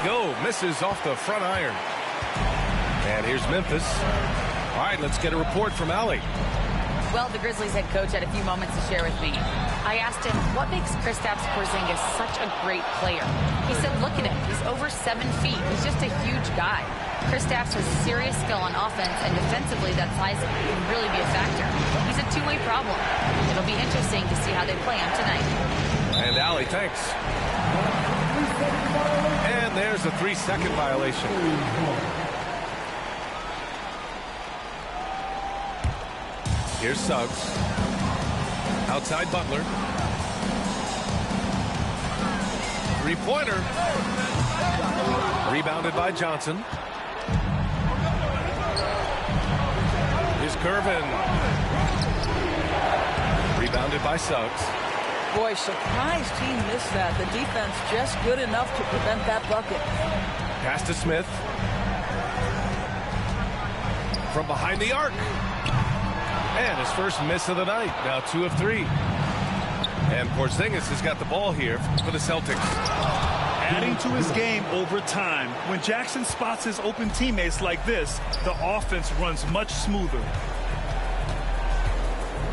Go, misses off the front iron. And here's Memphis. All right, let's get a report from Allie. Well, the Grizzlies head coach had a few moments to share with me. I asked him, what makes Kristaps Porzingis such a great player? He said, look at him. He's over 7 feet. He's just a huge guy. Kristaps has serious skill on offense, and defensively, that size can really be a factor. He's a two-way problem. It'll be interesting to see how they play him tonight. And Allie, thanks. And there's a 3-second violation. Here's Suggs. Outside Butler. Three-pointer. Rebounded by Johnson. Here's Curvin. Rebounded by Suggs. Boy, surprised he missed that. The defense just good enough to prevent that bucket. Pass to Smith. From behind the arc. And his first miss of the night. Now 2 of 3. And Porzingis has got the ball here for the Celtics. Adding to his game over time. When Jackson spots his open teammates like this, the offense runs much smoother.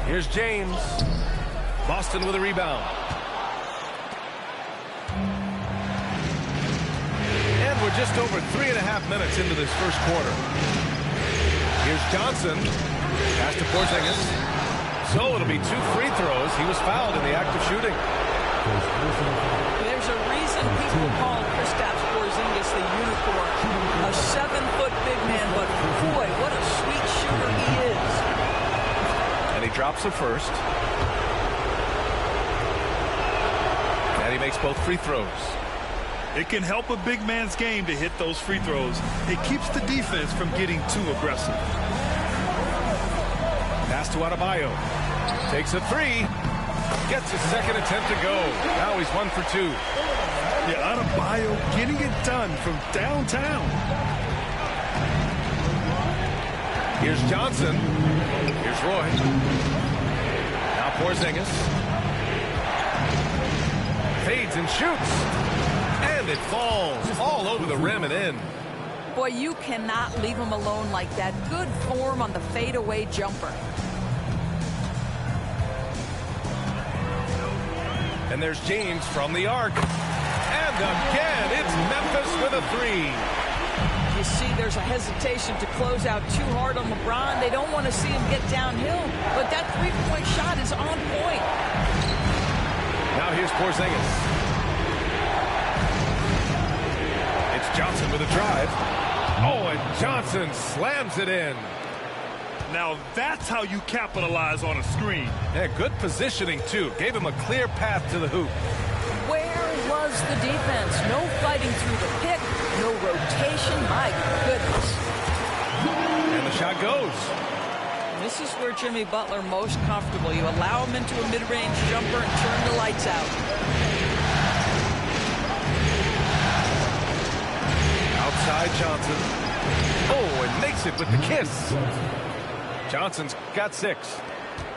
Here's James. Boston with a rebound. And we're just over 3.5 minutes into this first quarter. Here's Johnson. Pass to Porzingis. So it'll be 2 free throws. He was fouled in the act of shooting. There's a reason people call Kristaps Porzingis the unicorn. A 7-foot big man, but boy, what a sweet shooter he is. And he drops the first. And he makes both free throws. It can help a big man's game to hit those free throws. It keeps the defense from getting too aggressive. Pass to Adebayo. Takes a 3. Gets his second attempt to go. Now he's 1 for 2. Yeah, Adebayo getting it done from downtown. Here's Johnson. Here's Roy. Now Porzingis. Fades and shoots. And it falls all over the rim and in. Boy, you cannot leave him alone like that. Good form on the fadeaway jumper. And there's James from the arc. And again, it's Memphis with a 3. You see, there's a hesitation to close out too hard on LeBron. They don't want to see him get downhill. But that three-point shot is on point. Now here's Porzingis. It's Johnson with a drive. Oh, and Johnson slams it in. Now that's how you capitalize on a screen. Yeah, good positioning, too. Gave him a clear path to the hoop. Where was the defense? No fighting through the pick, no rotation. My goodness. And the shot goes. This is where Jimmy Butler most comfortable. You allow him into a mid-range jumper and turn the lights out. Outside Johnson. Oh, and makes it with the kiss. Johnson's got 6.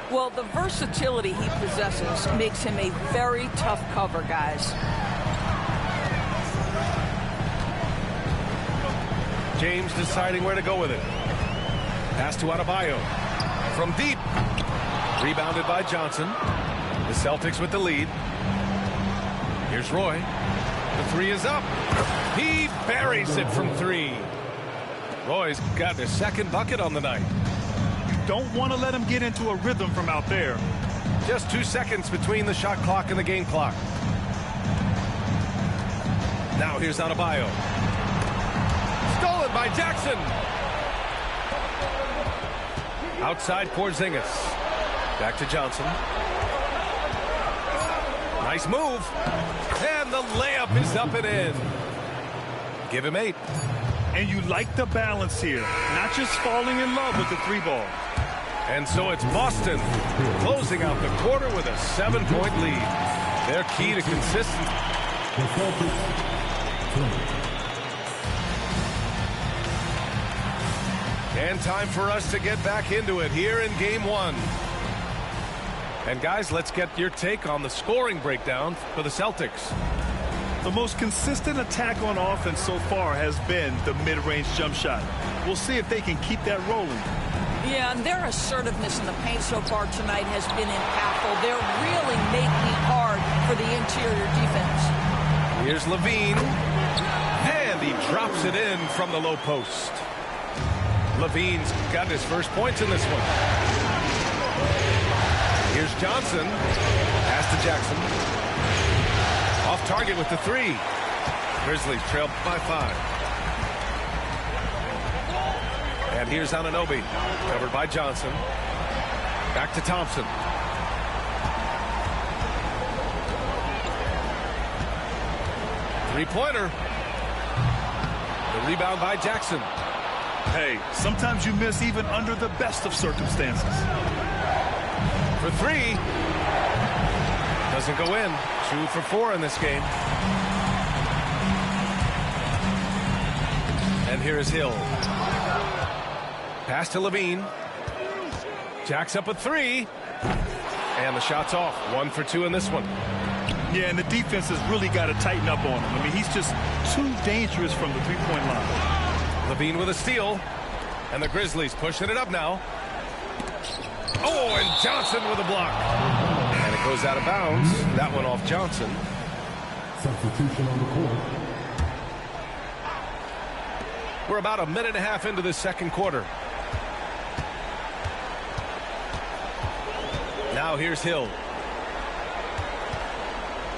Well, the versatility he possesses makes him a very tough cover, guys. James deciding where to go with it. Pass to Adebayo. From deep. Rebounded by Johnson. The Celtics with the lead. Here's Roy. The 3 is up. He buries it from 3. Roy's got his second bucket on the night. Don't want to let him get into a rhythm from out there. Just 2 seconds between the shot clock and the game clock. Now here's Adebayo. Stolen by Jackson. Outside Porzingis. Back to Johnson. Nice move. And the layup is up and in. Give him 8. And you like the balance here. Not just falling in love with the 3-ball. And so it's Boston closing out the quarter with a 7-point lead. They're key to consistency. And time for us to get back into it here in Game 1. And guys, let's get your take on the scoring breakdown for the Celtics. The most consistent attack on offense so far has been the mid-range jump shot. We'll see if they can keep that rolling. Yeah, and their assertiveness in the paint so far tonight has been impactful. They're really making it hard for the interior defense. Here's Levine. And he drops it in from the low post. Levine's got his first points in this one. Here's Johnson. Pass to Jackson. Off target with the three. Grizzlies trail by 5. And here's Anunoby, covered by Johnson. Back to Thompson. Three-pointer. The rebound by Jackson. Hey, sometimes you miss even under the best of circumstances. For 3. Doesn't go in. 2 for 4 in this game. And here is Hill. Pass to Levine. Jacks up a 3. And the shot's off. 1 for 2 in this one. Yeah, and the defense has really got to tighten up on him. I mean, he's just too dangerous from the three-point line. Levine with a steal. And the Grizzlies pushing it up now. Oh, and Johnson with a block. And it goes out of bounds. That one off Johnson. Substitution on the court. We're about a minute and a half into this second quarter. Now here's Hill.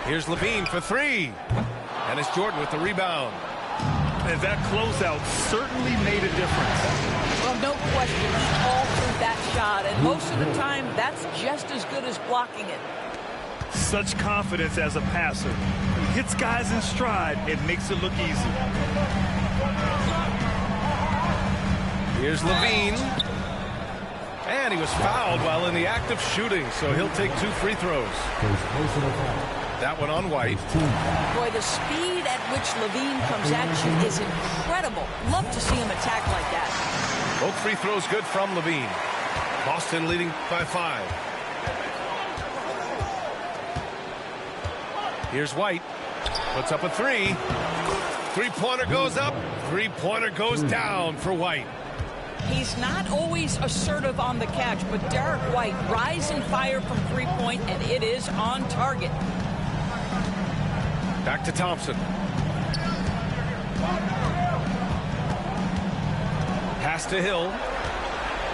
Here's Levine for 3. And it's Jordan with the rebound. And that closeout certainly made a difference. Well, no question, all through that shot. And most of the time, that's just as good as blocking it. Such confidence as a passer. He hits guys in stride. It makes it look easy. Here's Levine. And he was fouled while in the act of shooting, so he'll take 2 free throws. That one on White. Boy, the speed at which Levine comes at you is incredible. Love to see him attack like that. Both free throws good from Levine. Boston leading by 5. Here's White. Puts up a 3. Three-pointer goes up. Three-pointer goes down for White. He's not always assertive on the catch, but Derek White rise and fire from three-point, and it is on target. Back to Thompson. Pass to Hill.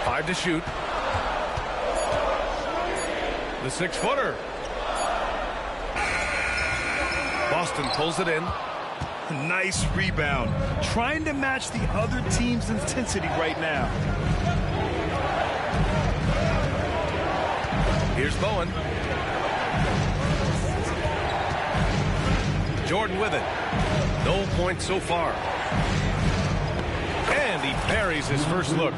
5 to shoot. The 6-footer. Boston pulls it in. Nice rebound. Trying to match the other team's intensity right now. Here's Bowen. Jordan with it. No points so far. And he buries his first look.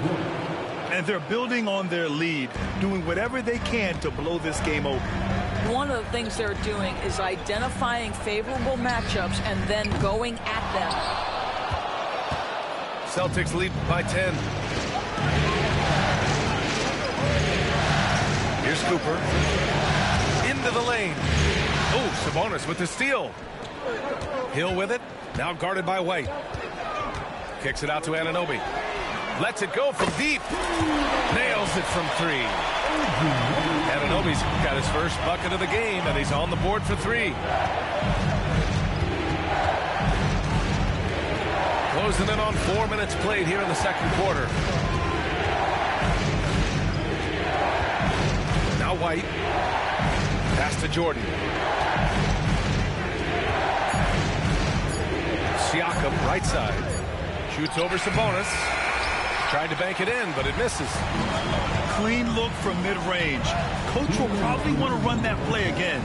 And they're building on their lead, doing whatever they can to blow this game open. One of the things they're doing is identifying favorable matchups and then going at them. Celtics lead by 10. Here's Cooper. Into the lane. Oh, Sabonis with the steal. Hill with it. Now guarded by White. Kicks it out to Anunoby. Lets it go from deep. Nails it from 3. Anunoby's got his first bucket of the game, and he's on the board for 3. Closing in on 4 minutes played here in the second quarter. Now White. Pass to Jordan. Siakam, right side. Shoots over Sabonis. Tried to bank it in, but it misses. Clean look from mid-range. Coach will probably want to run that play again.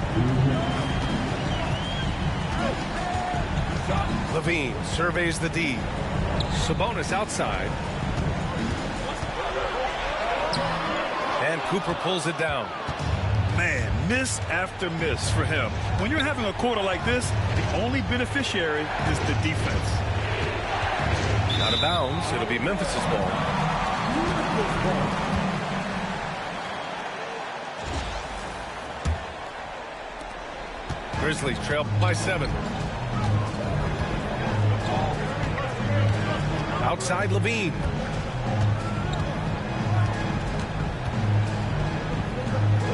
Levine surveys the D. Sabonis outside. And Cooper pulls it down. Man, miss after miss for him. When you're having a quarter like this, the only beneficiary is the defense. Out of bounds. It'll be Memphis's ball. Grizzlies trail by 7. outside Levine.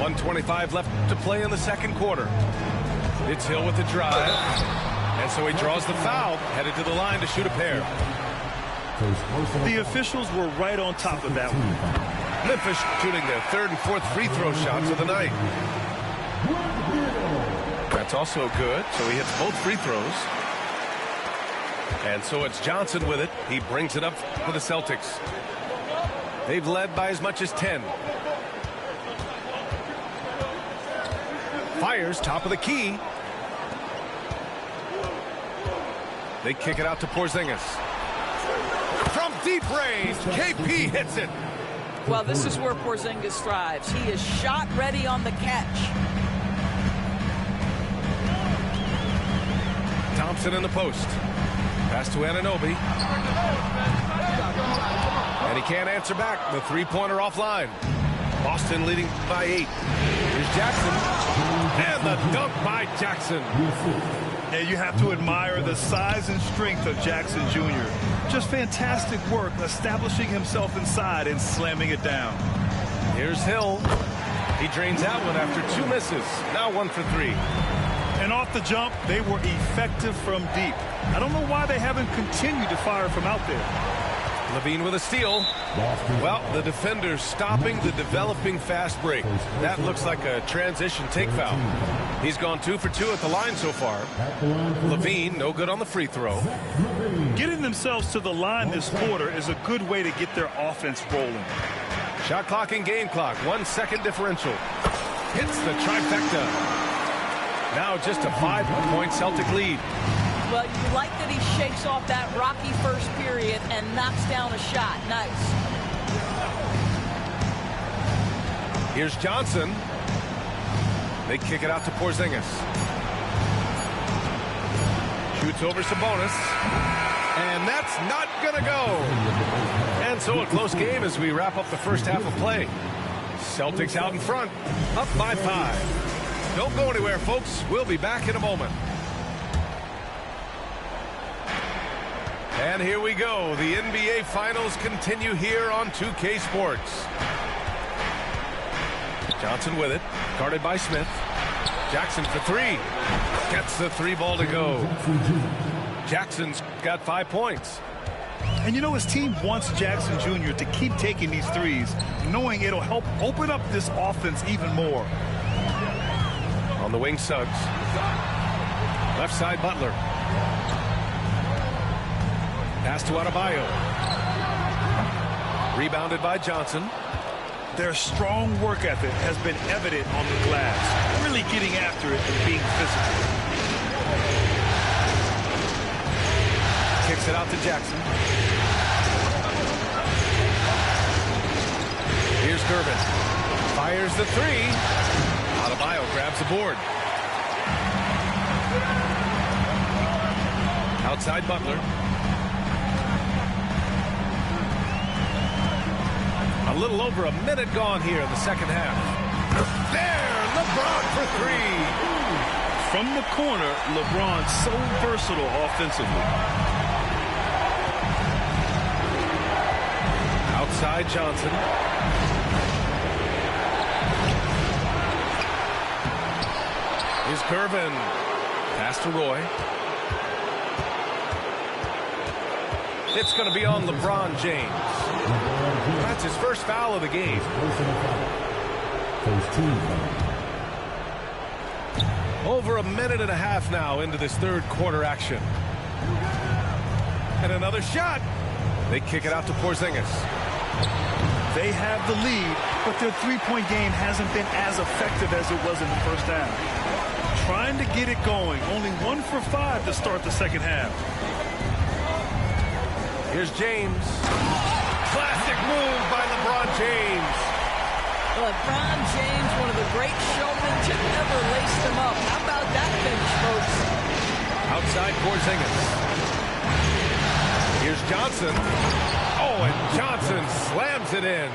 .125 left to play in the second quarter. It's Hill with the drive. And so he draws the foul, headed to the line to shoot a pair. The officials were right on top of that one. Memphis shooting their third and fourth free throw shots of the night. That's also good, so he hits both free throws. And so it's Johnson with it. He brings it up for the Celtics. They've led by as much as 10. Fires top of the key. They kick it out to Porzingis. From deep range, KP hits it. Well, this is where Porzingis thrives. He is shot ready on the catch. Thompson in the post. Pass to Anunoby. And he can't answer back. The three-pointer offline. Boston leading by 8. Here's Jackson. And the dunk by Jackson. Yeah, you have to admire the size and strength of Jackson Jr. Just fantastic work establishing himself inside and slamming it down. Here's Hill. He drains that one after 2 misses. Now 1 for 3. And off the jump, they were effective from deep. I don't know why they haven't continued to fire from out there. Levine with a steal. Well, the defender's stopping the developing fast break. That looks like a transition take foul. He's gone 2 for 2 at the line so far. Levine, no good on the free throw. Getting themselves to the line this quarter is a good way to get their offense rolling. Shot clock and game clock, 1 second differential. Hits the trifecta. Now just a 5-point Celtic lead. Well, you like that he shakes off that rocky first period and knocks down a shot. Nice. Here's Johnson. They kick it out to Porzingis. Shoots over Sabonis. And that's not going to go. And so a close game as we wrap up the first half of play. Celtics out in front, up by 5. Don't go anywhere, folks. We'll be back in a moment. And here we go. The NBA Finals continue here on 2K Sports. Johnson with it. Guarded by Smith. Jackson for 3. Gets the 3 ball to go. Jackson's got 5 points. And you know, his team wants Jackson Jr. to keep taking these threes, knowing it'll help open up this offense even more. On the wing, Suggs. Left side, Butler. Pass to Adebayo. Rebounded by Johnson. Their strong work ethic has been evident on the glass, really getting after it and being physical. Kicks it out to Jackson. Here's Gervin. Fires the 3. Adebayo grabs the board. Outside Butler. A little over a minute gone here in the second half. There, LeBron for 3. From the corner, LeBron so versatile offensively. Outside Johnson. Here's Gervin. Pass to Roy. It's going to be on LeBron James. That's his first foul of the game. Over a minute and a half now into this third quarter action. And another shot. They kick it out to Porzingis. They have the lead, but their three-point game hasn't been as effective as it was in the first half. Trying to get it going. Only 1 for 5 to start the second half. Here's James. Classic move by LeBron James. LeBron James, one of the great showmen to ever lace them up. How about that finish, folks? Outside Porzingis. Here's Johnson. Oh, and Johnson slams it in.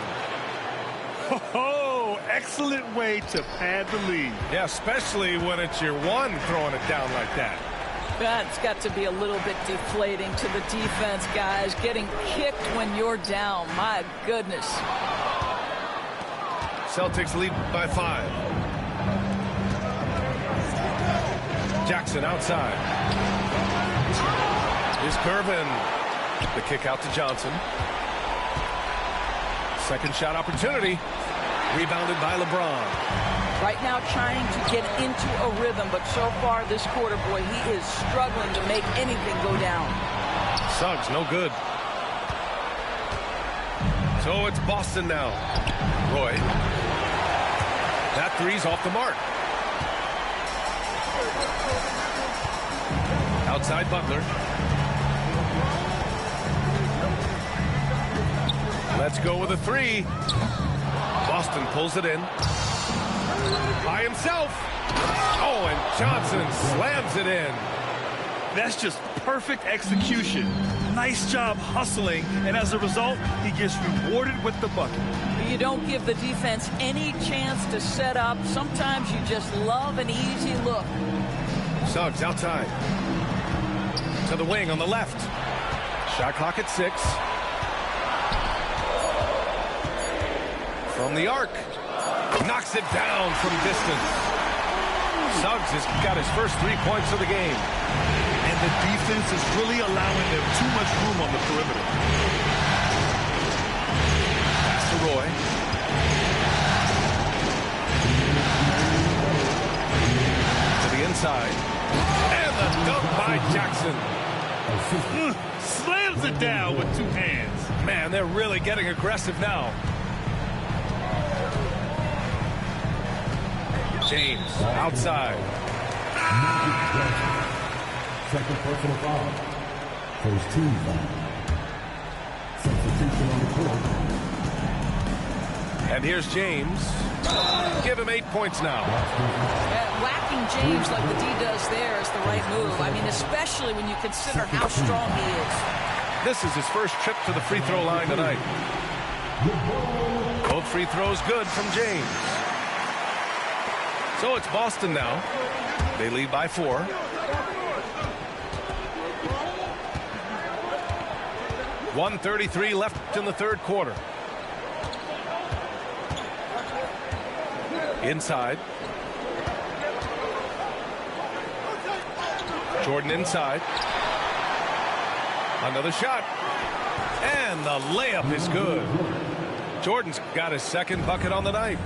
Oh, excellent way to pad the lead. Yeah, especially when it's your one throwing it down like that. That's got to be a little bit deflating to the defense, guys. Getting kicked when you're down. My goodness. Celtics lead by 5. Jackson outside. Here's Curvin. The kick out to Johnson. Second shot opportunity. Rebounded by LeBron. Right now trying to get into a rhythm, but so far this quarter, boy, he is struggling to make anything go down. Suggs, no good. So it's Boston now. Roy. That three's off the mark. Outside Butler. Let's go with a 3. Boston pulls it in. By himself. Oh, and Johnson slams it in. That's just perfect execution. Nice job hustling, and as a result, he gets rewarded with the bucket. You don't give the defense any chance to set up. Sometimes you just love an easy look. Suggs outside. To the wing on the left. Shot clock at 6. From the arc. Knocks it down from distance. Suggs has got his first 3 points of the game. And the defense is really allowing them too much room on the perimeter. Pass to Roy. To the inside. And the dunk by Jackson. Slams it down with 2 hands. Man, they're really getting aggressive now. James outside. Second personal foul. First team foul. Substitution on the court. And here's James. Give him 8 points now. Whacking James like the D does there is the right move. I mean, especially when you consider how strong he is. This is his first trip to the free throw line tonight. Both free throws good from James. So it's Boston now. They lead by 4. .133 left in the third quarter. Inside. Jordan inside. Another shot. And the layup is good. Jordan's got his second bucket on the night.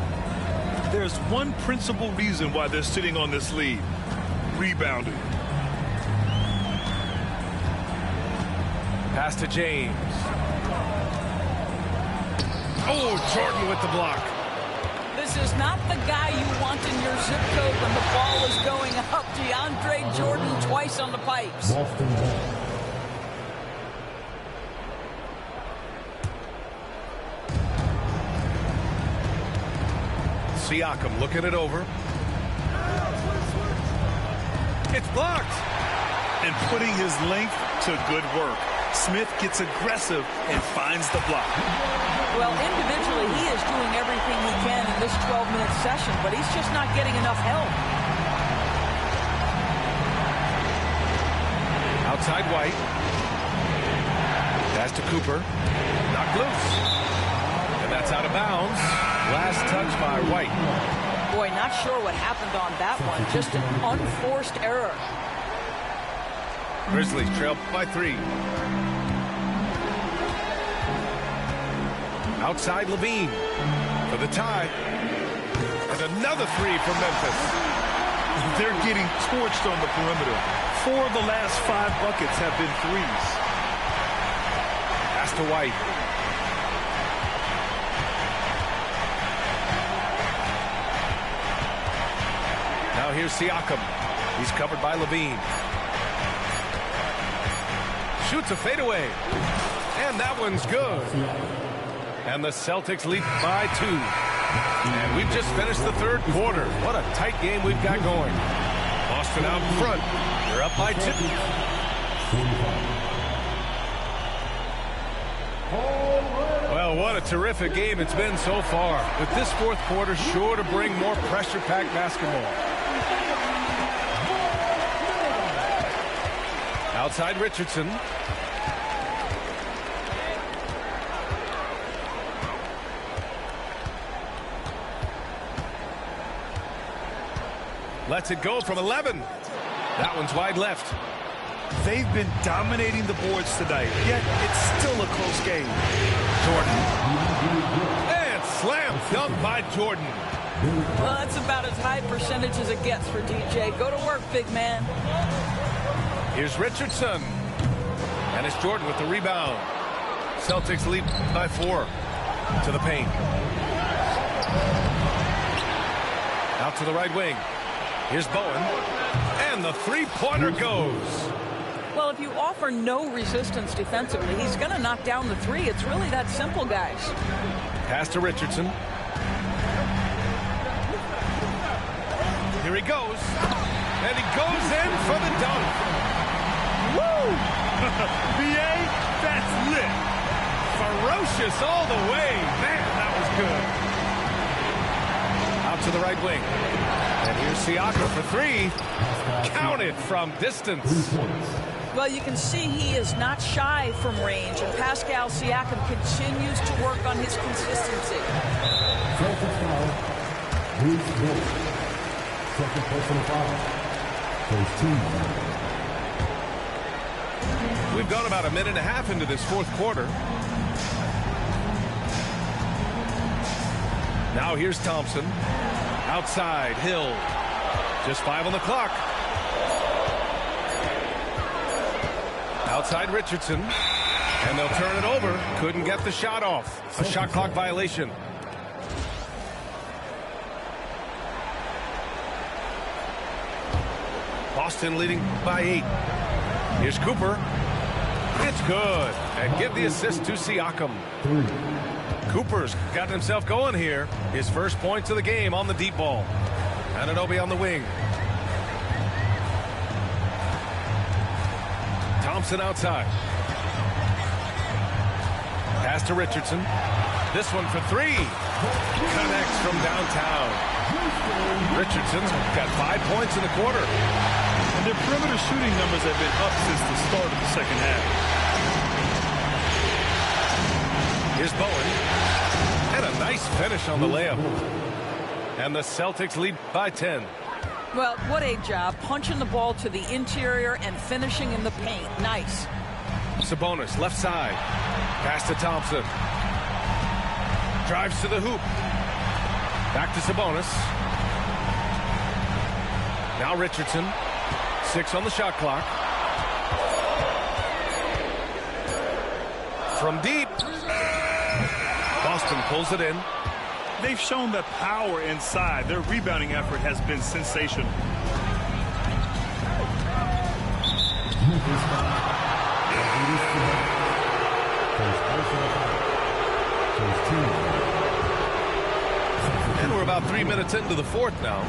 There's one principal reason why they're sitting on this lead. Rebounding. Pass to James. Oh, Jordan with the block. This is not the guy you want in your zip code when the ball is going up. DeAndre Jordan twice on the pipes. Boston. Siakam looking it over. It's blocked. And putting his length to good work. Smith gets aggressive and finds the block. Well, individually, he is doing everything he can in this 12-minute session, but he's just not getting enough help. Outside White. Pass to Cooper. Knocked loose. And that's out of bounds. Last touch by White. Boy, not sure what happened on that one. Just an unforced error. Grizzlies trail by 3. Outside Levine for the tie. And another 3 from Memphis. They're getting torched on the perimeter. 4 of the last 5 buckets have been threes. Pass to White. Now here's Siakam. He's covered by Levine. Shoots a fadeaway. And that one's good. And the Celtics lead by 2. And we've just finished the third quarter. What a tight game we've got going. Boston out in front. They're up by 2. Well, what a terrific game it's been so far. With this fourth quarter sure to bring more pressure-packed basketball. Outside Richardson. Lets it go from 11. That one's wide left. They've been dominating the boards tonight, yet it's still a close game. Jordan. And slam dunk by Jordan. Well, that's about as high percentage as it gets for DJ. Go to work, big man. Here's Richardson. And it's Jordan with the rebound. Celtics lead by 4 to the paint. Out to the right wing. Here's Bowen. And the three-pointer goes. Well, if you offer no resistance defensively, he's going to knock down the three. It's really that simple, guys. Pass to Richardson. Here he goes. And he goes in for the dunk. Woo! BA, that's lit. Ferocious all the way. Man, that was good. Out to the right wing. And here's Siakam for 3. Counted from distance. Well, you can see he is not shy from range, and Pascal Siakam continues to work on his consistency. Second foul. Bruce Bowen. Second personal foul. First team. We've gone about a minute and a half into this fourth quarter. Now here's Thompson. Outside, Hill. Just 5 on the clock. Outside Richardson. And they'll turn it over. Couldn't get the shot off. A shot clock violation. Boston leading by 8. Here's Cooper. It's good. And give the assist to Siakam. Cooper's got himself going here. His first points of the game on the deep ball. Anunoby on the wing. Thompson outside. Pass to Richardson. This one for 3. Connects from downtown. Richardson's got 5 points in the quarter. And their perimeter shooting numbers have been up since the start of the second half. Here's Bowen. And a nice finish on the layup. And the Celtics lead by 10. Well, what a job. Punching the ball to the interior and finishing in the paint. Nice. Sabonis, left side. Pass to Thompson. Drives to the hoop. Back to Sabonis. Now Richardson. 6 on the shot clock. From deep. Boston pulls it in. They've shown the power inside. Their rebounding effort has been sensational. And we're about 3 minutes into the fourth now.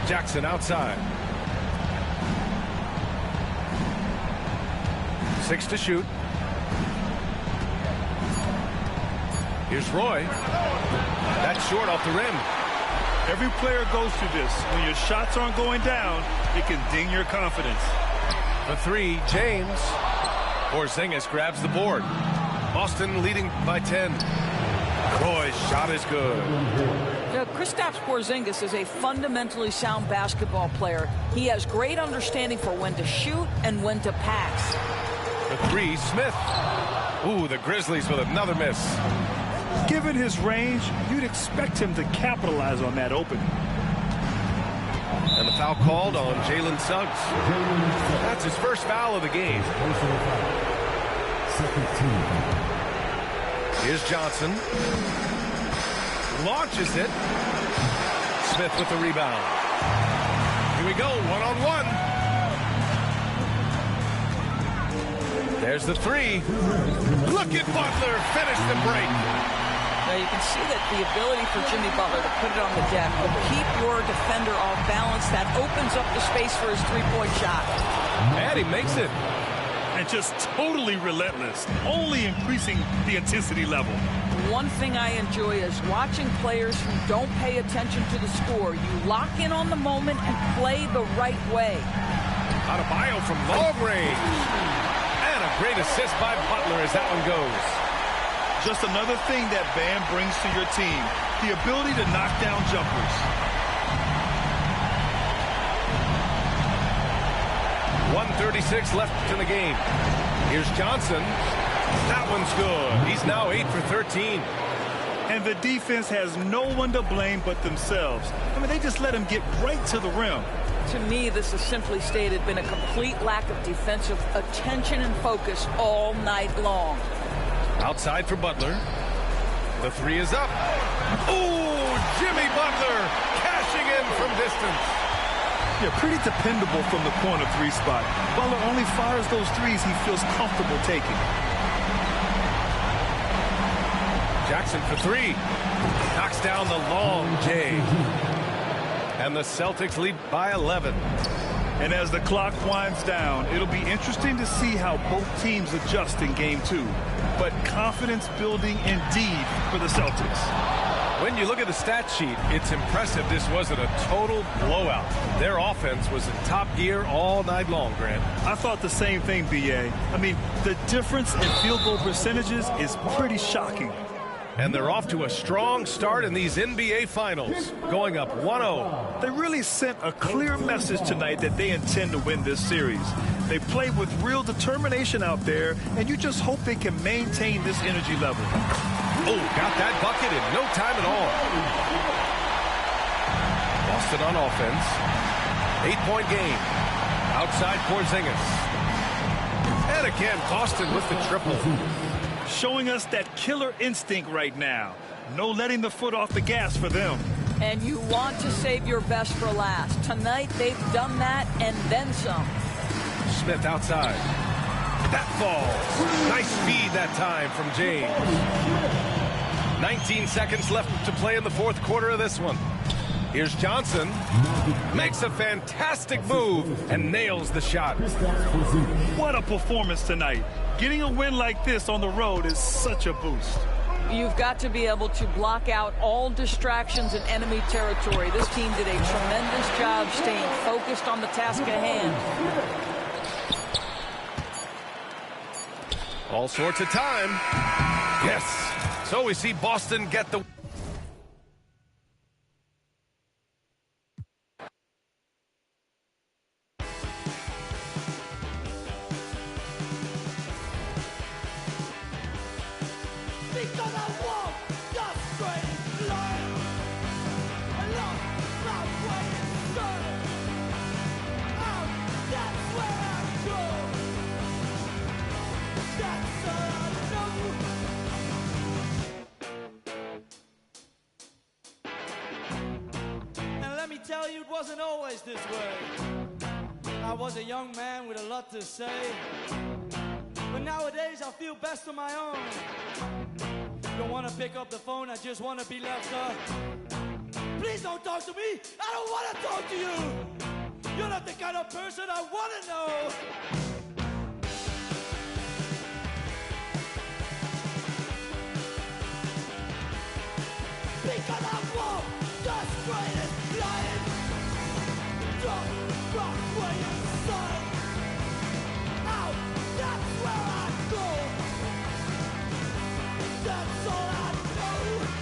Jackson outside. 6 to shoot. Here's Roy. That's short off the rim. Every player goes through this. When your shots aren't going down, it can ding your confidence. For 3, James. Porzingis grabs the board. Boston leading by 10. Roy's shot is good. Kristaps Porzingis is a fundamentally sound basketball player. He has great understanding for when to shoot and when to pass. For 3, Smith. Ooh, the Grizzlies with another miss. Given his range, you'd expect him to capitalize on that opening. And the foul called on Jalen Suggs. That's his first foul of the game. Here's Johnson. Launches it. Smith with the rebound. Here we go, one-on-one. There's the 3. Look at Butler finish the break. Now you can see that the ability for Jimmy Butler to put it on the deck will keep your defender off balance. That opens up the space for his three-point shot. And he makes it. And just totally relentless, only increasing the intensity level. One thing I enjoy is watching players who don't pay attention to the score. You lock in on the moment and play the right way. Adebayo from long range. And a great assist by Butler as that one goes. Just another thing that Bam brings to your team, the ability to knock down jumpers. 1:36 left in the game. Here's Johnson. That one's good. He's now 8 for 13. And the defense has no one to blame but themselves. I mean, they just let him get right to the rim. To me, this has simply stated been a complete lack of defensive attention and focus all night long. Outside for Butler. The three is up. Ooh, Jimmy Butler cashing in from distance. Yeah, pretty dependable from the corner three spot. Butler only fires those threes he feels comfortable taking. Jackson for three. Knocks down the long J. And the Celtics lead by 11. And as the clock winds down, it'll be interesting to see how both teams adjust in game two. But confidence building indeed for the Celtics. When you look at the stat sheet, it's impressive this wasn't a total blowout. Their offense was in top gear all night long, Grant. I thought the same thing, B.A. I mean, the difference in field goal percentages is pretty shocking. And they're off to a strong start in these NBA Finals, going up 1-0. They really sent a clear message tonight that they intend to win this series. They play with real determination out there, and you just hope they can maintain this energy level. Oh, got that bucket in no time at all. Boston on offense. 8-point game. Outside Porzingis. And again, Boston with the triple. Showing us that killer instinct right now. No letting the foot off the gas for them. And you want to save your best for last. Tonight, they've done that and then some. Smith outside. That falls. Nice feed that time from James. 19 seconds left to play in the fourth quarter of this one. Here's Johnson. Makes a fantastic move and nails the shot. What a performance tonight. Getting a win like this on the road is such a boost. You've got to be able to block out all distractions in enemy territory. This team did a tremendous job staying focused on the task at hand. All sorts of time. Yes. So we see Boston get the... Tell you it wasn't always this way. I was a young man with a lot to say, but nowadays I feel best on my own. Don't want to pick up the phone, I just want to be left up. Please don't talk to me, I don't want to talk to you. You're not the kind of person I want to know. Because I want the greatest life. Don't rock where you're son. Out, that's where I go. That's all I know.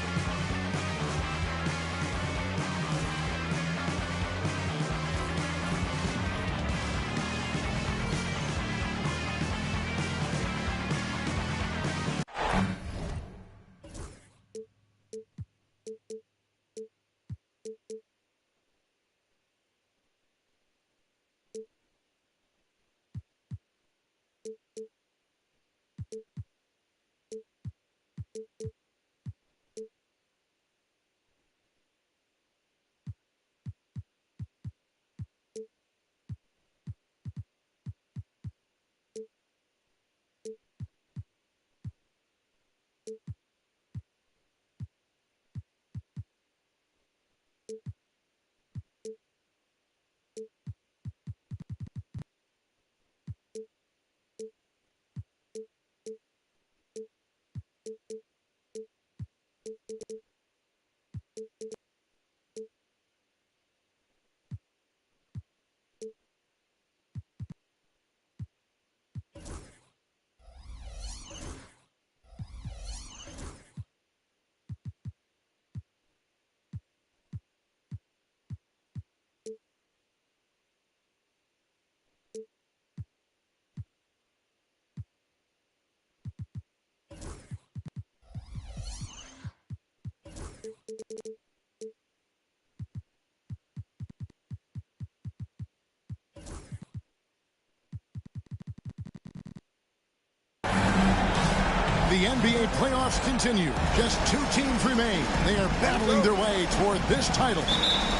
The NBA playoffs continue. Just 2 teams remain. They are battling their way toward this title.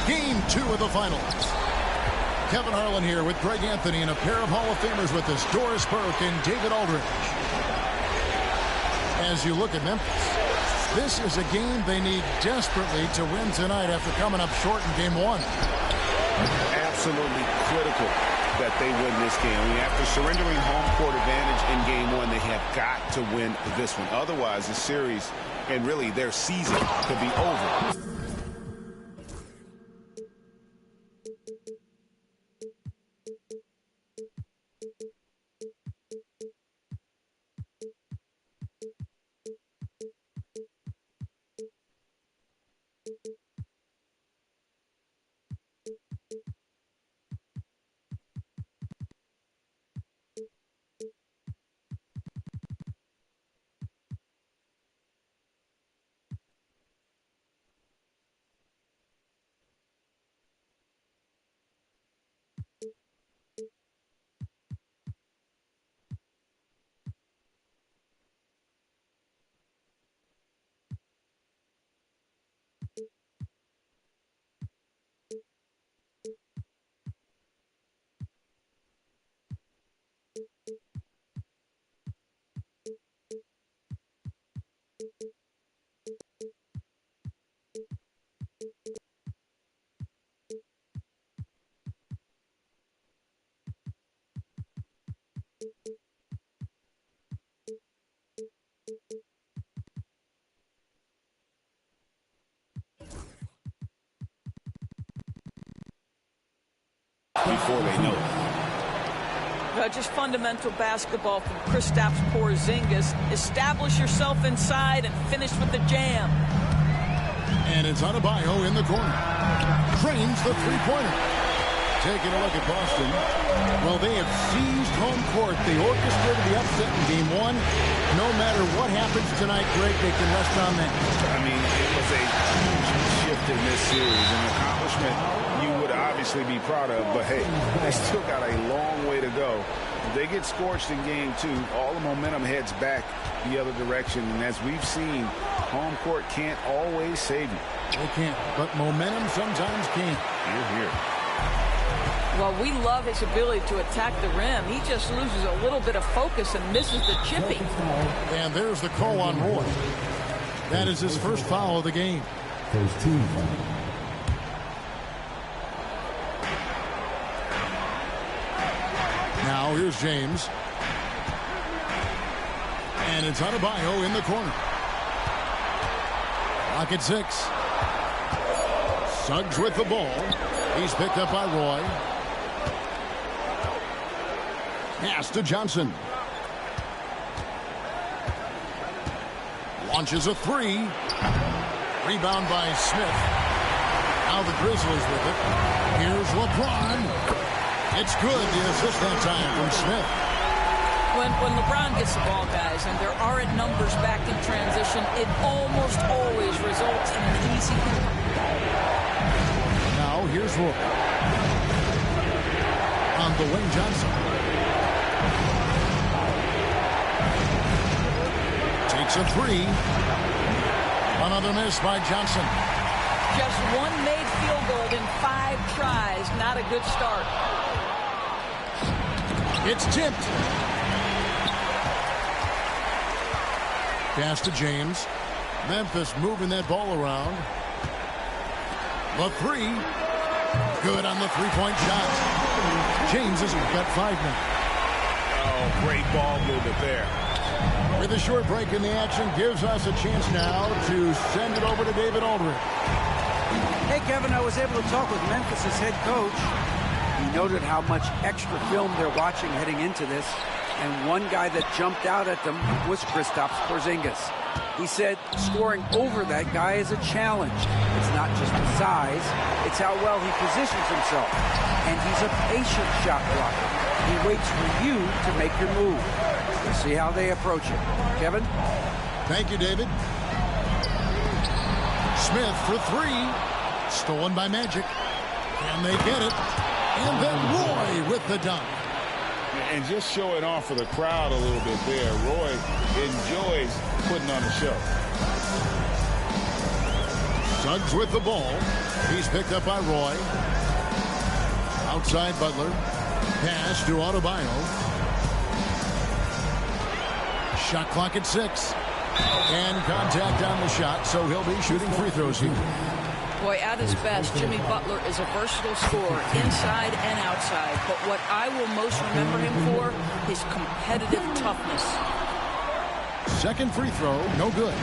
Game 2 of the finals. Kevin Harlan here with Greg Anthony and a pair of Hall of Famers with us, Doris Burke and David Aldridge. As you look at Memphis, this is a game they need desperately to win tonight after coming up short in Game 1. Absolutely critical that they win this game. I mean, after surrendering home court advantage in Game 1, they have got to win this one. Otherwise, the series and really their season could be over. Before they know it. Just fundamental basketball from Kristaps Porzingis. Establish yourself inside and finish with the jam. And it's Adebayo in the corner. Trains the three-pointer. Taking a look at Boston. Well, they have seized home court. They orchestrated the upset in Game 1. No matter what happens tonight, Greg, they can rest on that. I mean, it was a huge shift in this series. An accomplishment you would obviously be proud of, but hey, they still got a long way to go. If they get scorched in Game 2, all the momentum heads back the other direction. And as we've seen, home court can't always save you. They can't, but momentum sometimes can. Here. Well, we love his ability to attack the rim. He just loses a little bit of focus and misses the chipping. And there's the call on Roy. That is his first foul of the game. First team foul. Now here's James. And it's Adebayo in the corner. Lock at 6. Suggs with the ball. He's picked up by Roy. Pass to Johnson. Launches a 3. Rebound by Smith. Now the Grizzlies with it. Here's LeBron. It's good, the assist that time from Smith. When LeBron gets the ball, guys, and there aren't numbers back in transition, it almost always results in an easy hoop. Now here's Roy. On the wing, Johnson. Takes a 3. Another miss by Johnson. Just one made field goal in 5 tries. Not a good start. It's tipped. Pass to James. Memphis moving that ball around. The 3. Good on the three-point shot. James has got 5 now. Oh, great ball movement there. With a short break in the action, gives us a chance now to send it over to David Aldridge. Hey, Kevin, I was able to talk with Memphis's head coach. He noted how much extra film they're watching heading into this, and one guy that jumped out at them was Kristaps Porzingis. He said scoring over that guy is a challenge. It's not just the size, it's how well he positions himself. And he's a patient shot blocker. He waits for you to make your move. We'll see how they approach it. Kevin? Thank you, David. Smith for 3. Stolen by Magic. Can they get it? And then Roy with the dunk. And just showing off for the crowd a little bit there. Roy enjoys putting on a show. Suggs with the ball. He's picked up by Roy. Outside Butler. Pass to Adebayo. Shot clock at 6. And contact on the shot, so he'll be shooting free throws here. Boy, at his best, Jimmy Butler is a versatile scorer, inside and outside. But what I will most remember him for, his competitive toughness. Second free throw, no good.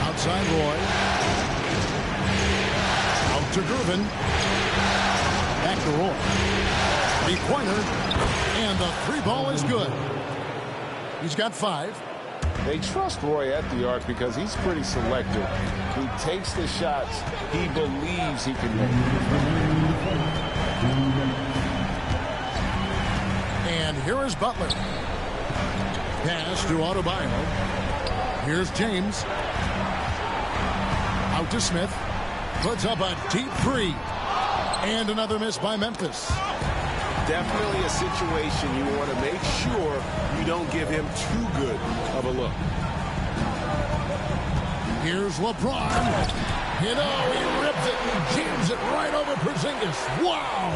Outside Roy. Out to Gervin. Back to Roy. Three-pointer. And the three ball is good. He's got 5. They trust Roy at the arc because he's pretty selective. He takes the shots he believes he can make. And here is Butler. Pass to Adebayo. Here's James. Out to Smith. Puts up a deep 3. And another miss by Memphis. Definitely a situation you want to make sure you don't give him too good of a look. Here's LeBron. You know, he rips it and jams it right over Porzingis. Wow!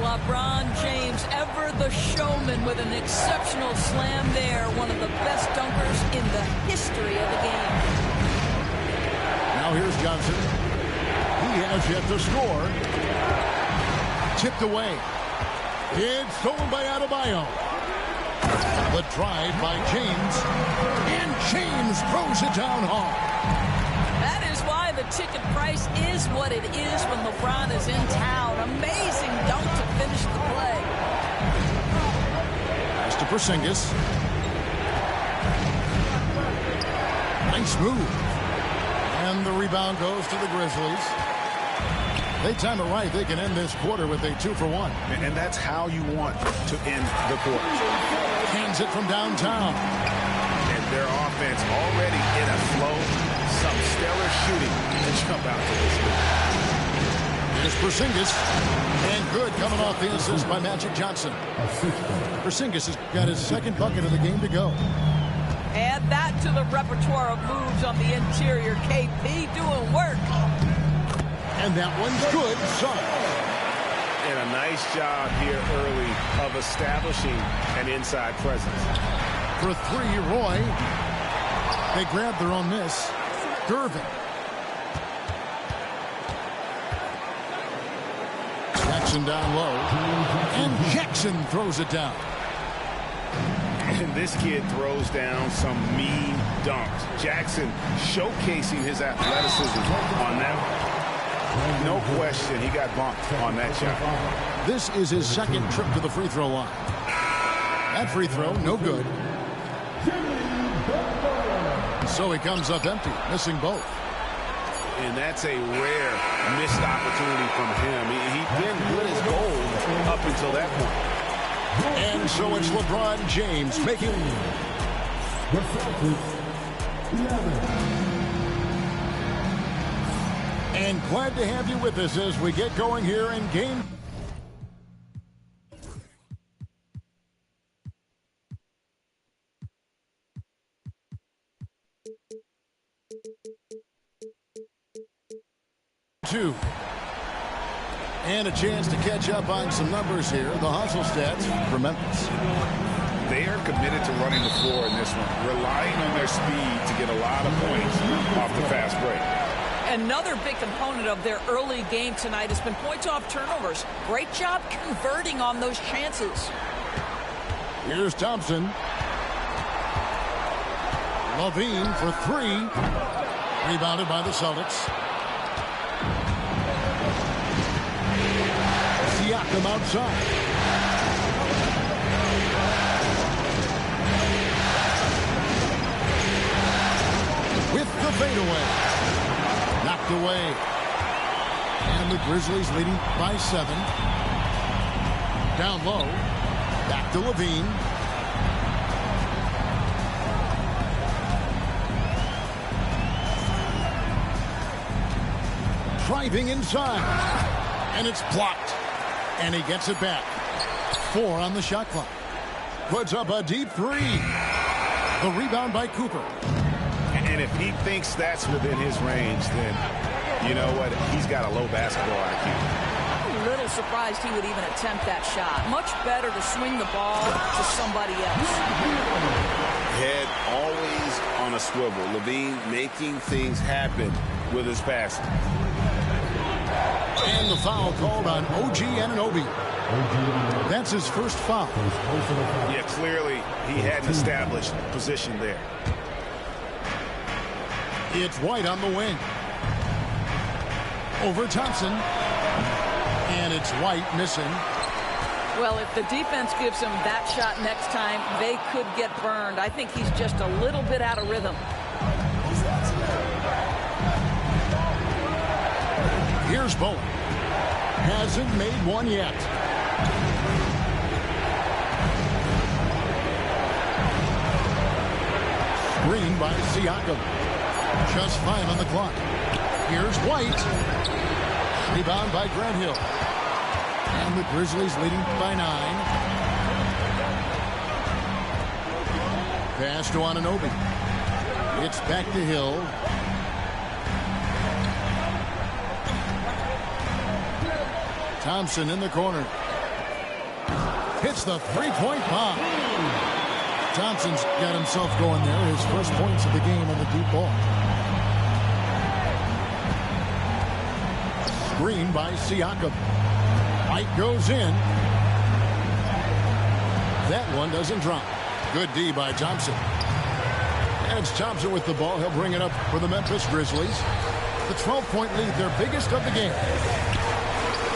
LeBron James, ever the showman with an exceptional slam there. One of the best dunkers in the history of the game. Now here's Johnson. He has yet to score. Tipped away. It's stolen by Adebayo. The drive by James. And James throws it down hard. That is why the ticket price is what it is when LeBron is in town. Amazing dunk to finish the play. Pass to Porzingis. Nice move. And the rebound goes to the Grizzlies. They time it right. They can end this quarter with a 2-for-1. And that's how you want to end the quarter. Hands it from downtown. And their offense already in a flow. Some stellar shooting to jump out to this lead. Here's Porzingis. And good coming off the assist by Magic Johnson. Porzingis has got his second bucket of the game to go. Add that to the repertoire of moves on the interior. KP doing work. And that one's good. Son. And a nice job here early of establishing an inside presence. For 3, Roy. They grab their own miss. Gervin. Jackson down low. And Jackson throws it down. And this kid throws down some mean dunks. Jackson showcasing his athleticism on that one. No question he got bumped on that shot. This is his second trip to the free throw line. That free throw, no good. So he comes up empty, missing both. And that's a rare missed opportunity from him. He'd been good as gold up until that point. And so it's LeBron James making The Celtics, 11. And glad to have you with us as we get going here in game. Two. And a chance to catch up on some numbers here. The hustle stats for Memphis. They are committed to running the floor in this one, relying on their speed to get a lot of points off the fast break. Another big component of their early game tonight has been points off turnovers. Great job converting on those chances. Here's Thompson. Levine for 3. Rebounded by the Celtics. Siakam outside. With the fadeaway. Knocked away. And the Grizzlies leading by 7. Down low. Back to Levine. Driving inside. And it's blocked. And he gets it back. 4 on the shot clock. Puts up a deep 3. The rebound by Cooper. And if he thinks that's within his range, then you know what? He's got a low basketball IQ. I'm a little surprised he would even attempt that shot. Much better to swing the ball to somebody else. Head always on a swivel. Levine making things happen with his passing. And the foul called on OG Anunoby. That's his first foul. Yeah, clearly he hadn't established position there. It's White on the wing. Over Thompson. And it's White missing. Well, if the defense gives him that shot next time, they could get burned. I think he's just a little bit out of rhythm. Here's Bowen. Hasn't made one yet. Screen by Siakam. Just 5 on the clock. Here's White. Rebound by Grant Hill. And the Grizzlies leading by 9. Pass to Anunoby. It's back to Hill. Thompson in the corner. Hits the three-point bomb. Thompson's got himself going there. His first points of the game on the deep ball. Screen by Siakam. White goes in. That one doesn't drop. Good D by Thompson. And it's Thompson with the ball. He'll bring it up for the Memphis Grizzlies. The 12-point lead, their biggest of the game.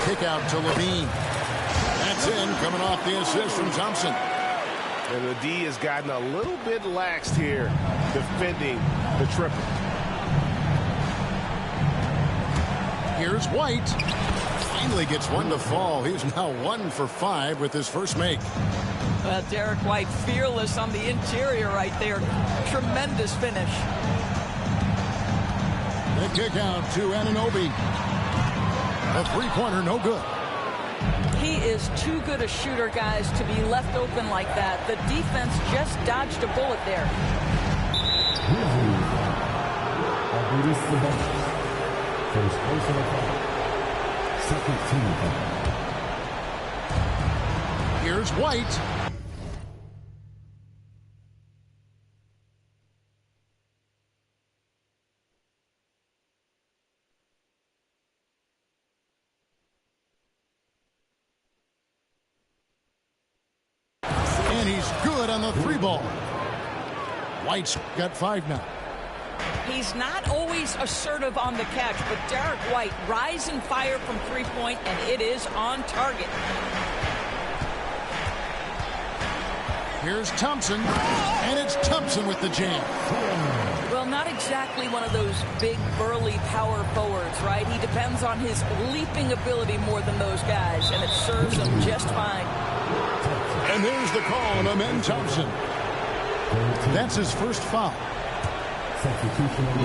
Kick out to Levine. That's in, coming off the assist from Thompson. And the D has gotten a little bit laxed here, defending the triple. Here's White. Finally gets one to fall. He's now 1 for 5 with his first make. Well, Derek White fearless on the interior right there. Tremendous finish. The kick out to Anunoby. A three-pointer, no good. He is too good a shooter, guys, to be left open like that. The defense just dodged a bullet there. Here's White. And he's good on the 3-ball. White's got 5 now. He's not always assertive on the catch, but Derek White, rise and fire from 3-point, and it is on target. Here's Thompson, and it's Thompson with the jam. Well, not exactly one of those big, burly power forwards, right? He depends on his leaping ability more than those guys, and it serves him just fine. And there's the call on Amen Thompson. That's his first foul.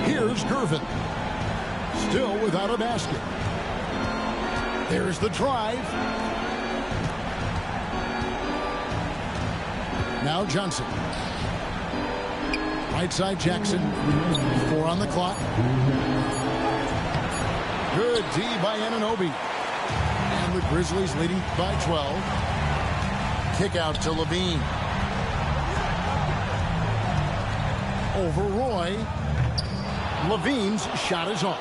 Here's Gervin. Still without a basket. There's the drive. Now Johnson. Right side Jackson. 4 on the clock. Good D by Anunoby. And the Grizzlies leading by 12. Kick out to Levine. Over Roy. Levine's shot is off.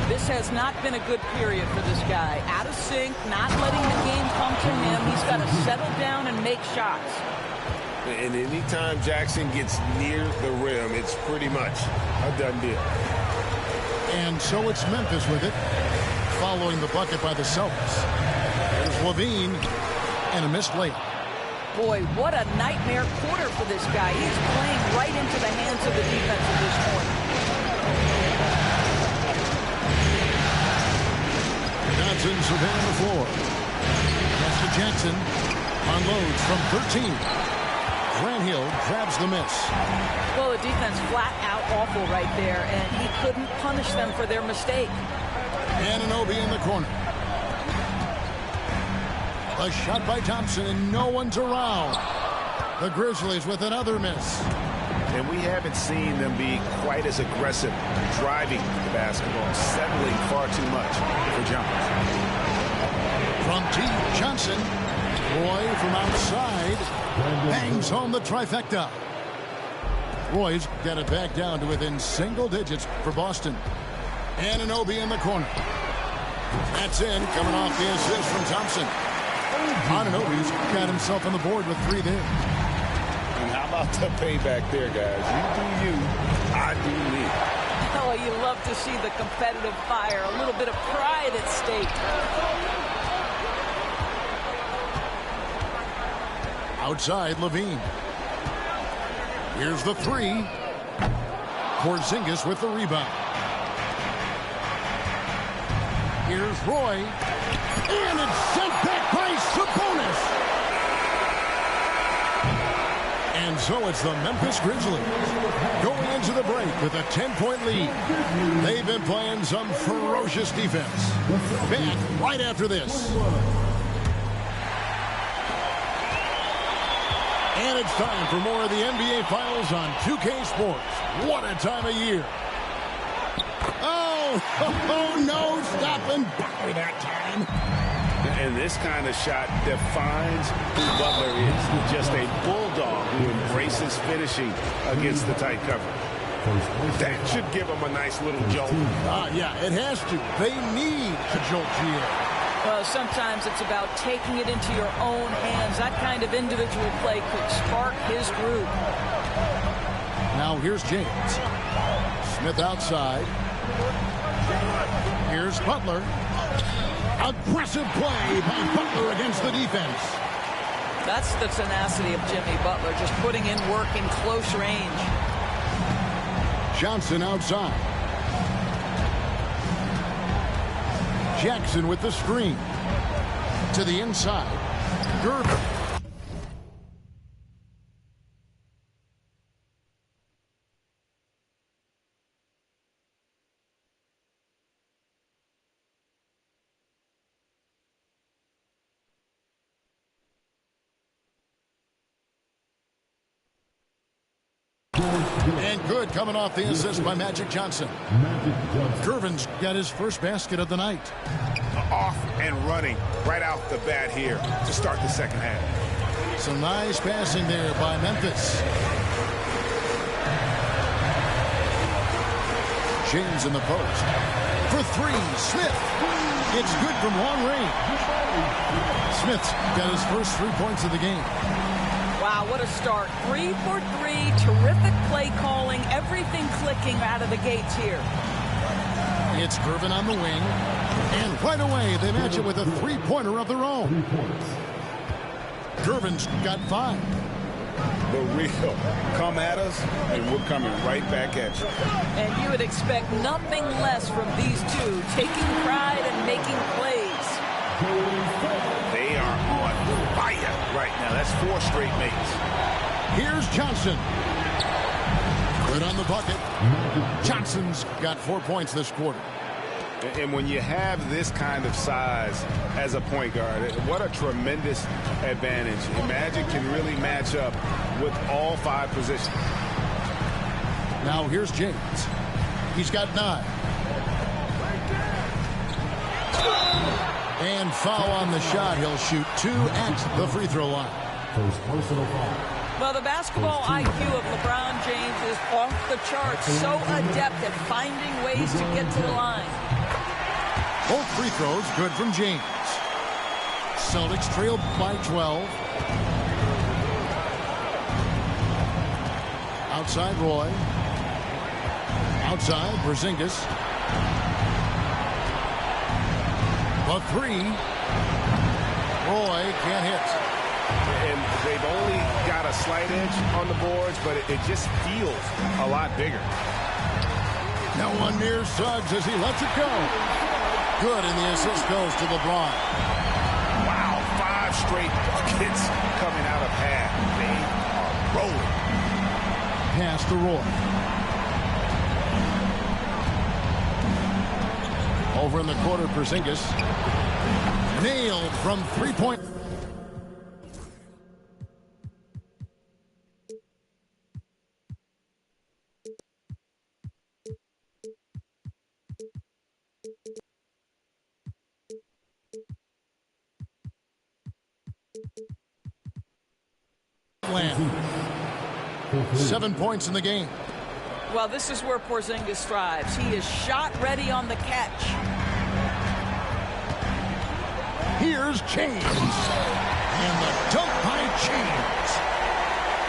This has not been a good period for this guy. Out of sync, not letting the game come to him. He's got to settle down and make shots. And anytime Jackson gets near the rim, it's pretty much a done deal. And so it's Memphis with it, following the bucket by the Celtics. There's Levine and a missed layup. Boy, what a nightmare quarter for this guy. He's playing right into the hands of the defense at this point. Johnson surveying the floor. Pass to Jackson. Unloads from 13. Grant Hill grabs the miss. Well, the defense flat out awful right there, and he couldn't punish them for their mistake. Anunoby in the corner. A shot by Thompson, and no one's around. The Grizzlies with another miss. And we haven't seen them be quite as aggressive driving the basketball, settling far too much for jumpers. From deep, Johnson. Roy from outside bangs home the trifecta. Roy's got it back down to within single digits for Boston. Anunoby in the corner. That's in, coming off the assist from Thompson. Anunoby's got himself on the board with 3 there. And how about the payback there, guys? You do you, I do me. Oh, you love to see the competitive fire, a little bit of pride at stake. Outside, Levine. Here's the 3. Porzingis with the rebound. Here's Roy. And it's sent back by Sabonis. And so it's the Memphis Grizzlies going into the break with a 10-point lead. They've been playing some ferocious defense. Back right after this. And it's time for more of the NBA Finals on 2K Sports. What a time of year. Oh, no, stopping Butler that time. And this kind of shot defines who Butler is. Just a bulldog who embraces finishing against the tight cover. That should give him a nice little jolt. Yeah, it has to. They need a jolt here. Well, sometimes it's about taking it into your own hands. That kind of individual play could spark his group. Now here's James. Smith outside. Here's Butler. Aggressive play by Butler against the defense. That's the tenacity of Jimmy Butler, just putting in work in close range. Johnson outside. Jackson with the screen. To the inside. Gerber. And good coming off the assist by Magic Johnson. Gervin's got his first basket of the night. Off and running right out the bat here to start the second half. Some nice passing there by Memphis. James in the post. For 3, Smith. It's good from long range. Smith's got his first 3 points of the game. Wow, what a start. 3 for 3. Terrific play calling. Everything clicking out of the gates here. It's Gervin on the wing. And right away, they match it with a 3-pointer of their own. Gervin's got 5. The real come at us, and we're coming right back at you. And you would expect nothing less from these two, taking pride and making plays. They are on fire right now. That's 4 straight makes. Here's Johnson. Good on the bucket. Johnson's got 4 points this quarter. And when you have this kind of size as a point guard, what a tremendous advantage. Magic can really match up with all 5 positions. Now here's James. He's got 9. And foul on the shot. He'll shoot 2 at the free throw line. First personal foul. Well, the basketball IQ of LeBron James is off the charts. So adept at finding ways to get to the line. Both free throws good from James. Celtics trail by 12. Outside Roy. Outside Porzingis. The 3. Roy can't hit. And they've only got a slight edge on the boards, but it just feels a lot bigger. No one near Suggs as he lets it go. Good, and the assist goes to LeBron. Wow, 5 straight buckets coming out of half. They are rolling. Pass to Roy. Over in the quarter, Porzingis. Nailed from 3-point. Portland. 7 points in the game. Well, this is where Porzingis thrives. He is shot ready on the catch. Here's James. And the dunk by James.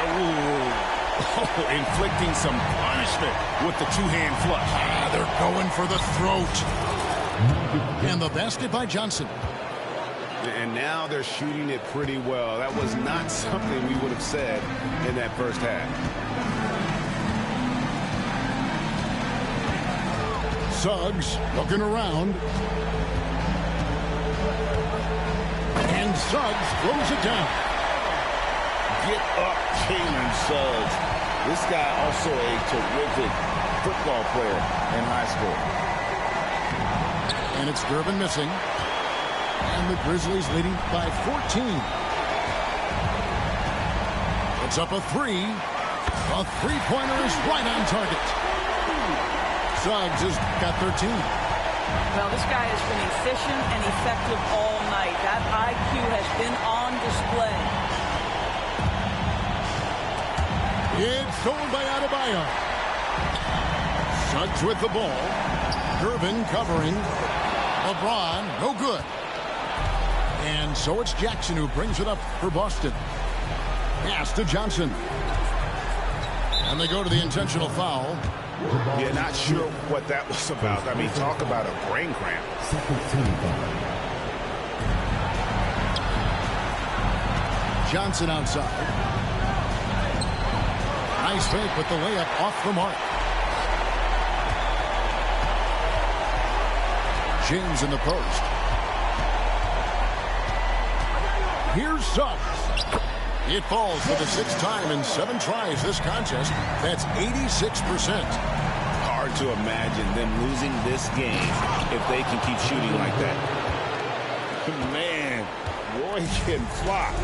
Oh, inflicting some punishment with the two-hand flush. They're going for the throat. And the basket by Johnson. And now they're shooting it pretty well. That was not something we would have said in that first half. Suggs looking around. And Suggs throws it down. Get up, Jalen Suggs. This guy also a terrific football player in high school. And it's Durbin missing. And the Grizzlies leading by 14. It's up a three. A three-pointer is right on target. Suggs has got 13. Well, this guy has been efficient and effective all night. That IQ has been on display. It's stolen by Adebayo. Suggs with the ball. Durbin covering. LeBron, no good. And so it's Jackson who brings it up for Boston. Pass to Johnson. And they go to the intentional foul. Yeah, not sure what that was about. I mean, talk about a brain cramp. Johnson outside. Nice fake, but the layup off the mark. James in the post. Here's Suggs. It falls for the sixth time in 7 tries this contest. That's 86%. Hard to imagine them losing this game if they can keep shooting like that. Man, Roy can flop.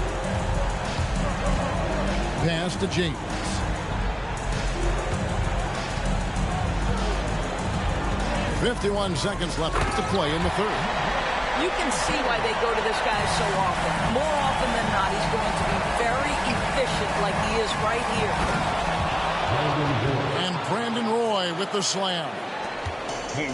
Pass to James. .51 seconds left to play in the third. You can see why they go to this guy so often. More often than not, he's going to be very efficient like he is right here. And Brandon Roy with the slam.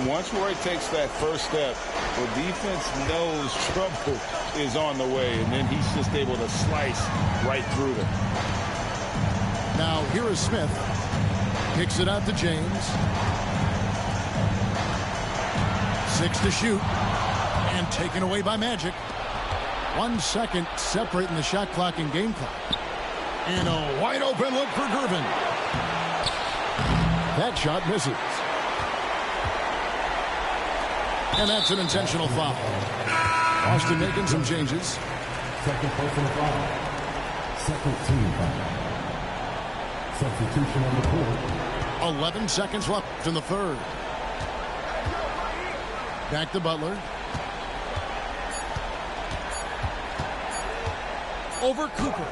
Once Roy takes that first step, the defense knows trouble is on the way, and then he's just able to slice right through them. Now here is Smith. Kicks it out to James. 6 to shoot. And taken away by Magic. 1 second separating the shot clock and game clock. And a wide open look for Durbin. That shot misses. And that's an intentional foul. Boston making some changes. Second personal foul. Second team foul. Substitution on the court. 11 seconds left in the third. Back to Butler. Over Cooper.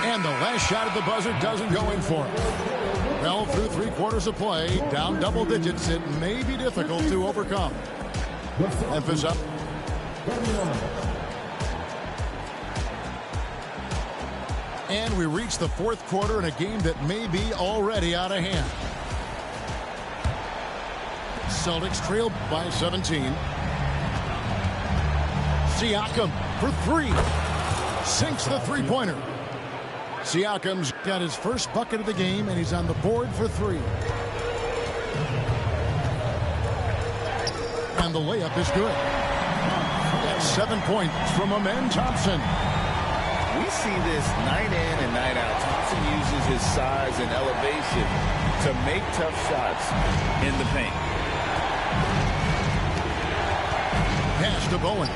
And the last shot at the buzzer doesn't go in for him. Well, through 3 quarters of play, down double digits, it may be difficult to overcome. Memphis up. And we reach the 4th quarter in a game that may be already out of hand. Celtics trail by 17. Siakam for 3. Sinks the three-pointer. Siakam's got his first bucket of the game, and he's on the board for 3. And the layup is good. That's 7 points from Amen Thompson. We see this night in and night out. Thompson uses his size and elevation to make tough shots in the paint. Pass to Bowen.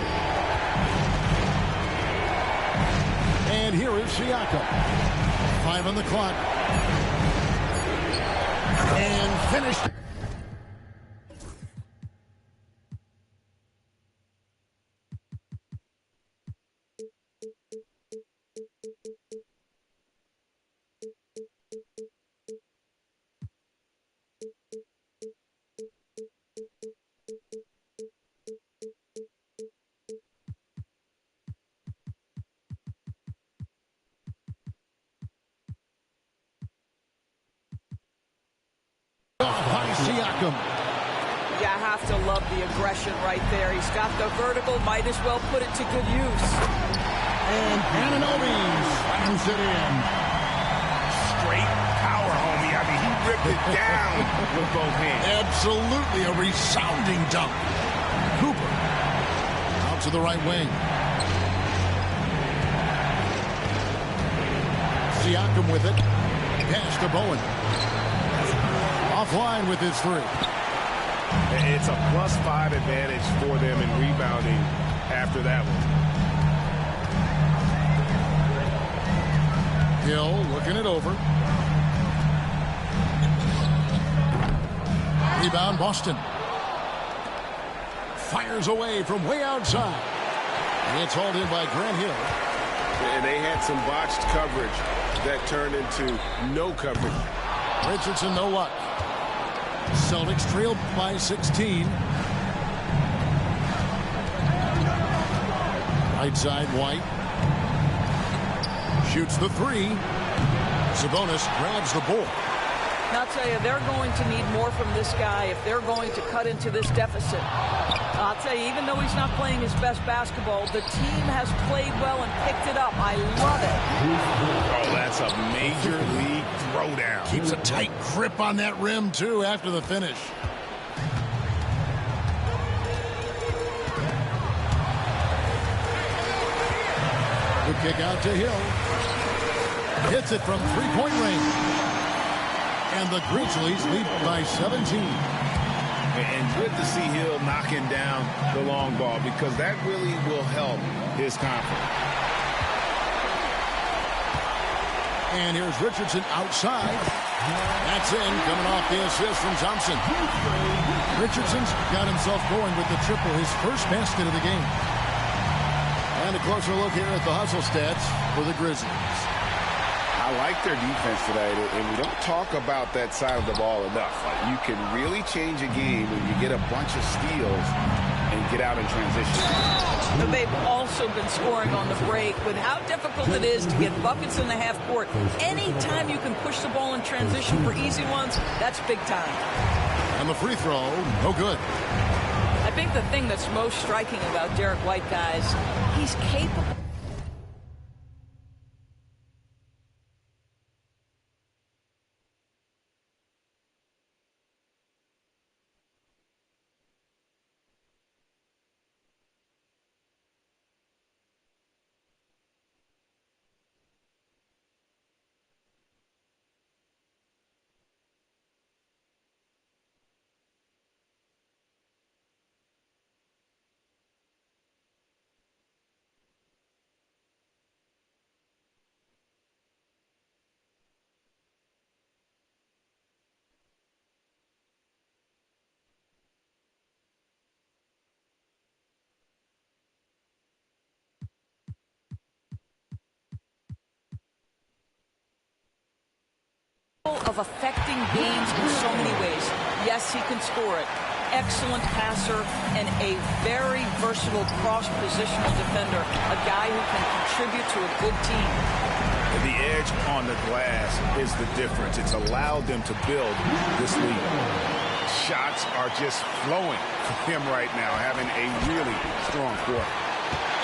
And here is Siakam. 5 on the clock. And finished. Siakam. You have to love the aggression right there. He's got the vertical, might as well put it to good use. And Anunoby slams it in. Straight power, homie. I mean, he ripped it down with both hands. Absolutely a resounding dunk. Cooper out to the right wing. Siakam with it. Pass to Bowen. Offline with his three. It's a +5 advantage for them in rebounding after that one. Hill looking it over. Rebound Boston. Fires away from way outside. And it's hauled in by Grant Hill. And they had some botched coverage that turned into no coverage. Richardson, no luck. Celtics trailed by 16. Right side, White. Shoots the three. Sabonis grabs the ball. And I'll tell you, they're going to need more from this guy if they're going to cut into this deficit. I'll tell you, even though he's not playing his best basketball, the team has played well and picked it up. I love it. Oh, that's a major league throwdown. Keeps a tight grip on that rim, too, after the finish. Good kick out to Hill. Hits it from three-point range. And the Grizzlies lead by 17. And good to see Hill knocking down the long ball because that really will help his confidence. And here's Richardson outside. That's in, coming off the assist from Thompson. Richardson's got himself going with the triple, his first basket of the game. And a closer look here at the hustle stats for the Grizzlies. I like their defense tonight, and we don't talk about that side of the ball enough. Like, you can really change a game when you get a bunch of steals and get out in transition. But they've also been scoring on the break with how difficult it is to get buckets in the half court. Anytime you can push the ball in transition for easy ones, that's big time. And the free throw, no good. I think the thing that's most striking about Derek White, guys, he's capable. Of affecting games in so many ways. Yes, he can score it. Excellent passer and a very versatile cross-positional defender. A guy who can contribute to a good team. The edge on the glass is the difference. It's allowed them to build this lead. Shots are just flowing for him right now, having a really strong quarter.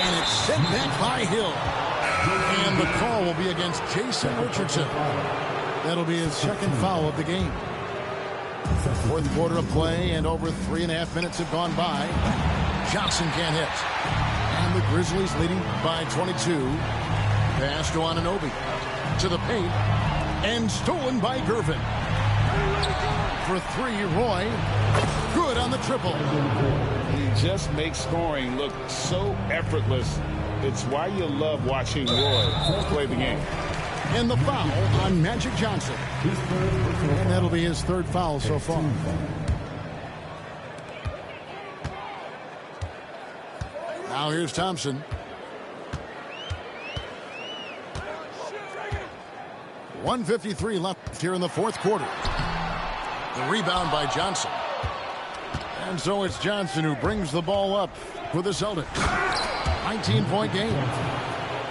And it's sent back by Hill. And the call will be against Jason Richardson. That'll be his second foul of the game. Fourth quarter of play, and over 3.5 minutes have gone by. Johnson can't hit. And the Grizzlies leading by 22. Pass to Anunoby. To the paint. And stolen by Gervin. For three, Roy. Good on the triple. He just makes scoring look so effortless. It's why you love watching Roy play the game. And the foul on Magic Johnson. And that'll be his third foul so far. Now here's Thompson. 1:53 left here in the fourth quarter. The rebound by Johnson. And so it's Johnson who brings the ball up for the Celtics. 19-point game.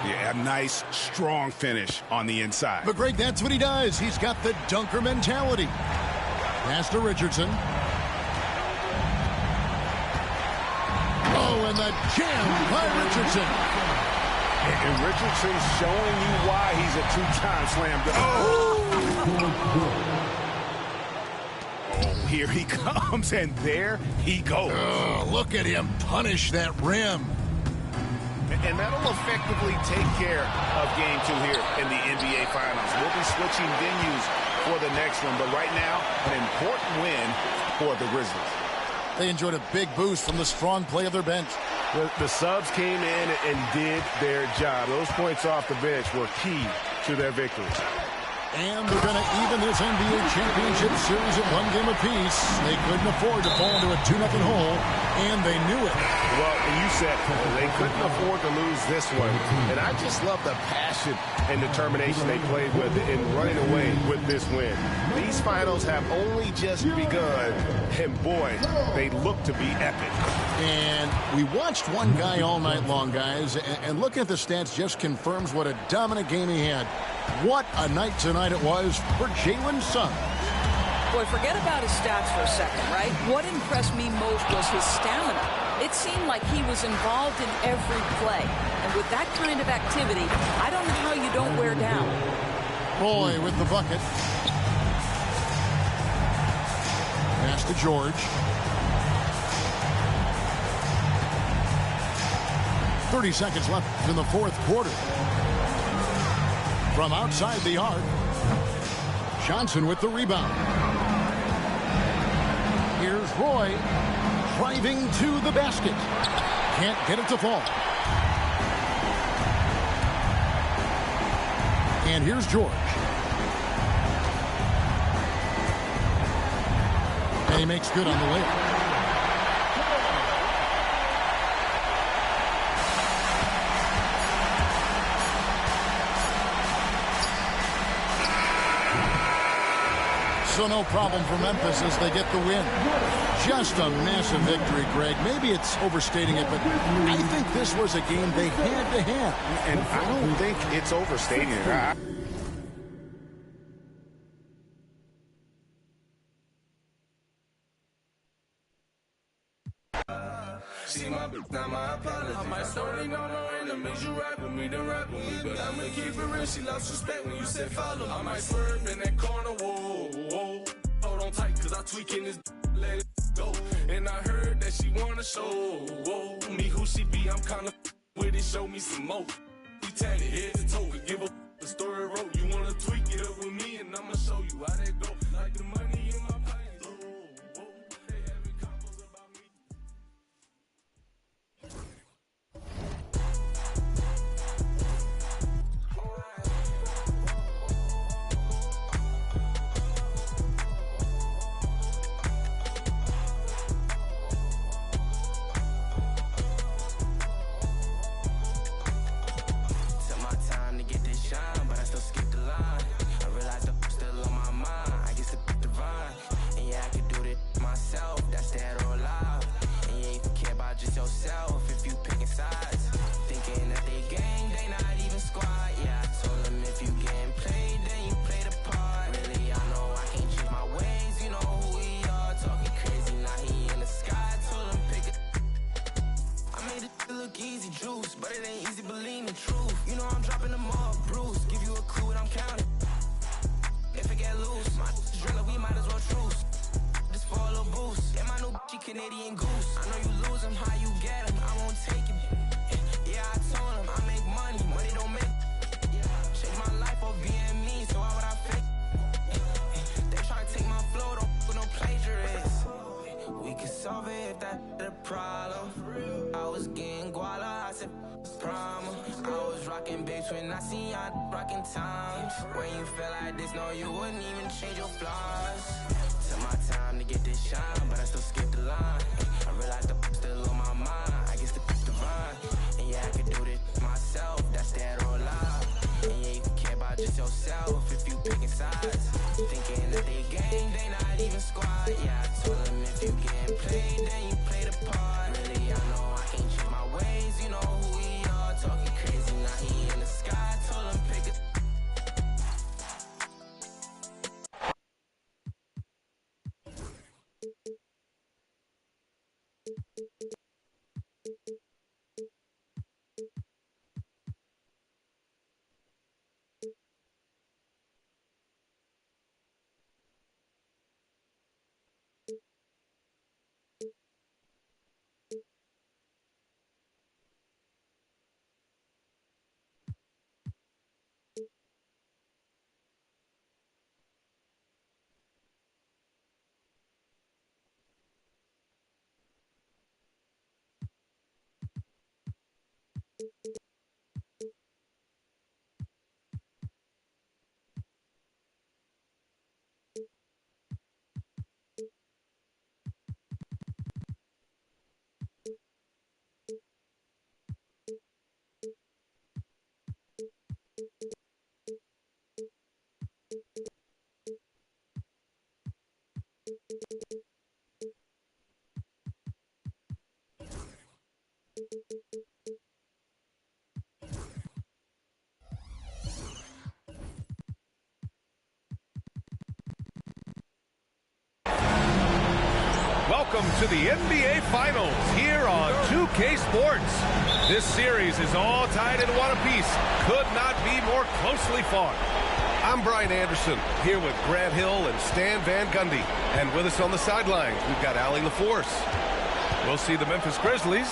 Yeah, a nice, strong finish on the inside. But Greg, that's what he does. He's got the dunker mentality. Pass to Richardson. and the jam by Richardson. And Richardson's showing you why he's a two-time slam dunk. Oh, here he comes, and there he goes. Oh, look at him punish that rim. And that'll effectively take care of Game 2 here in the NBA Finals. We'll be switching venues for the next one, but right now, an important win for the Grizzlies. They enjoyed a big boost from the strong play of their bench. The subs came in and did their job. Those points off the bench were key to their victory. And they're going to even this NBA championship series at one game apiece. They couldn't afford to fall into a 2-0 hole, and they knew it. Well, you said they couldn't afford to lose this one. And I just love the passion and determination they played with in running away with this win. These finals have only just begun, and boy, they look to be epic. And we watched one guy all night long, guys, and looking at the stats just confirms what a dominant game he had. What a night tonight it was for Jalen's son. Boy, forget about his stats for a second, right? What impressed me most was his stamina. It seemed like he was involved in every play. And with that kind of activity, I don't know how you don't wear down. Roy with the bucket. Pass to George. 30 seconds left in the fourth quarter. From outside the arc, Johnson with the rebound. Here's Roy driving to the basket. Can't get it to fall. And here's George. And he makes good on the layup. So no problem for Memphis as they get the win. Just a massive victory, Greg. Maybe it's overstating it, but I think this was a game they had to have. And I don't think it's overstating it. See my bitch, not my apology. I might start no more enemies. You rap with me, then rap with me. But I'ma keep it real. She lost respect when you said follow. I might swerve in that corner. Whoa, whoa. Hold on tight, cause I tweaking this. Let it go. And I heard that she wanna show. Whoa, me who she be. I'm kinda with it. Show me some more. We tatted head to toe. Could give a the story wrote. You wanna tweak it up with me, and I'ma show you how that go. Like the money in my pocket. Canadian goose. I know you lose him, how you get him? I won't take him. Yeah, I told him I make money, money don't make. Change my life or being me, so why would I fake? They try to take my flow, don't with no plagiarists. We could solve it if that's the problem. I was getting guala, I said promise. I was rocking babes when I seen y'all rocking times. When you feel like this, no, you wouldn't even change your flaws. Took my time to get this shine, but I still skipped the line. I realized the still on my mind. I guess the divine. And yeah, I could do this myself. That's dead or alive. And yeah, you can care about just yourself if you picking sides. Thinking that they gang, they not even squad. Yeah, I told them if you getting played, then you play the part. Really, I know I can't change my ways. You know who we are. Talking crazy, now he in the sky. Told him pick it. Welcome to the NBA Finals here on 2K Sports. This series is all tied in one apiece. Could not be more closely fought. I'm Brian Anderson, here with Grant Hill and Stan Van Gundy. And with us on the sidelines, we've got Allie LaForce. We'll see the Memphis Grizzlies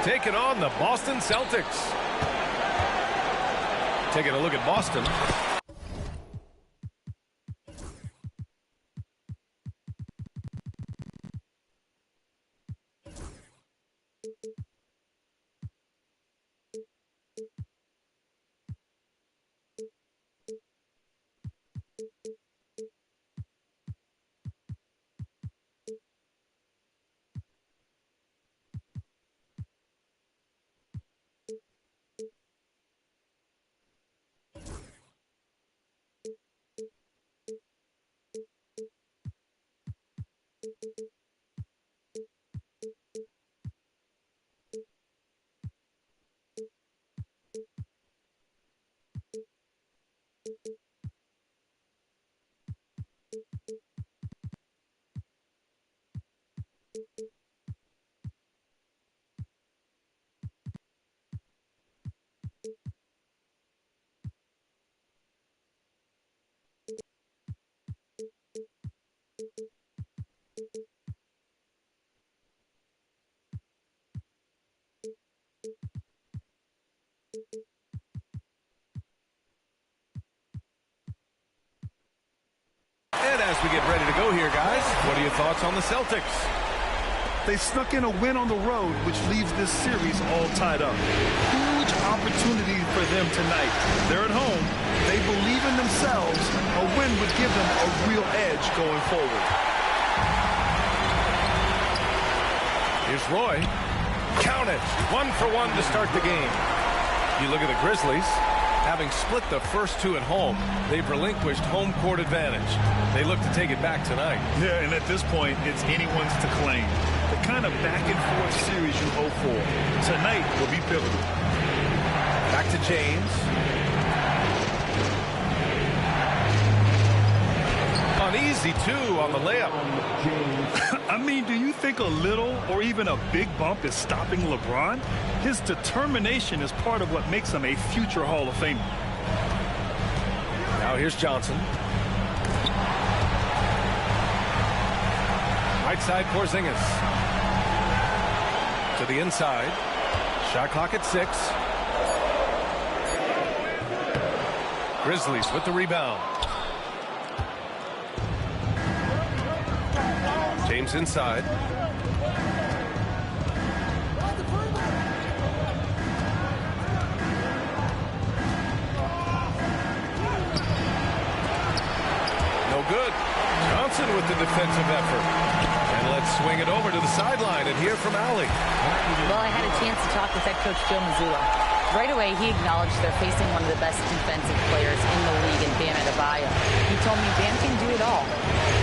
taking on the Boston Celtics. Taking a look at Boston. And as we get ready to go here, guys, what are your thoughts on the Celtics? They snuck in a win on the road, which leaves this series all tied up. Huge opportunity for them tonight. They're at home. They believe in themselves. A win would give them a real edge going forward. Here's Roy. Count it. 1 for 1 to start the game. You look at the Grizzlies. Having split the first two at home, they've relinquished home court advantage. They look to take it back tonight. Yeah, and at this point, it's anyone's to claim. The kind of back-and-forth series you hope for. Tonight will be pivotal. Back to James. An easy two on the layup. I mean, do you think a little or even a big bump is stopping LeBron? His determination is part of what makes him a future Hall of Famer. Now here's Johnson. Right side, Porzingis. To the inside. Shot clock at 6. Grizzlies with the rebound. James inside. No good. Johnson with the defensive effort. And let's swing it over to the sideline and hear from Allie. Well, I had a chance to talk with head coach Joe Mazzulla. Right away, he acknowledged they're facing one of the best defensive players in the league in Bam Adebayo. He told me Bam can do it all.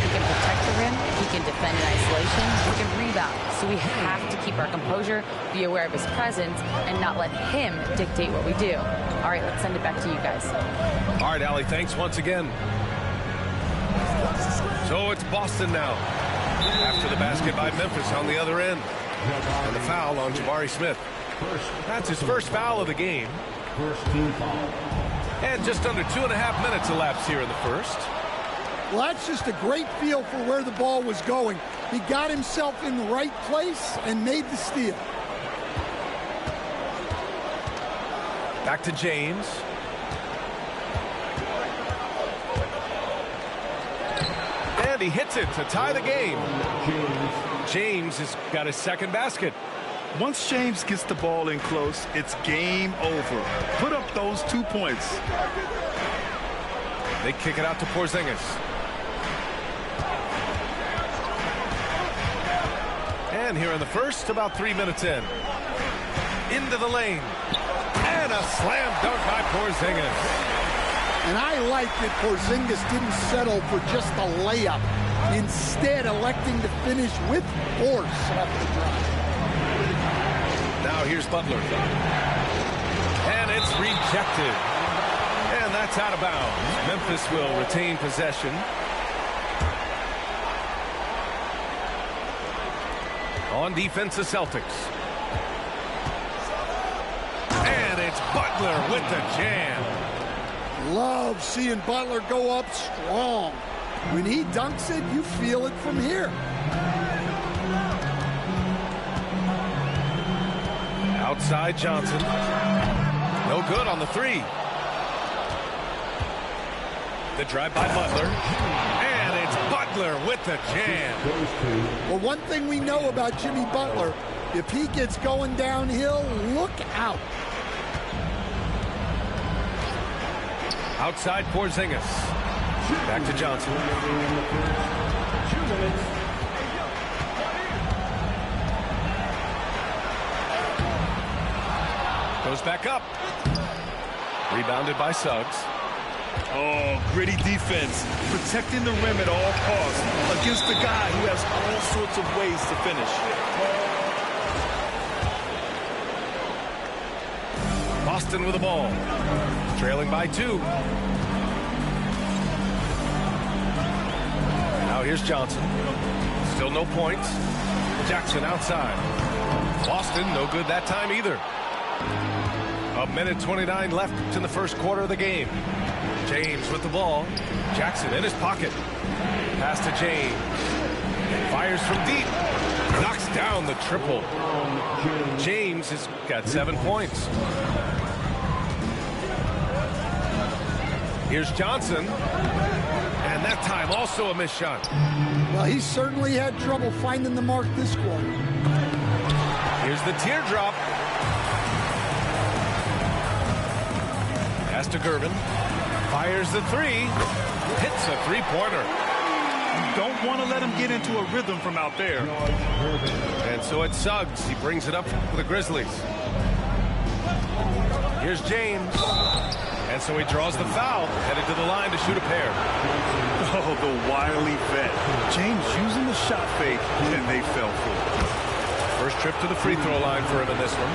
He can protect the rim, he can defend in isolation, he can rebound. So we have to keep our composure, be aware of his presence, and not let him dictate what we do. All right, let's send it back to you guys. All right, Allie, thanks once again. So it's Boston now. After the basket by Memphis on the other end. And the foul on Jabari Smith. That's his first foul of the game. First team foul. And just under 2.5 minutes elapsed here in the first. Well, that's just a great feel for where the ball was going. He got himself in the right place and made the steal. Back to James. And he hits it to tie the game. James has got his second basket. Once James gets the ball in close, it's game over. Put up those 2 points. They kick it out to Porzingis. And here in the first, about 3 minutes in. Into the lane. And a slam dunk by Porzingis. And I like that Porzingis didn't settle for just a layup, instead electing to finish with force off the drive. Now here's Butler. And it's rejected. And that's out of bounds. Memphis will retain possession. On defense, the Celtics. And it's Butler with the jam. Love seeing Butler go up strong. When he dunks it, you feel it from here. Outside Johnson. No good on the three. The drive by Butler. And it's Butler with the jam. Well, one thing we know about Jimmy Butler, if he gets going downhill, look out. Outside Porzingis. Back to Johnson. Goes back up. Rebounded by Suggs. Oh, gritty defense. Protecting the rim at all costs against a guy who has all sorts of ways to finish. Boston with the ball. Trailing by 2. Now here's Johnson. Still no points. Jackson outside. Boston no good that time either. 1:29 left in the first quarter of the game. James with the ball. Jackson in his pocket. Pass to James. Fires from deep. Knocks down the triple. James has got 7 points. Here's Johnson. And that time also a missed shot. Well, he certainly had trouble finding the mark this quarter. Here's the teardrop. Pass to Gervin. Fires the three. Hits a three-pointer. You don't want to let him get into a rhythm from out there. And so it's Suggs. He brings it up for the Grizzlies. Here's James. And so he draws the foul. Headed to the line to shoot a pair. Oh, the wily vet. James using the shot fake, and they fell for it. First trip to the free throw line for him in this one.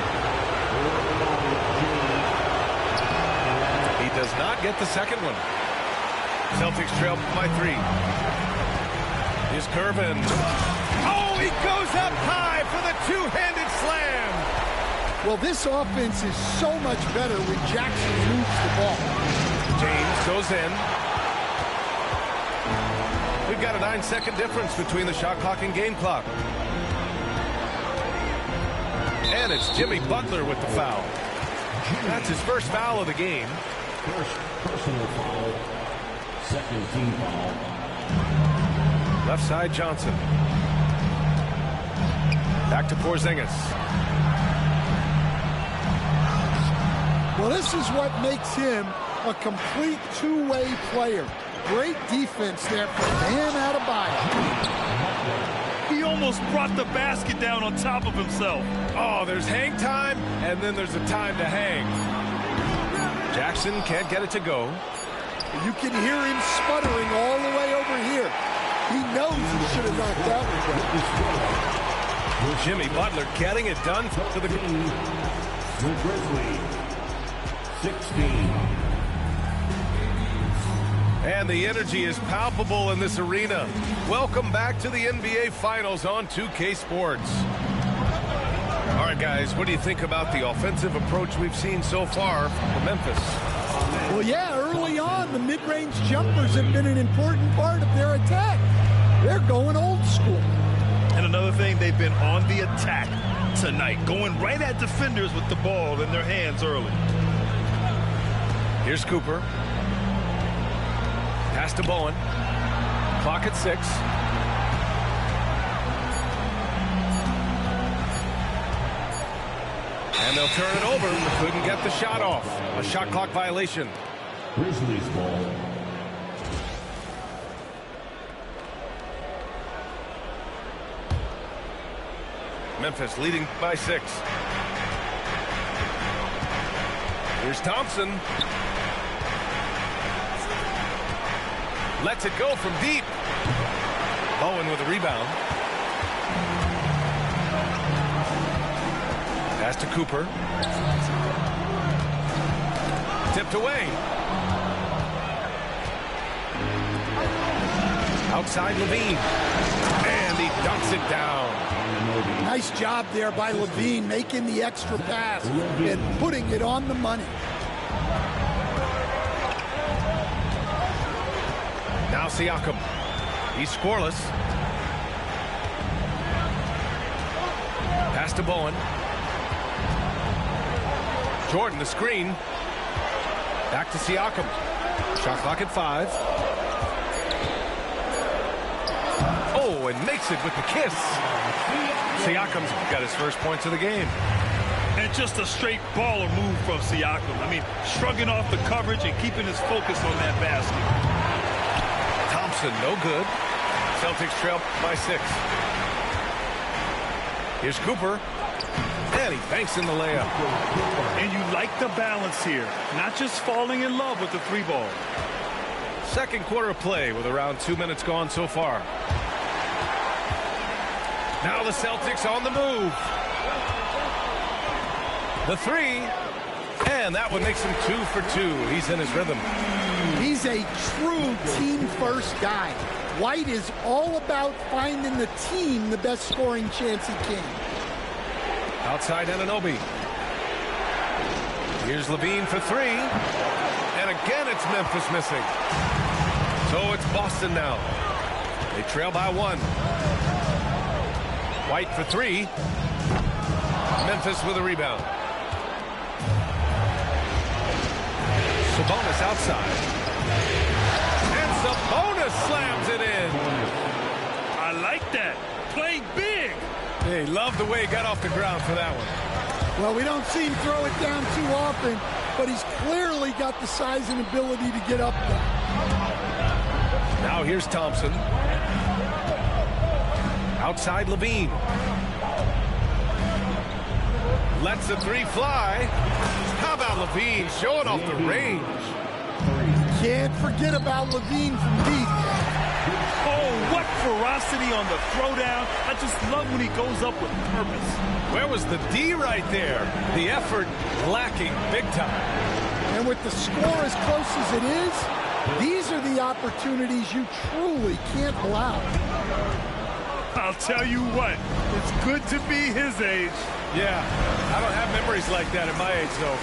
He does not get the second one. Celtics trail by 3. Here's Gervin. Oh, he goes up high for the two-handed slam. Well, this offense is so much better when Jackson moves the ball. James goes in. We've got a 9-second difference between the shot clock and game clock. And it's Jimmy Butler with the foul. That's his first foul of the game. First personal foul. Second team foul. Left side Johnson. Back to Porzingis. Well, this is what makes him a complete two-way player. Great defense there from Bam Adebayo. He almost brought the basket down on top of himself. Oh, there's hang time, and then there's a time to hang. Jackson can't get it to go. You can hear him sputtering all the way over here. He knows he should have knocked that one down. Jimmy Butler getting it done to the Grizzlies. 16. And the energy is palpable in this arena. Welcome back to the NBA Finals on 2K Sports. All right, guys, what do you think about the offensive approach we've seen so far from Memphis? Well, yeah, early on, the mid-range jumpers have been an important part of their attack. They're going old school. And another thing, they've been on the attack tonight, going right at defenders with the ball in their hands early. Here's Cooper. Pass to Bowen. Clock at 6. And they'll turn it over. Couldn't get the shot off. A shot clock violation. Grizzlies ball. Memphis leading by 6. Here's Thompson. Lets it go from deep. Bowen with a rebound. Pass to Cooper. Tipped away. Outside Levine. And he dunks it down. Nice job there by Levine, making the extra pass and putting it on the money. Now Siakam. He's scoreless. Pass to Bowen. Jordan, the screen. Back to Siakam. Shot clock at 5. Oh, and makes it with the kiss. Siakam's got his first points of the game. And just a straight baller move from Siakam. I mean, shrugging off the coverage and keeping his focus on that basket. Thompson, no good. Celtics trail by 6. Here's Cooper. And he banks in the layup. And you like the balance here. Not just falling in love with the 3-ball. Second quarter of play with around 2 minutes gone so far. Now the Celtics on the move. The 3. And that one makes him 2 for 2. He's in his rhythm. He's a true team-first guy. White is all about finding the team the best scoring chance he can. Outside Anunoby. Here's Levine for 3. And again it's Memphis missing. So it's Boston now. They trail by 1. White for 3. Memphis with a rebound. Sabonis outside. And Sabonis slams it in. I like that. Playing big. Hey, love the way he got off the ground for that one. Well, we don't see him throw it down too often, but he's clearly got the size and ability to get up there. Now here's Thompson. Outside Levine. Lets the 3 fly. How about Levine showing off the range? Can't forget about Levine from deep. Oh, what ferocity on the throwdown. I just love when he goes up with purpose. Where was the D right there? The effort lacking big time. And with the score as close as it is, these are the opportunities you truly can't allow. I'll tell you what, it's good to be his age. Yeah, I don't have memories like that at my age, though.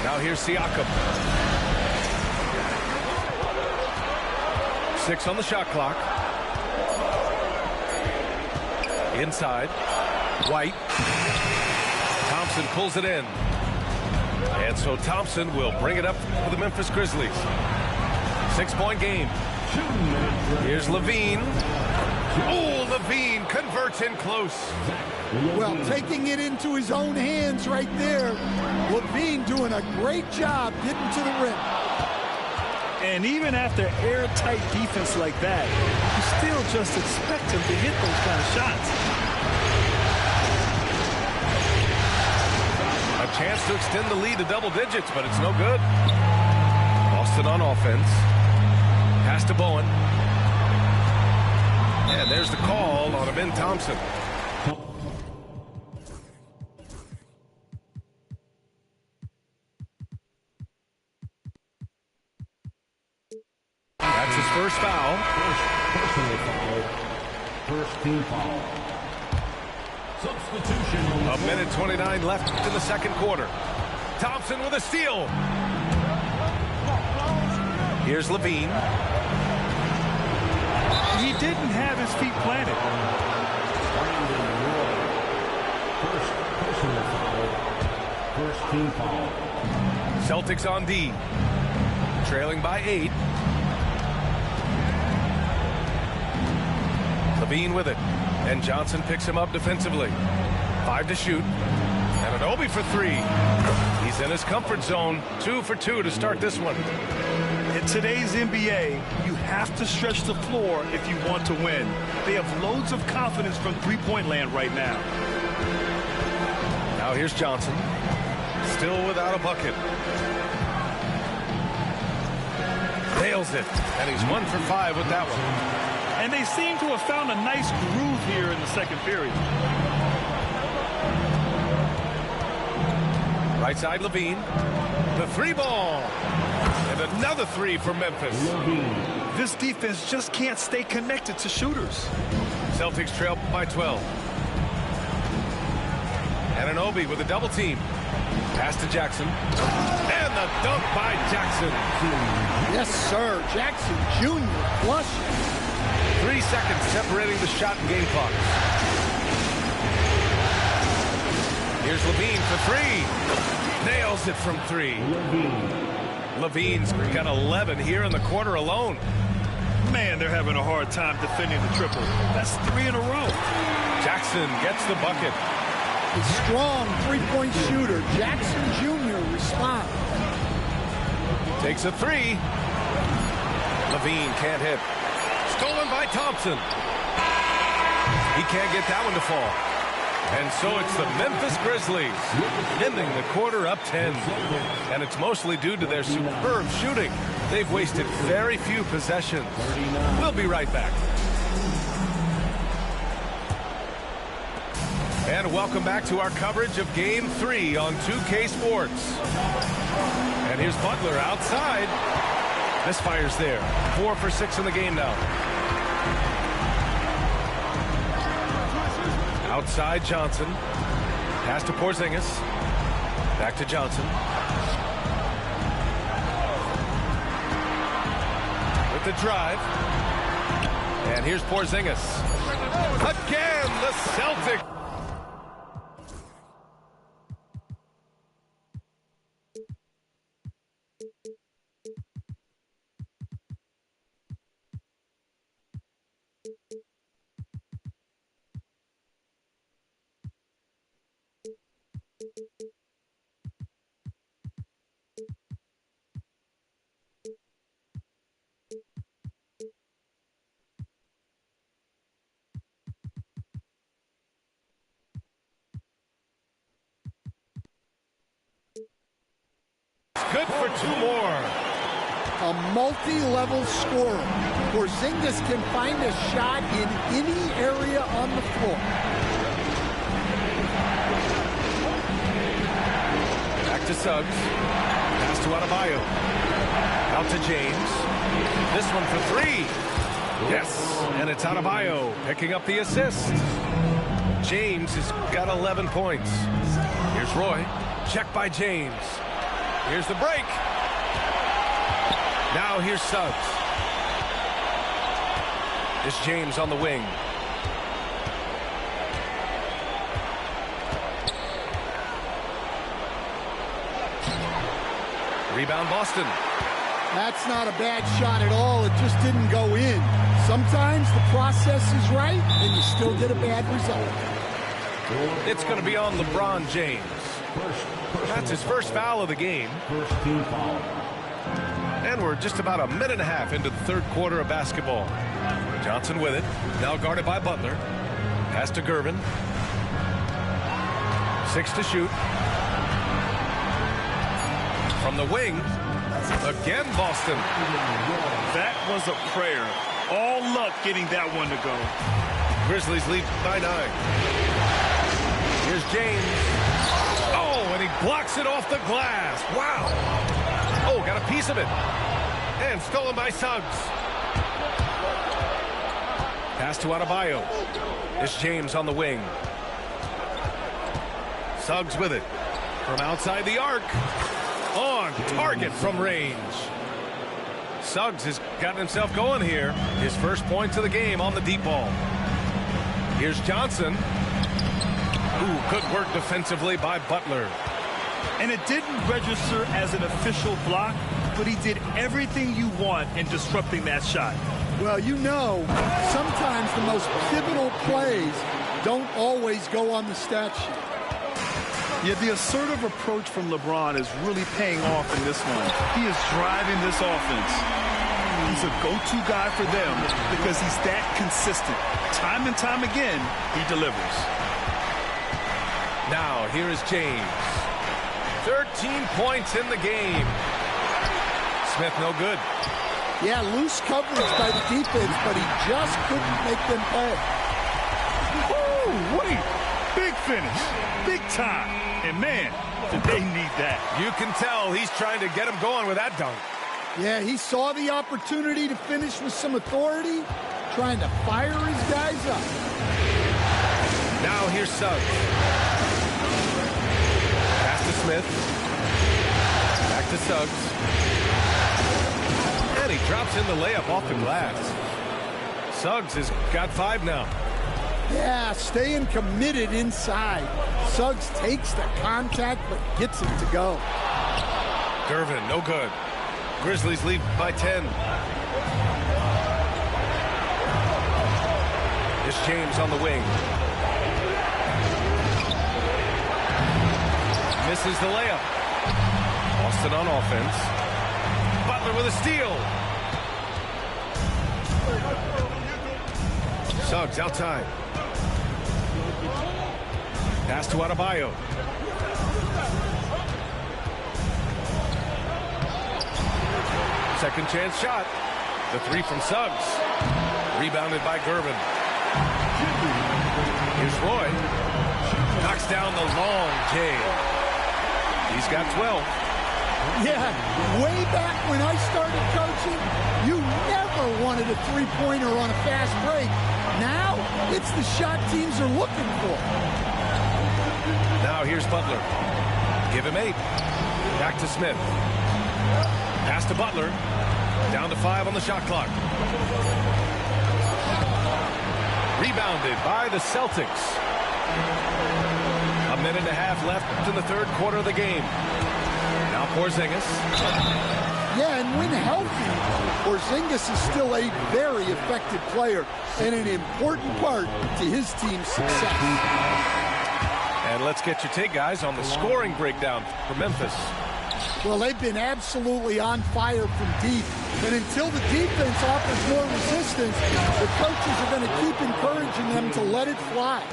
Now here's Siakam. 6 on the shot clock. Inside. White. Thompson pulls it in. And so Thompson will bring it up for the Memphis Grizzlies. 6-point game. Here's Levine. Oh, Levine converts in close. Well, taking it into his own hands right there. Levine doing a great job getting to the rim. And even after airtight defense like that, you still just expect him to hit those kind of shots. A chance to extend the lead to double digits, but it's no good. Boston on offense. Pass to Bowen. And there's the call on Amin Thompson. That's his first foul. Personal foul. First team foul. Substitution. A minute 29 left in the second quarter. Thompson with a steal. Here's Levine. He didn't have his feet planted. First personal foul. First team foul. Celtics on D. Trailing by 8. Levine with it. And Johnson picks him up defensively. 5 to shoot. And Anunoby for 3. He's in his comfort zone. 2 for 2 to start this one. In today's NBA, you have to stretch the floor if you want to win. They have loads of confidence from three-point land right now. Now here's Johnson. Still without a bucket. Nails it. And he's 1 for 5 with that one. And they seem to have found a nice groove here in the second period. Right side, Levine. The 3-ball. And another 3 for Memphis. This defense just can't stay connected to shooters. Celtics trail by 12. And Anunoby with a double team. Pass to Jackson. And the dunk by Jackson. Yes, sir. Jackson Jr. flush. 3 seconds separating the shot and game clock. Here's Levine for 3. Nails it from 3. Levine's got 11 here in the quarter alone. Man, they're having a hard time defending the triple. That's 3 in a row. Jackson gets the bucket. A strong three-point shooter. Jackson Jr. responds. Takes a 3. Levine can't hit. Stolen by Thompson. He can't get that one to fall. And so it's the Memphis Grizzlies ending the quarter up 10. And it's mostly due to their superb shooting. They've wasted very few possessions. We'll be right back. And welcome back to our coverage of Game 3 on 2K Sports. And here's Butler outside. Misfires there. 4 for 6 in the game now. Outside Johnson. Pass to Porzingis. Back to Johnson. With the drive. And here's Porzingis. Again, the Celtics. Good for 2 more. A multi-level scorer. Porzingis can find a shot in any area on the floor. Back to Suggs. Pass to Adebayo. Out to James. This one for 3. Yes, and it's Adebayo picking up the assist. James has got 11 points. Here's Roy. Check by James. Here's the break. Now here's Suggs. It's James on the wing. Rebound Boston. That's not a bad shot at all. It just didn't go in. Sometimes the process is right and you still get a bad result. It's going to be on LeBron James. That's his first foul of the game. First team foul. And we're just about a minute and a half into the third quarter of basketball. Johnson with it. Now guarded by Butler. Pass to Gervin. 6 to shoot. From the wing. Again, Boston. That was a prayer. All luck getting that one to go. Grizzlies lead by 9. Here's James. Oh, and he blocks it off the glass. Wow. Oh, got a piece of it. And stolen by Suggs. Pass to Adebayo. It's James on the wing. Suggs with it. From outside the arc. On target from range. Suggs has gotten himself going here. His first points of the game on the deep ball. Here's Johnson. Ooh, good work defensively by Butler. And it didn't register as an official block, but he did everything you want in disrupting that shot. Well, you know, sometimes the most pivotal plays don't always go on the stat sheet. Yeah, the assertive approach from LeBron is really paying off in this one. He is driving this offense. He's a go-to guy for them because he's that consistent. Time and time again, he delivers. Now, here is James. 13 points in the game. Smith no good. Yeah, loose coverage by the defense, but he just couldn't make them pay. Woo, wait. Big finish. Big time. And, man, did they need that. You can tell he's trying to get him going with that dunk. Yeah, he saw the opportunity to finish with some authority, trying to fire his guys up. Now here's Suggs. Pass to Smith. Back to Suggs. And he drops in the layup off the glass. Suggs has got 5 now. Yeah, staying committed inside. Suggs takes the contact, but gets it to go. Gervin, no good. Grizzlies lead by 10. Here's James on the wing. Misses the layup. Boston on offense. Butler with a steal. Suggs outside. Pass to Adebayo. Second chance shot. The 3 from Suggs. Rebounded by Gervin. Here's Roy. Knocks down the long J. He's got 12. Yeah, way back when I started coaching, you never wanted a three-pointer on a fast break. Now, it's the shot teams are looking for. Now here's Butler. Give him 8. Back to Smith. Pass to Butler. Down to 5 on the shot clock. Rebounded by the Celtics. A minute and a half left in the third quarter of the game. Now Porzingis. Yeah, and when healthy, Porzingis is still a very effective player and an important part to his team's success. And let's get your take, guys, on the scoring breakdown for Memphis. Well, they've been absolutely on fire from deep. And until the defense offers more resistance, the coaches are going to keep encouraging them to let it fly.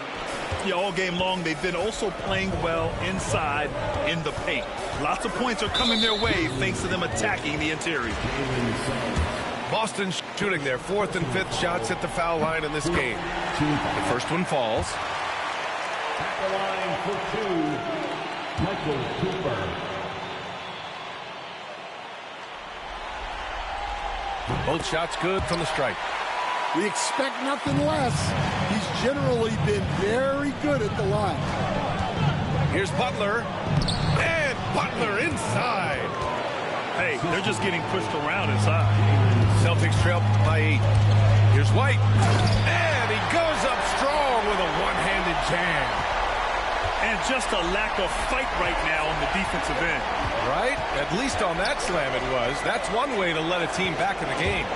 Yeah, all game long, they've been also playing well inside in the paint. Lots of points are coming their way thanks to them attacking the interior. Boston shooting their 4th and 5th shots at the foul line in this game. The first one falls. At the line for 2, Michael Cooper. Both shots good from the stripe. We expect nothing less. He's generally been very good at the line. Here's Butler. And Butler inside. Hey, they're just getting pushed around inside. Celtics trail by 8. Here's White. And he goes up strong with a one-handed jam. And just a lack of fight right now on the defensive end. Right? At least on that slam it was. That's one way to let a team back in the game.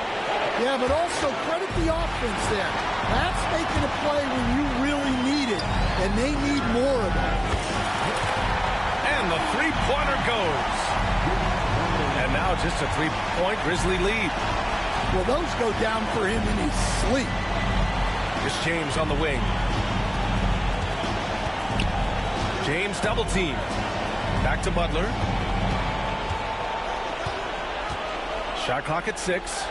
Yeah, but also credit the offense there. That's making a play when you really need it, and they need more of it. And the three-pointer goes. And now just a 3-point Grizzly lead. Well, those go down for him in his sleep. Here's James on the wing. James double team. Back to Butler. Shot clock at 6.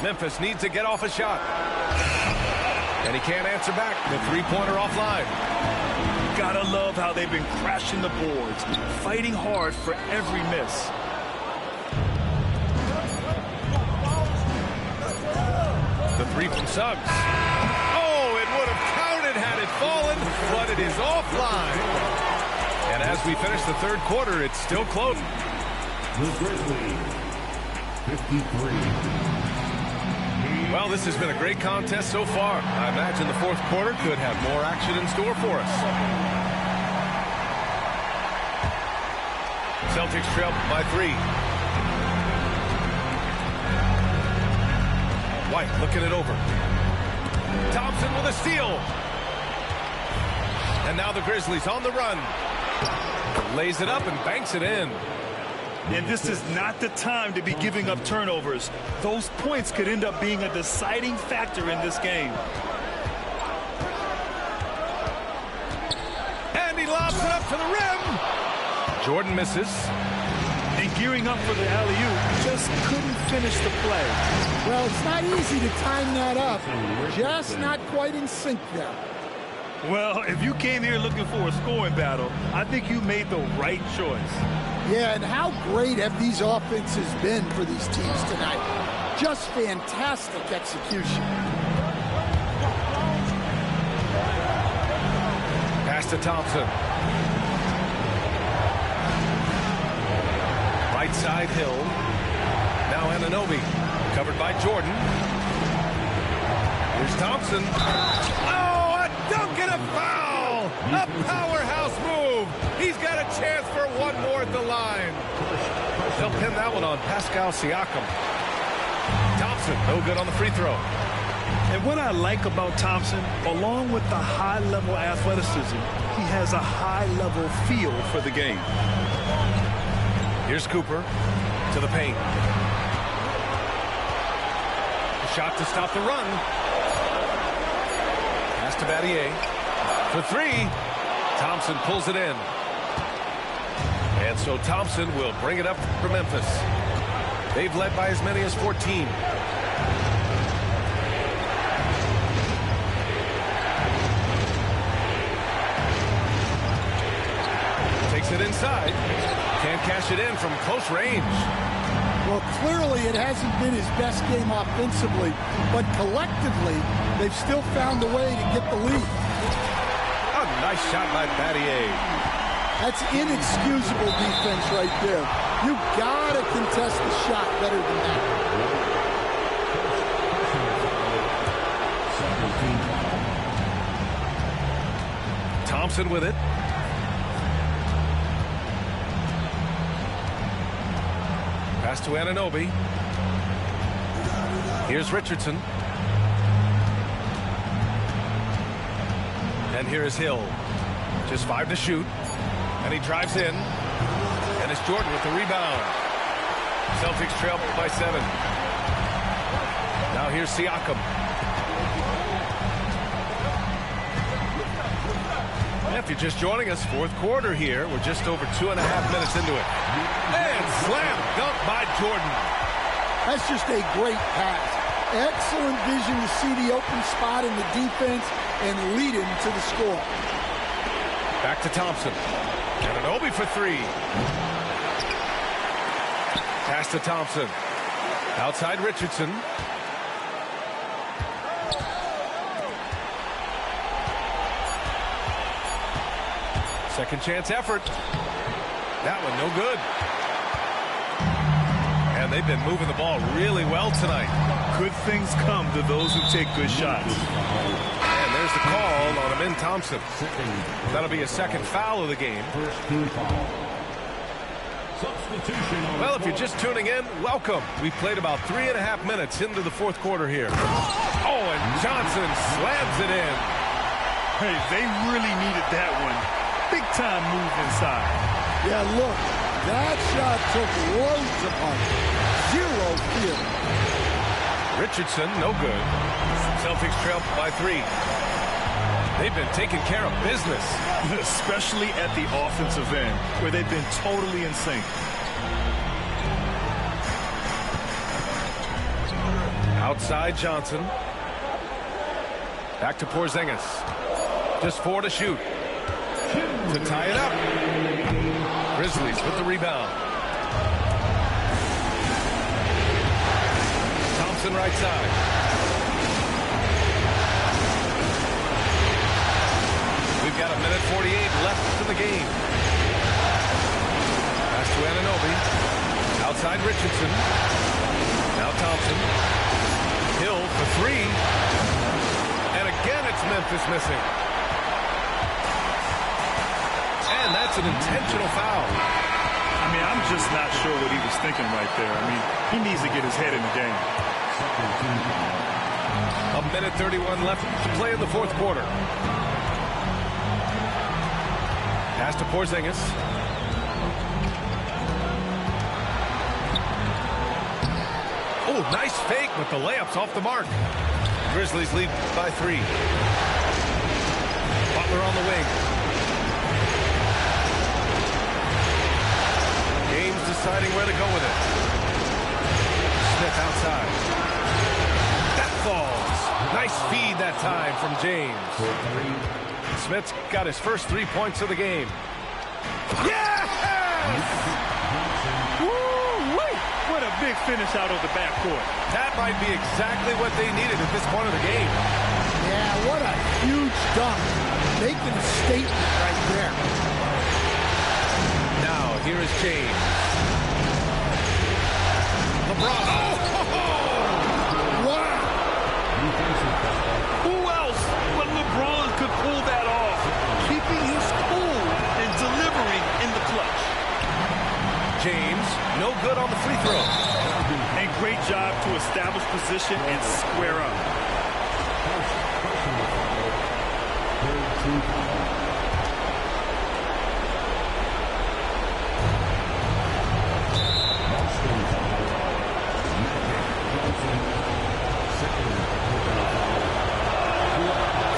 Memphis needs to get off a shot. And he can't answer back. The three-pointer offline. Gotta love how they've been crashing the boards, fighting hard for every miss. The 3 from Suggs. Oh, it would have counted had it fallen, but it is offline. And as we finish the third quarter, it's still close. The Grizzlies, 53. Well, this has been a great contest so far. I imagine the fourth quarter could have more action in store for us. Celtics trail by 3. White looking it over. Thompson with a steal. And now the Grizzlies on the run. Lays it up and banks it in. And this is not the time to be giving up turnovers. Those points could end up being a deciding factor in this game. And he lobs it up to the rim. Jordan misses. And gearing up for the alley-oop, just couldn't finish the play. Well, it's not easy to time that up. Just not quite in sync there. Well, if you came here looking for a scoring battle, I think you made the right choice. Yeah, and how great have these offenses been for these teams tonight? Just fantastic execution. Pass to Thompson. Right side Hill. Now Anunoby. Covered by Jordan. Here's Thompson. Oh, a dunk and a foul! A powerhouse move. He's got a chance for one more at the line. They'll pin that one on Pascal Siakam. Thompson, no good on the free throw. And what I like about Thompson, along with the high-level athleticism, he has a high-level feel for the game. Here's Cooper to the paint. A shot to stop the run. Pass to Battier. For three. Thompson pulls it in. And so Thompson will bring it up for Memphis. They've led by as many as 14. Takes it inside. Can't cash it in from close range. Well, clearly it hasn't been his best game offensively, but collectively, they've still found a way to get the lead. A nice shot by Battier. That's inexcusable defense right there. You gotta contest the shot better than that. Thompson with it. Pass to Anunoby. Here's Richardson. And here is Hill. Just 5 to shoot. And he drives in. And it's Jordan with the rebound. Celtics trail by 7. Now here's Siakam. If you're just joining us, fourth quarter here. We're just over 2.5 minutes into it. And slam dunk by Jordan. That's just a great pass. Excellent vision to see the open spot in the defense and lead him to the score. Back to Thompson. Anunoby for 3. Pass to Thompson. Outside Richardson. Second chance effort. That one no good. And they've been moving the ball really well tonight. Good things come to those who take good shots. And there's the call on Amin Thompson. That'll be a second foul of the game. Well, if you're just tuning in, welcome. We've played about 3.5 minutes into the fourth quarter here. Oh, and Johnson slams it in. Hey, they really needed that one. Big time move inside. Yeah, look, that shot took loads of punch. 0 fear. Richardson, no good. Celtics trail by 3. They've been taking care of business. Especially at the offensive end, where they've been totally in sync. Outside Johnson. Back to Porzingis. Just 4 to shoot. To tie it up. Grizzlies with the rebound. Thompson right side. We've got 1:48 left in the game. Pass to Anunoby. Outside Richardson. Now Thompson. Hill for 3. And again it's Memphis missing. And that's an intentional foul. I mean, I I'm just not sure what he was thinking right there. I mean, he needs to get his head in the game. A minute 31 left to play in the fourth quarter. Pass to Porzingis. Oh, nice fake, but the layup's off the mark. Grizzlies lead by 3. Butler on the wing. Game's deciding where to go with it. Smith outside. That falls. Nice feed that time from James. Smith's got his first 3 points of the game. Yes! Woo-wee! What a big finish out of the backcourt. That might be exactly what they needed at this point of the game. Yeah, what a huge dunk. Making a statement right there. Now, here is James. LeBron. Wow. Who else but LeBron could pull that off? Keeping his cool and delivering in the clutch. James, no good on the free throw. And great job to establish position and square up.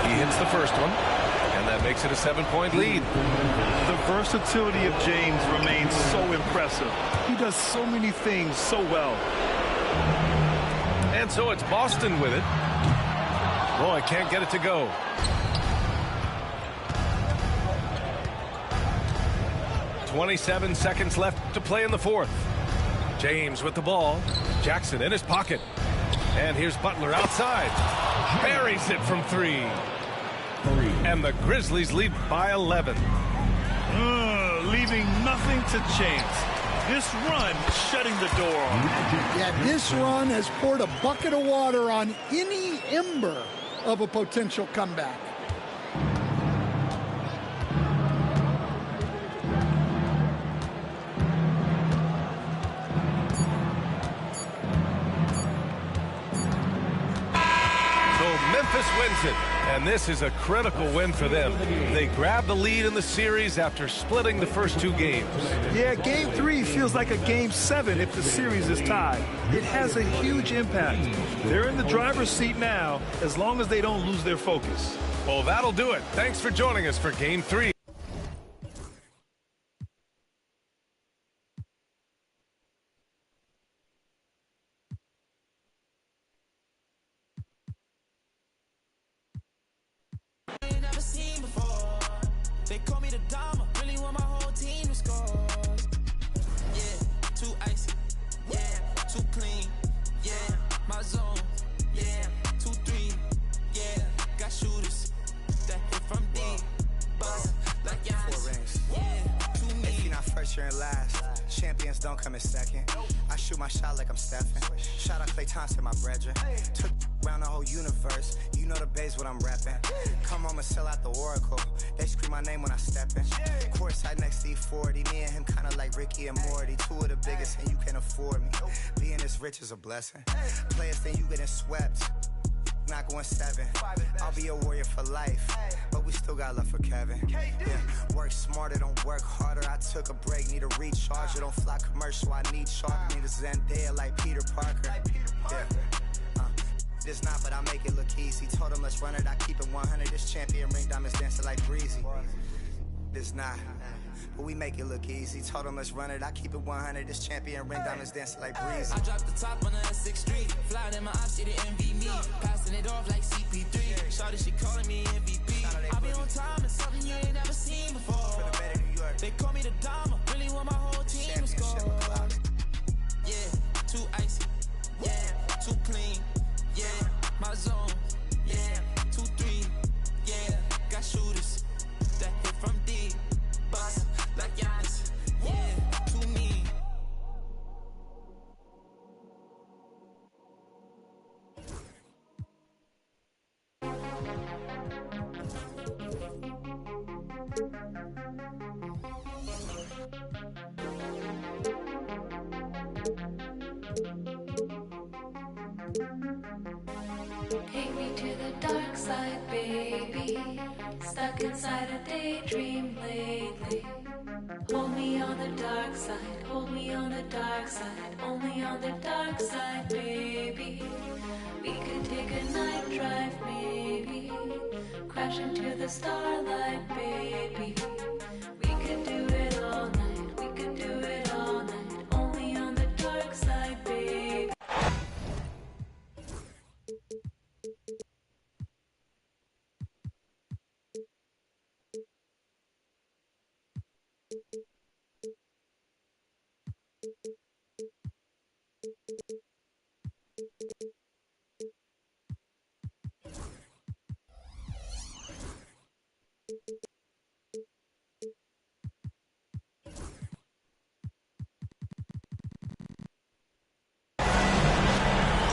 He hits the first one, and that makes it a 7-point lead. The versatility of James remains so impressive. He does so many things so well. And so it's Boston with it. Boy, can't get it to go. .27 seconds left to play in the fourth. James with the ball. Jackson in his pocket. And here's Butler outside. Buries it from 3. And the Grizzlies lead by 11. Leaving nothing to chance. This run shutting the door on. Yeah, this run has poured a bucket of water on any ember of a potential comeback. Memphis wins it, and this is a critical win for them. They grab the lead in the series after splitting the first 2 games. Yeah, Game 3 feels like a Game 7 if the series is tied. It has a huge impact. They're in the driver's seat now, as long as they don't lose their focus. Well, that'll do it. Thanks for joining us for Game 3. They call me the Dama, really want my whole team to score. Yeah, too icy, yeah, too clean, yeah, my zone, yeah, 2-3, yeah, got shooters that hit from deep, bust like Giannis, 4 rings. yeah, too mean. If you're not first, you're in last. Champions don't come in second. I shoot my shot like I'm Stephen. Shout out Klay Thompson, my brethren. Took around the whole universe. You know the base what I'm reppin'. Come home and sell out the Oracle. They scream my name when I step in. Courtside next to E40. Me and him kinda like Ricky and Morty. 2 of the biggest and you can't afford me. Being this rich is a blessing. Players think you getting swept. Not going 7. I'll be a warrior for life, but we still got love for Kevin. Yeah, work smarter, don't work harder. I took a break, need a recharge. Don't fly commercial, I need sharp. Need a Zendaya like Peter Parker. Yeah. This not, but I make it look easy. Told him let's run it, I keep it 100. This champion ring diamonds dancing like breezy. This not, but we make it look easy. Told him let's run it, I keep it 100. This champion ring diamonds dancing like breezy. I dropped the top on the S6 Street. Flying in my eyes, she didn't envy me. Passing it off like CP3. Shawty, she calling me MVP. I be on time and something you ain't never seen before. They call me the Dama, really want my whole team to score. Yeah, too icy. Yeah, too clean. Yeah, my zone. Yeah, 2-3. Yeah, got shooters that hit from deep. Bust like Giannis. Yeah, too mean. dark side, hold me on the dark side, only on the dark side, baby. We could take a night drive, maybe, crash into the starlight, baby. We could do it all night, we could do it all night, only on the dark side, baby.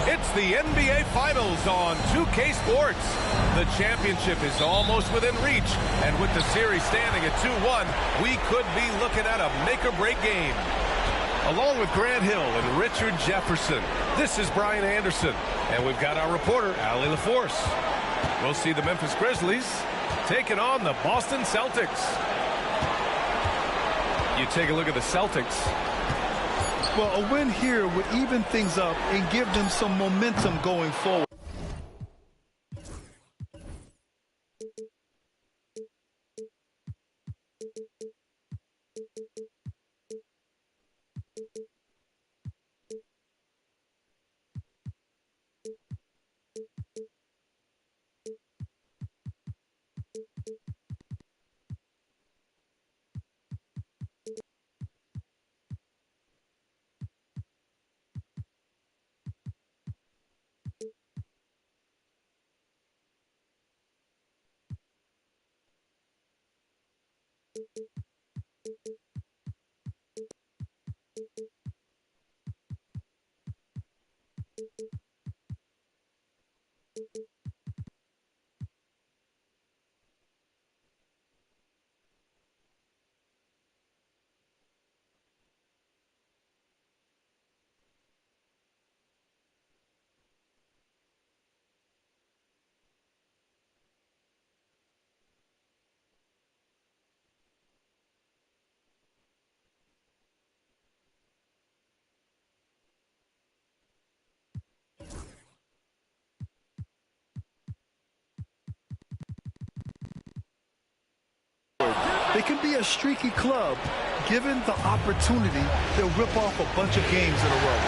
It's the NBA Finals on 2K Sports. The championship is almost within reach, and with the series standing at 2-1, we could be looking at a make-or-break game. Along with Grant Hill and Richard Jefferson, this is Brian Anderson, and we've got our reporter, Allie LaForce. We'll see the Memphis Grizzlies taking on the Boston Celtics. You take a look at the Celtics. Well, a win here would even things up and give them some momentum going forward. They can be a streaky club. Given the opportunity, they'll rip off a bunch of games in a row.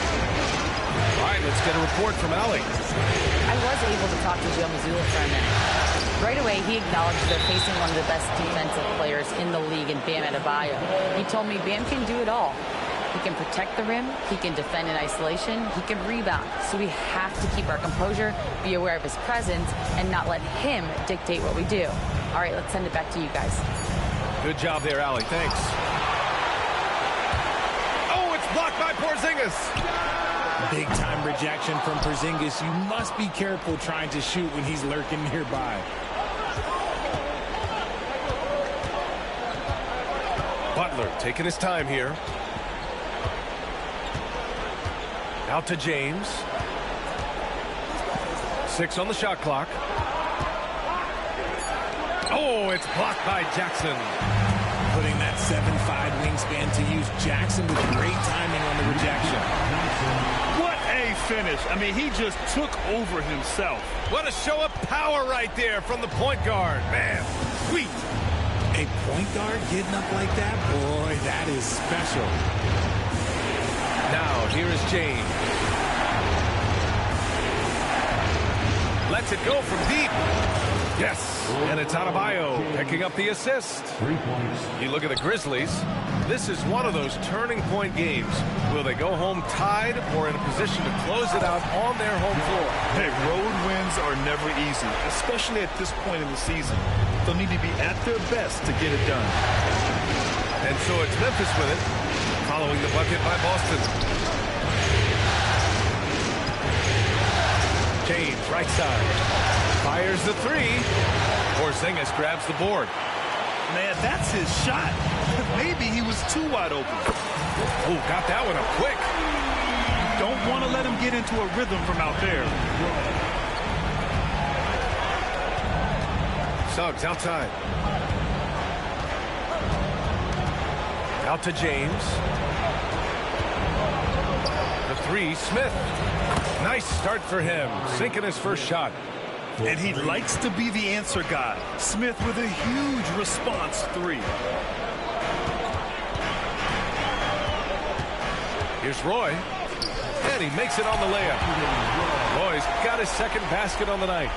All right, let's get a report from Allie. I was able to talk to Joe Mazzulla for a minute. Right away, he acknowledged they're facing one of the best defensive players in the league in Bam Adebayo. He told me Bam can do it all. He can protect the rim, he can defend in isolation, he can rebound. So we have to keep our composure, be aware of his presence, and not let him dictate what we do. All right, let's send it back to you guys. Good job there, Allie. Thanks. Oh, it's blocked by Porzingis. Big-time rejection from Porzingis. You must be careful trying to shoot when he's lurking nearby. Butler taking his time here. Out to James. 6 on the shot clock. Oh, it's blocked by Jackson. Putting that 7'5" wingspan to use. Jackson with great timing on the rejection. What a finish. I mean, he just took over himself. What a show of power right there from the point guard. Man, sweet. A point guard getting up like that? Boy, that is special. Now, here is James. Lets it go from deep. Yes, and it's Adebayo picking up the assist. 3 points. You look at the Grizzlies. This is one of those turning point games. Will they go home tied or in a position to close it out on their home floor? Hey, road wins are never easy, especially at this point in the season. They'll need to be at their best to get it done. And so it's Memphis with it, following the bucket by Boston. James, right side. Fires the 3. Porzingis grabs the board. Man, that's his shot. Maybe he was too wide open. Oh, got that one up quick. Don't want to let him get into a rhythm from out there. Suggs outside. Out to James. The three, Smith. Nice start for him, sinking his first shot. And he likes to be the answer guy. Smith with a huge response three. Here's Roy. And he makes it on the layup. Roy's got his second basket on the night.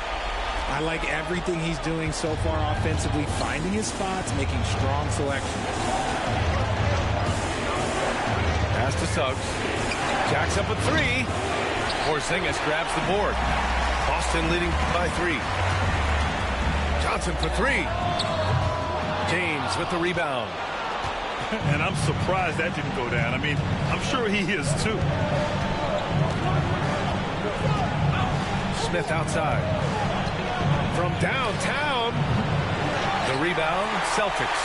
I like everything he's doing so far offensively, finding his spots, making strong selections. Pass to Suggs. Jacks up a three. Porzingis grabs the board. Boston leading by 3. Johnson for 3. James with the rebound. And I'm surprised that didn't go down. I mean, I'm sure he is too. Smith outside. From downtown. The rebound, Celtics.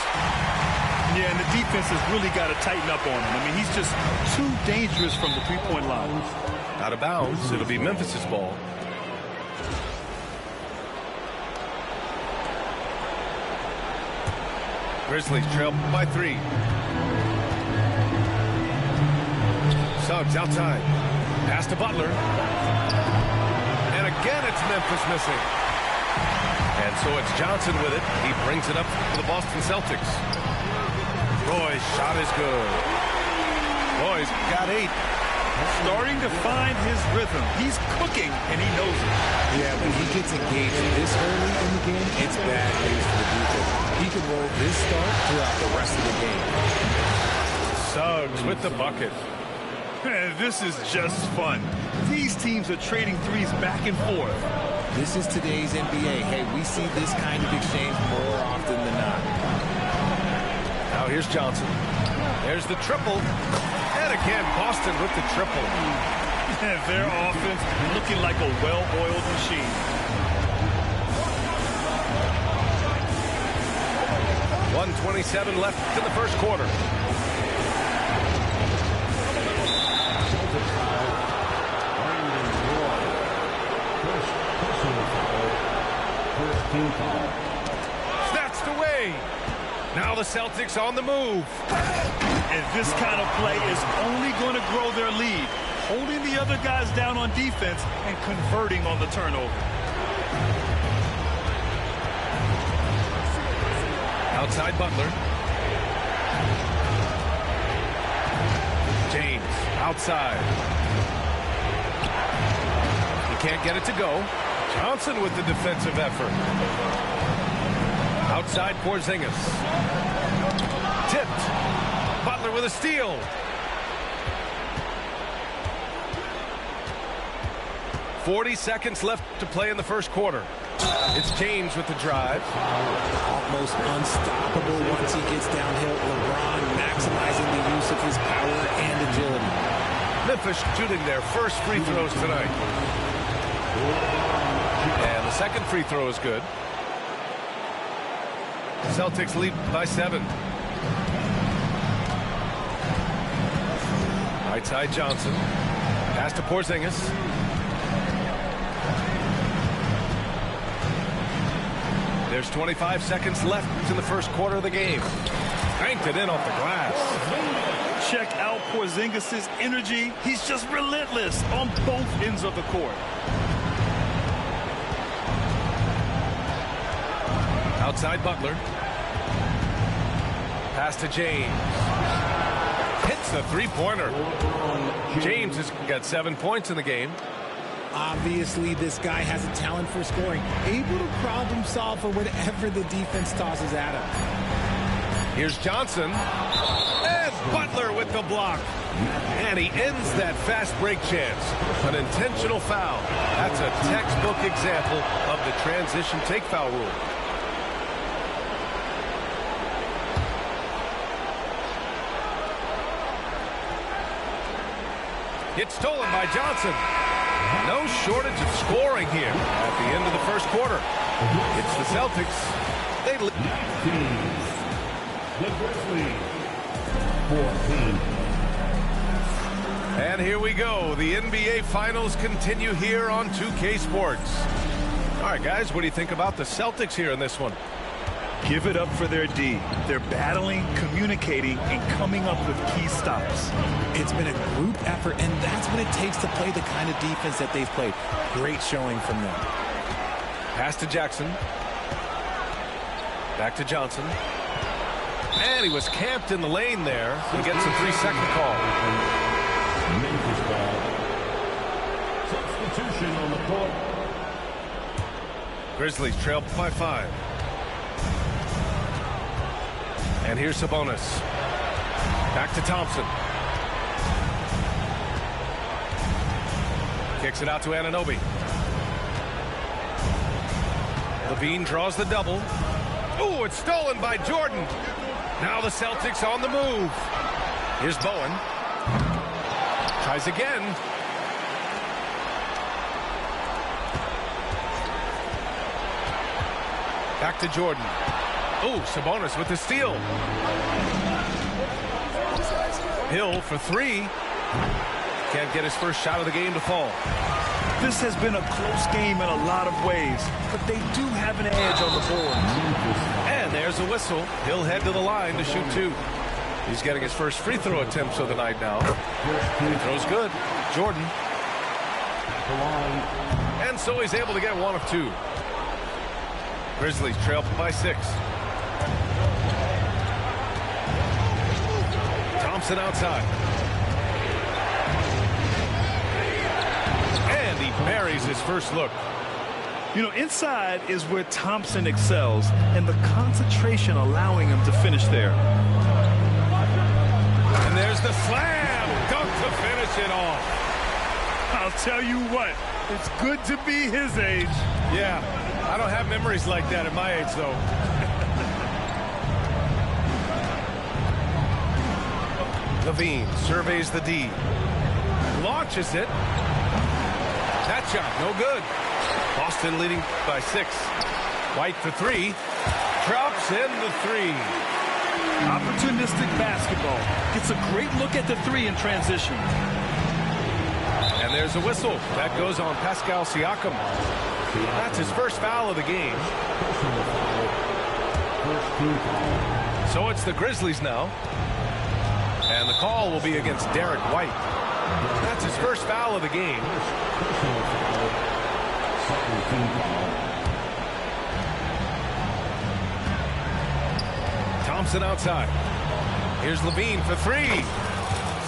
Yeah, and the defense has really got to tighten up on him. I mean, he's just too dangerous from the three-point line. Out of bounds. It'll be Memphis's ball. Grizzlies trail by 3. Suggs outside. Pass to Butler. And again, it's Memphis missing. And so it's Johnson with it. He brings it up for the Boston Celtics. Roy's shot is good. Roy's got 8. Starting to find his rhythm. He's cooking, and he knows it. Yeah, when he gets engaged this early in the game, it's bad news for the defense. He can roll this start throughout the rest of the game. Suggs with the bucket. This is just fun. These teams are trading threes back and forth. This is today's NBA. Hey, we see this kind of exchange more often than not. Now here's Johnson. There's the triple. And again, Boston with the triple. Their offense looking like a well-oiled machine. 1:27 left in the first quarter. Snatched away. Now the Celtics on the move. And this kind of play is only going to grow their lead. Holding the other guys down on defense and converting on the turnover. Outside Butler. James outside. He can't get it to go. Johnson with the defensive effort. Outside Porzingis. Tipped. Butler with a steal. .40 seconds left to play in the first quarter. It's James with the drive. Almost unstoppable once he gets downhill. LeBron maximizing the use of his power and agility. Memphis shooting their first free throws tonight. And the second free throw is good. Celtics lead by 7. Right side Johnson. Pass to Porzingis. There's 25 seconds left in the first quarter of the game. Banked it in off the glass. Check out Porzingis' energy. He's just relentless on both ends of the court. Outside Butler. Pass to James. Hits the three-pointer. James has got 7 points in the game. Obviously, this guy has a talent for scoring. Able to problem solve for whatever the defense tosses at him. Here's Johnson. And Butler with the block. And he ends that fast break chance. An intentional foul. That's a textbook example of the transition take foul rule. It's stolen by Johnson. No shortage of scoring here at the end of the first quarter. It's the Celtics. They lead. The Grizzlies, 14. And here we go. The NBA Finals continue here on 2K Sports. All right, guys, what do you think about the Celtics here in this one? Give it up for their D. They're battling, communicating, and coming up with key stops. It's been a group effort, and that's what it takes to play the kind of defense that they've played. Great showing from them. Pass to Jackson. Back to Johnson. And he was camped in the lane there. He gets a 3-second call. Memphis ball. Substitution on the court. Grizzlies trail by 5. And here's Sabonis. Back to Thompson. Kicks it out to Anunoby. Levine draws the double. Ooh, it's stolen by Jordan. Now the Celtics on the move. Here's Bowen. Tries again. Back to Jordan. Ooh, Sabonis with the steal. Hill for 3. Can't get his first shot of the game to fall. This has been a close game in a lot of ways, but they do have an edge on the board. And there's a whistle. He'll head to the line to shoot 2. He's getting his first free throw attempts of the night now. Free throw's good. Jordan. And so he's able to get 1 of 2. Grizzlies trail by 6. Thompson outside. And he buries his first look. You know, inside is where Thompson excels, and the concentration allowing him to finish there. And there's the slam. Dunk to finish it off. I'll tell you what, it's good to be his age. Yeah, I don't have memories like that at my age, though. Levine surveys the D. Launches it. That shot, no good. Boston leading by 6. White for 3. Drops in the 3. Opportunistic basketball. Gets a great look at the 3 in transition. And there's a whistle. That goes on Pascal Siakam. That's his first foul of the game. So it's the Grizzlies now. And the call will be against Derek White. That's his first foul of the game. Thompson outside. Here's Levine for 3.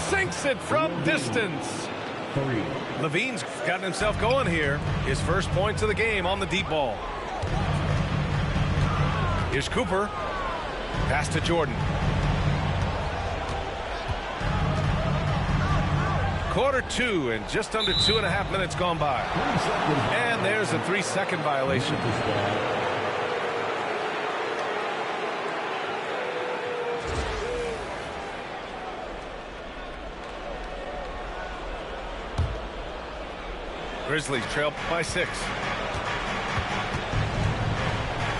Sinks it from distance. Levine's gotten himself going here. His first points of the game on the deep ball. Here's Cooper. Pass to Jordan. Quarter 2 and just under 2.5 minutes gone by. And there's a 3-second violation. Grizzlies trail by 6.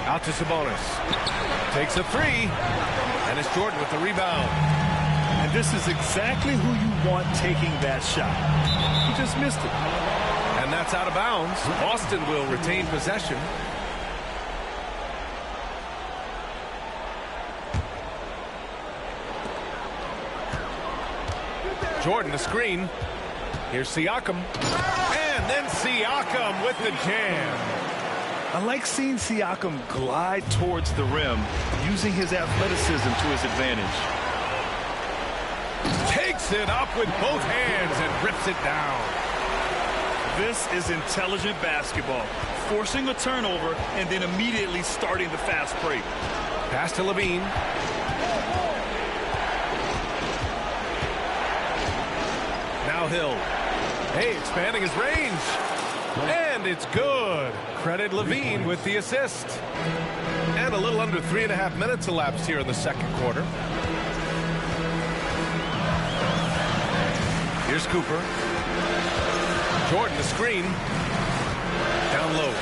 Out to Sabonis. Takes a 3. And it's Jordan with the rebound. And this is exactly who you want taking that shot. He just missed it. And that's out of bounds. Boston will retain possession. Jordan the screen. Here's Siakam. And then Siakam with the jam. I like seeing Siakam glide towards the rim, using his athleticism to his advantage. Takes it up with both hands and rips it down. This is intelligent basketball. Forcing a turnover and then immediately starting the fast break. Pass to Levine. Now Hill. Hey, expanding his range. And it's good. Credit Levine with the assist. And a little under 3.5 minutes elapsed here in the second quarter. Here's Cooper. Jordan the screen. Down low.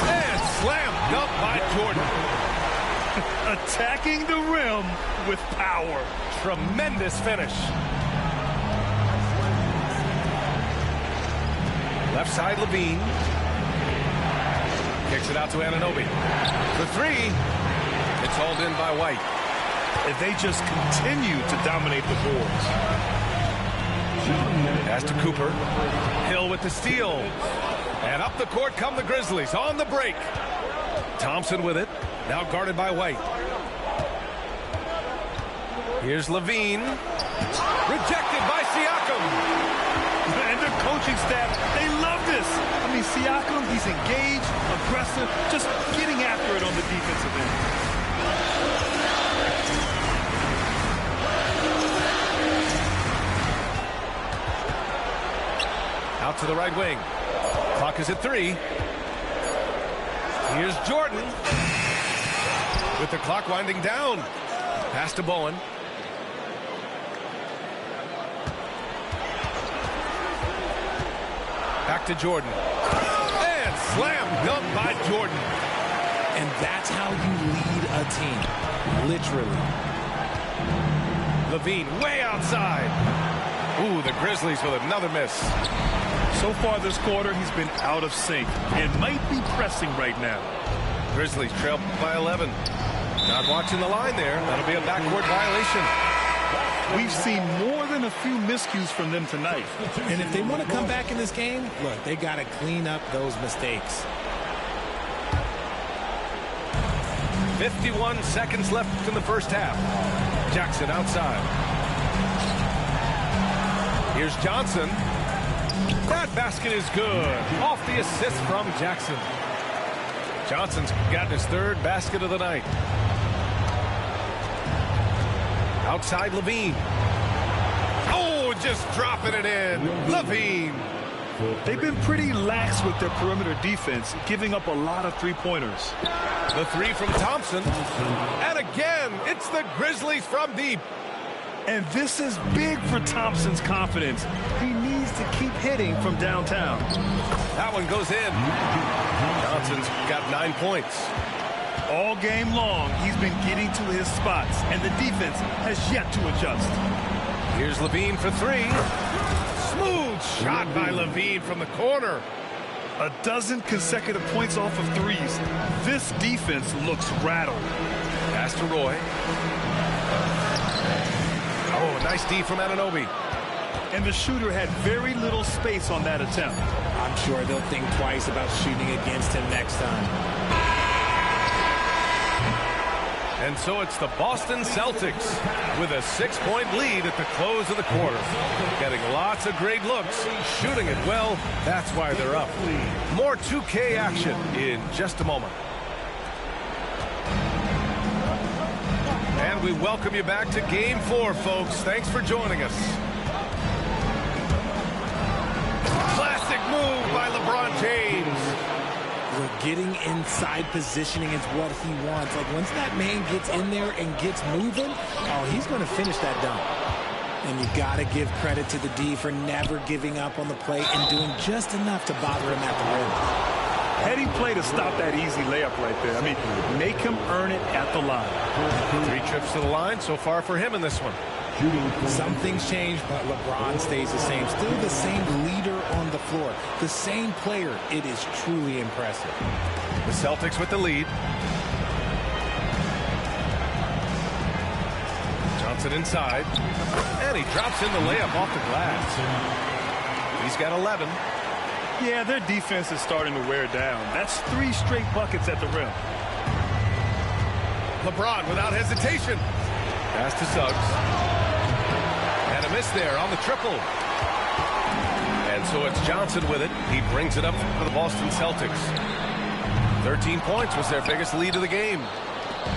And slammed up by Jordan. Attacking the rim with power. Tremendous finish. Left side Levine. Kicks it out to Anunoby. For 3. It's hauled in by White. If they just continue to dominate the boards. Pass to Cooper. Hill with the steal. And up the court come the Grizzlies on the break. Thompson with it. Now guarded by White. Here's Levine. Rejected by Siakam. And their coaching staff, they love this. I mean, Siakam, he's engaged, aggressive, just getting after it on the defensive end. Out to the right wing. Clock is at 3. Here's Jordan. With the clock winding down. Pass to Bowen. Back to Jordan. And slam dunk by Jordan. And that's how you lead a team. Literally. Levine way outside. Ooh, the Grizzlies with another miss. So far this quarter, he's been out of sync and might be pressing right now. Grizzlies trail by 11. Not watching the line there. That'll be a backcourt violation. We've seen more than a few miscues from them tonight. And if they want to come back in this game, look, they got to clean up those mistakes. 51 seconds left in the first half. Jackson outside. Here's Johnson. That basket is good. Off the assist from Jackson. Johnson's got his 3rd basket of the night. Outside Levine. Oh, just dropping it in. Levine. They've been pretty lax with their perimeter defense, giving up a lot of three-pointers. The 3 from Thompson. And again, it's the Grizzlies from deep. And this is big for Thompson's confidence. He needs to keep hitting from downtown. That one goes in. Johnson's got 9 points. All game long, he's been getting to his spots, and the defense has yet to adjust. Here's Levine for 3. Smooth shot by Levine from the corner. A dozen consecutive points off of threes. This defense looks rattled. Pass to Roy. Oh, nice D from Anunoby. And the shooter had very little space on that attempt. I'm sure they'll think twice about shooting against him next time. And so it's the Boston Celtics with a 6-point lead at the close of the quarter. Getting lots of great looks, shooting it well. That's why they're up. More 2K action in just a moment. And we welcome you back to Game 4, folks. Thanks for joining us. Classic move by LeBron James. Getting inside positioning is what he wants. Like, once that man gets in there and gets moving, oh, he's going to finish that dunk. And you got to give credit to the D for never giving up on the play and doing just enough to bother him at the rim. Heady play to stop that easy layup right there. I mean, make him earn it at the line. 3 trips to the line so far for him in this one. Some things change, but LeBron stays the same. Still the same leader on the floor. The same player. It is truly impressive. The Celtics with the lead. Johnson inside. And he drops in the layup off the glass. He's got 11. Yeah, their defense is starting to wear down. That's 3 straight buckets at the rim. LeBron without hesitation. Pass to Suggs. And a miss there on the triple. And so it's Johnson with it. He brings it up for the Boston Celtics. 13 points was their biggest lead of the game.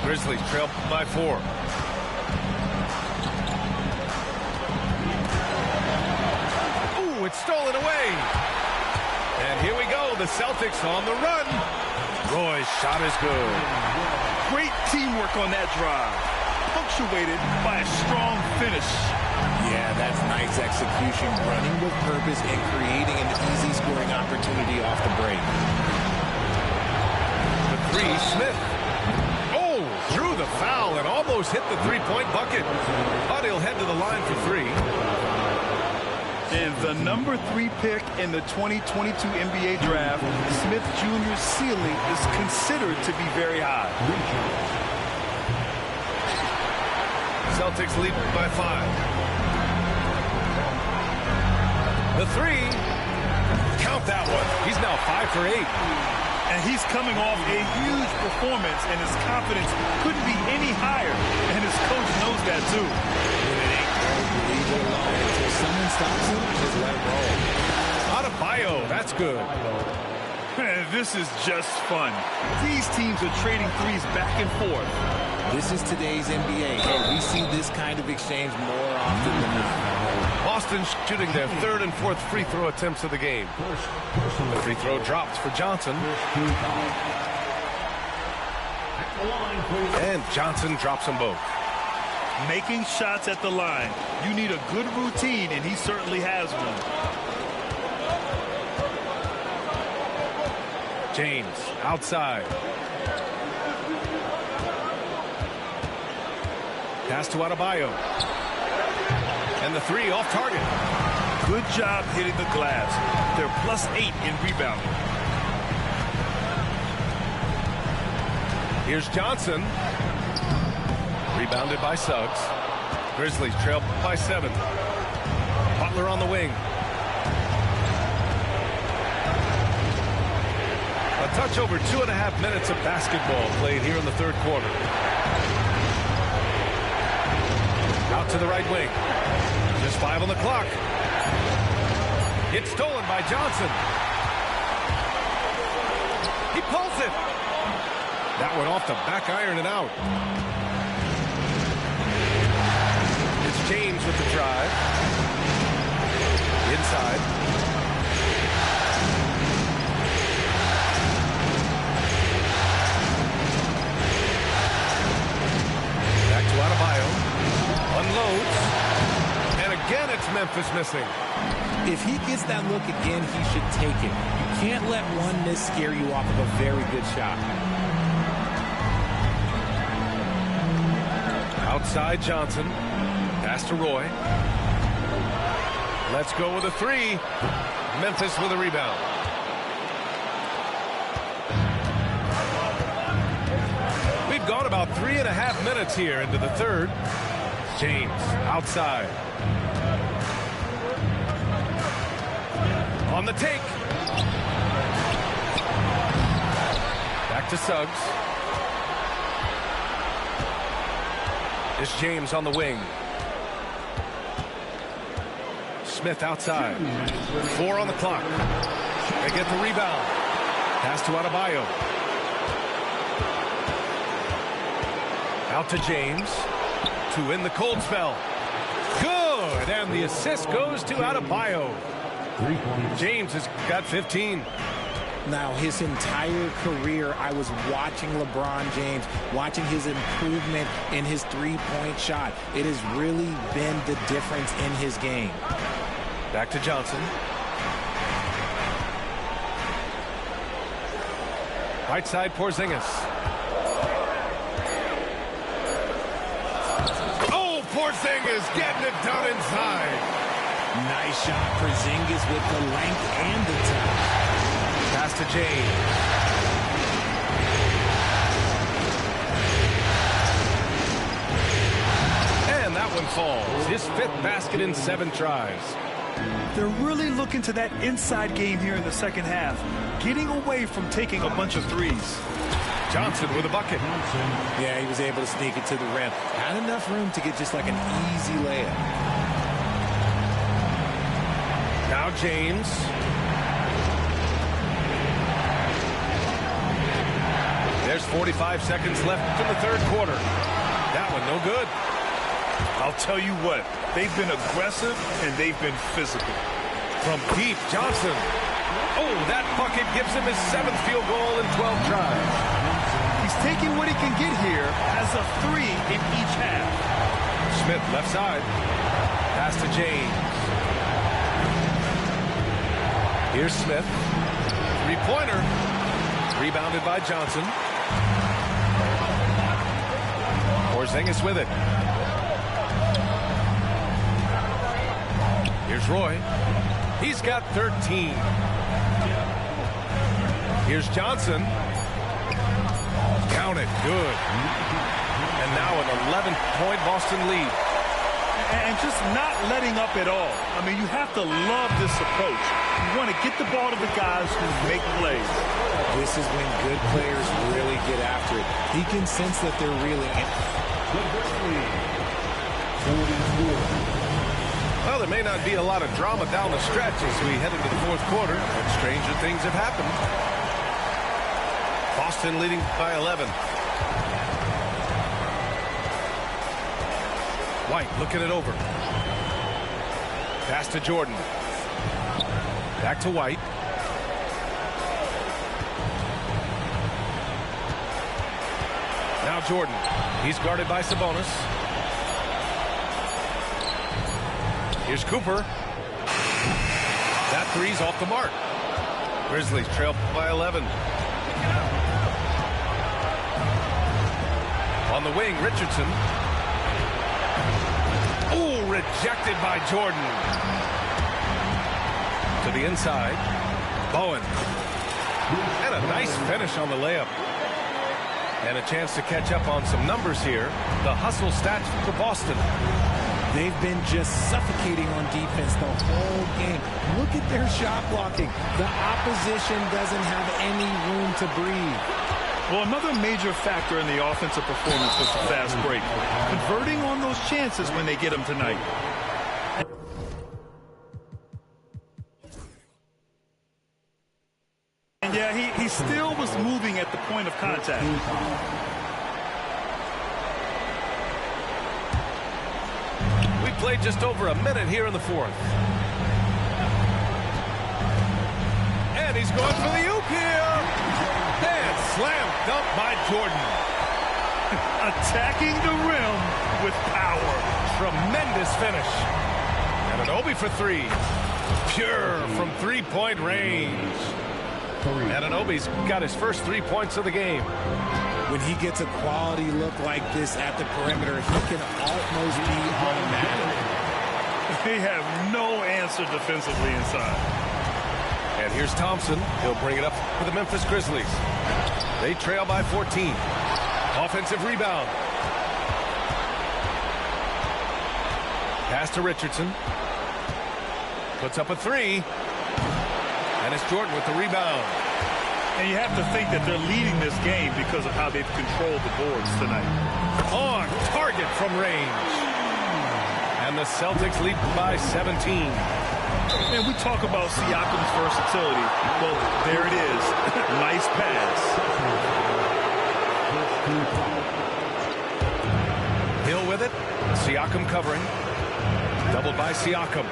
Grizzlies trail by 4. Ooh, it's stolen away. And here we go. The Celtics on the run. Roy's shot is good. Great teamwork on that drive. Punctuated by a strong finish. Yeah, that's nice execution, running with purpose and creating an easy scoring opportunity off the break. The 3, Smith. Oh, drew the foul and almost hit the 3-point bucket. But he'll head to the line for 3. And the number 3 pick in the 2022 NBA draft, Smith Jr.'s ceiling is considered to be very high. Celtics lead by 5. The three. Count that one. He's now 5 for 8. And he's coming off a huge performance, and his confidence couldn't be any higher. And his coach knows that, too. When it ain't going, leave it alone. Until someone stops him, just let it roll. Adebayo, that's good. Man, this is just fun. These teams are trading threes back and forth. This is today's NBA. Hey, we see this kind of exchange more often than not. Boston shooting their 3rd and 4th free throw attempts of the game. The free throw dropped for Johnson. And Johnson drops them both. Making shots at the line. You need a good routine, and he certainly has one. James outside. Pass to Adebayo. And the three off target. Good job hitting the glass. They're +8 in rebounding. Here's Johnson. Rebounded by Suggs. Grizzlies trail by 7. Butler on the wing. A touch over 2.5 minutes of basketball played here in the 3rd quarter. Out to the right wing. Just 5 on the clock. It's stolen by Johnson. He pulls it. That went off the back iron and out. It's James with the drive. Inside. Back to Adebayo. Unloads. And again, it's Memphis missing. If he gets that look again, he should take it. You can't let one miss scare you off of a very good shot. Outside Johnson. Pass to Roy. Let's go with a three. Memphis with a rebound. We've gone about 3.5 minutes here into the 3rd. James outside. On the take. Back to Suggs. It's James on the wing. Smith outside. 4 on the clock. They get the rebound. Pass to Adebayo. Out to James. To end the cold spell. Good. And the assist goes to Adebayo. James has got 15. Now, his entire career, I was watching LeBron James, watching his improvement in his three-point shot. It has really been the difference in his game. Back to Johnson. Right side, Porzingis. Oh, Porzingis getting it done inside. Nice shot, Porzingis with the length and the touch. Pass to James. And that one falls. His 5th basket in 7 tries. They're really looking to that inside game here in the 2nd half, getting away from taking a bunch of threes. Johnson with a bucket. Yeah, he was able to sneak it to the rim. Had enough room to get just like an easy layup. Now James. There's 45 seconds left in the 3rd quarter. That one no good. I'll tell you what, they've been aggressive and they've been physical. From deep, Johnson. Oh, that bucket gives him his 7th field goal in 12 tries. He's taking what he can get here as a 3 in each half. Smith left side. Pass to James. Here's Smith. 3-pointer. Rebounded by Johnson. Porzingis with it. Here's Roy. He's got 13. Here's Johnson. Count it. Good. And now an 11-point Boston lead. And just not letting up at all. I mean, you have to love this approach. You want to get the ball to the guys who make plays. This is when good players really get after it. He can sense that they're really in. Well, there may not be a lot of drama down the stretch as we head into the fourth quarter, but stranger things have happened. Boston leading by 11. White looking it over. Pass to Jordan. Back to White. Now Jordan. He's guarded by Sabonis. Here's Cooper. That three's off the mark. Grizzlies trail by 11. On the wing, Richardson. Ooh, rejected by Jordan. To the inside. Bowen. And a nice finish on the layup. And a chance to catch up on some numbers here. The hustle stats for Boston. They've been just suffocating on defense the whole game. Look at their shot blocking. The opposition doesn't have any room to breathe. Well, another major factor in the offensive performance was the fast break. Converting on those chances when they get them tonight. And yeah, he still was moving at the point of contact. We played just over a minute here in the fourth. And he's going for the oop here. And slam dunk by Jordan. Attacking the rim with power. Tremendous finish. And an Obi for three. Pure from three-point range. Anunoby's got his first 3 points of the game. When he gets a quality look like this at the perimeter, he can almost be automatic. They have no answer defensively inside. And here's Thompson. He'll bring it up for the Memphis Grizzlies. They trail by 14. Offensive rebound. Pass to Richardson. Puts up a three. And it's Jordan with the rebound. And you have to think that they're leading this game because of how they've controlled the boards tonight. On target from range. And the Celtics lead by 17. And we talk about Siakam's versatility. Well, there it is. Nice pass. Hill with it. Siakam covering. Doubled by Siakam.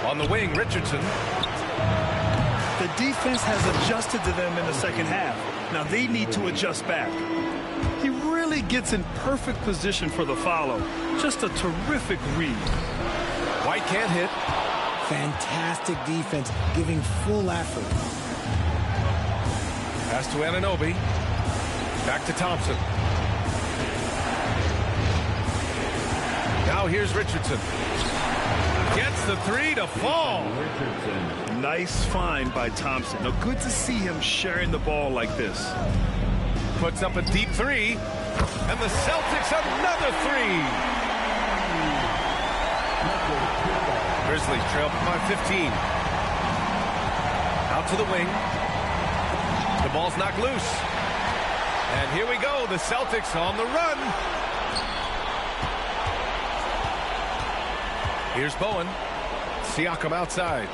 On the wing, Richardson. The defense has adjusted to them in the second half. Now they need to adjust back. He really gets in perfect position for the follow. Just a terrific read. White can't hit. Fantastic defense, giving full effort. Pass to Anunoby. Back to Thompson. Now here's Richardson. Gets the three to fall. Nice find by Thompson. Now good to see him sharing the ball like this. Puts up a deep three. And the Celtics another three. Grizzlies trail by 15. Out to the wing. The ball's knocked loose. And here we go. The Celtics on the run. Here's Bowen. Siakam outside.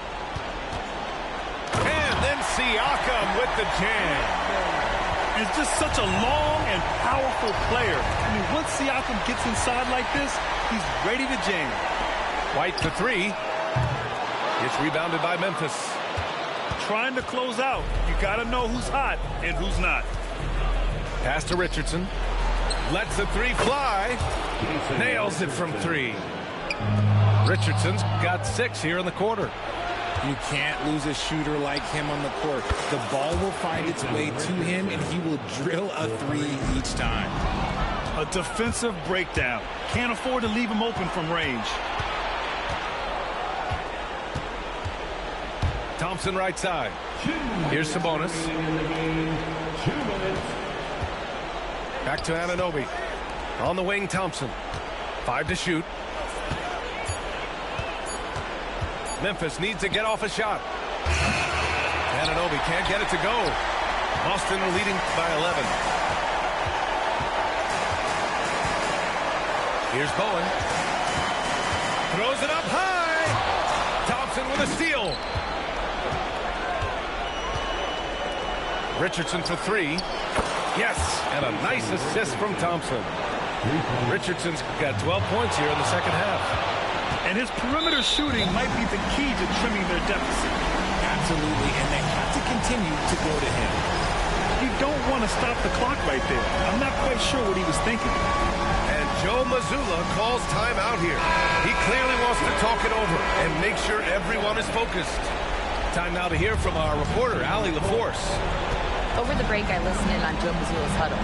And then Siakam with the jam. It's just such a long and powerful player. I mean, once Siakam gets inside like this, he's ready to jam. White for three. It's rebounded by Memphis. Trying to close out. You got to know who's hot and who's not. Pass to Richardson. Lets the three fly. Nails it from three. Richardson's got 6 here in the quarter. You can't lose a shooter like him on the court. The ball will find its way to him, and he will drill a three each time. A defensive breakdown. Can't afford to leave him open from range. Thompson right side. Here's Sabonis. Back to Anunoby. On the wing, Thompson. 5 to shoot. Memphis needs to get off a shot. Anunoby can't get it to go. Boston leading by 11. Here's Bowen. Throws it up high. Thompson with a steal. Richardson for 3. Yes, and a nice assist from Thompson. Richardson's got 12 points here in the second half. And his perimeter shooting might be the key to trimming their deficit. Absolutely, and they have to continue to go to him. You don't want to stop the clock right there. I'm not quite sure what he was thinking. And Joe Mazzulla calls timeout here. He clearly wants to talk it over and make sure everyone is focused. Time now to hear from our reporter, Allie LaForce. Over the break, I listened in on Joe Mazzulla's huddle.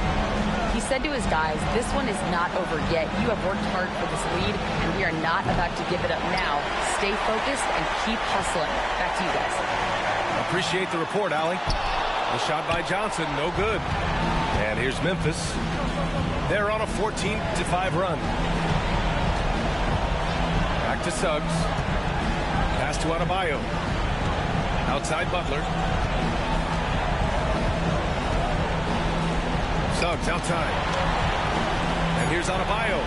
He said to his guys, this one is not over yet. You have worked hard for this lead, and we are not about to give it up now. Stay focused and keep hustling. Back to you guys. Appreciate the report, Allie. The shot by Johnson, no good. And here's Memphis. They're on a 14-5 run. Back to Suggs. Pass to Adebayo. Outside Butler. Suggs outside. And here's Adebayo.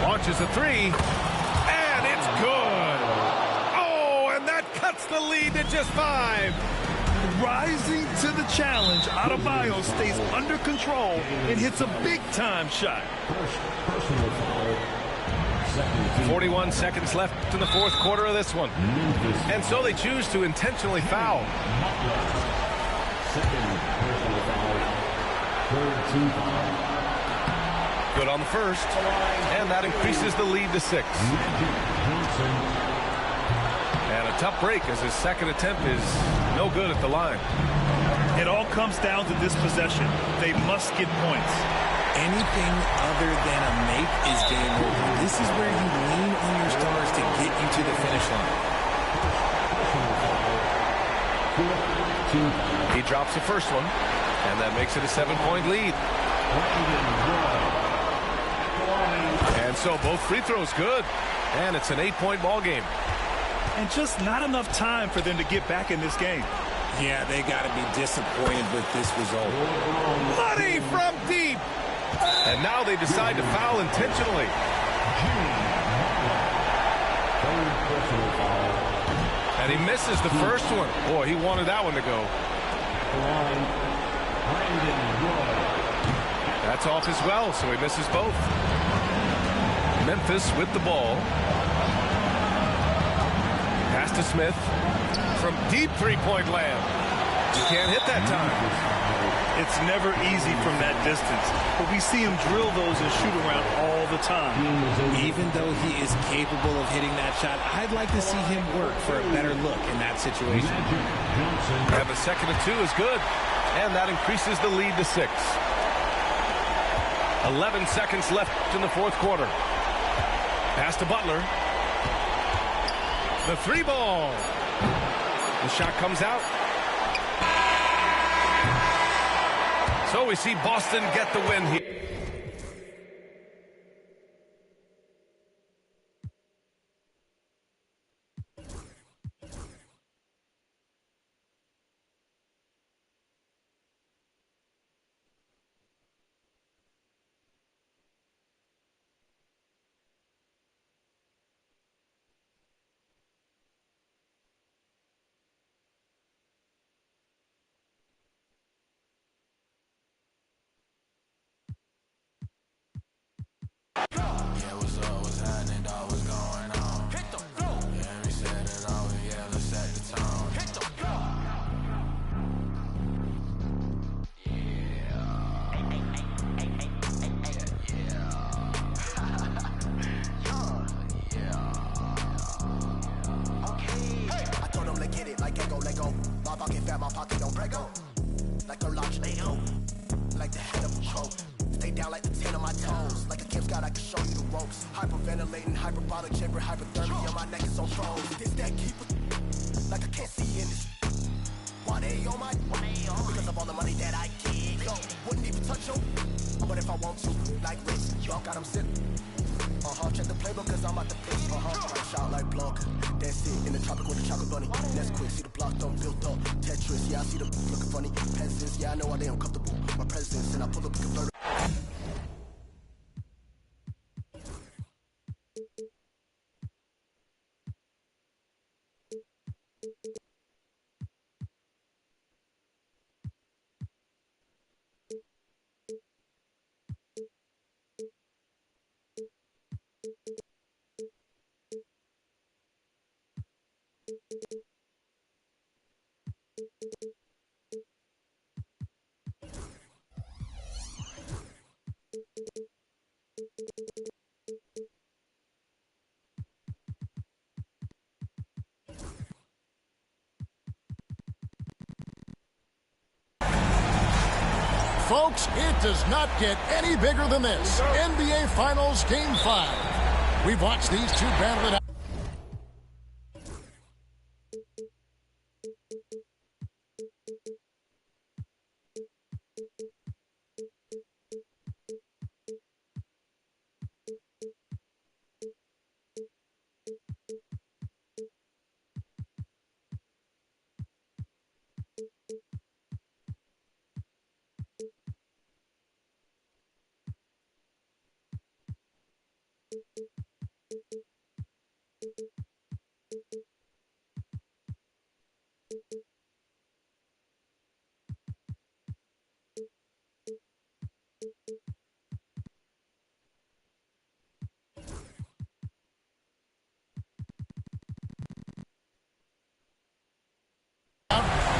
Launches a 3. And it's good. Oh, and that cuts the lead to just 5. Rising to the challenge, Adebayo stays under control and hits a big-time shot. 41 seconds left in the fourth quarter of this one. And so they choose to intentionally foul. Good on the first. And that increases the lead to 6. And a tough break as his second attempt is no good at the line. It all comes down to this possession. They must get points. Anything other than a make is game over. This is where you lean on your stars to get you to the finish line. He drops the first one, and that makes it a 7-point lead. And so both free throws good, and it's an 8-point ball game. And just not enough time for them to get back in this game. Yeah, they got to be disappointed with this result. Money from deep. And now they decide to foul intentionally. And he misses the first one. Boy, he wanted that one to go. That's off as well, so he misses both. Memphis with the ball. Pass to Smith. From deep three-point land. He can't hit that time. It's never easy from that distance, but we see him drill those and shoot around all the time. Even though he is capable of hitting that shot, I'd like to see him work for a better look in that situation. And the second and 2 is good, and that increases the lead to 6. 11 seconds left in the fourth quarter. Pass to Butler. The 3-ball. The shot comes out. So we see Boston get the win here. Hyperventilating, hyperbolic chamber, hypothermia. My neck is on thrones. This that keeper, like I can't see in this. Why they on my? Because of all the money that I get. Yo, wouldn't even touch you, but if I want to, like rich, y'all got sit in the tropic with the chocolate bunny. Next quick, see the block done built up. Tetris, yeah, I see the looking funny. Peasants, yeah, I know why they uncomfortable. My presence, and I pull up a convertible. Folks, it does not get any bigger than this. NBA Finals Game 5. We've watched these two battle it out.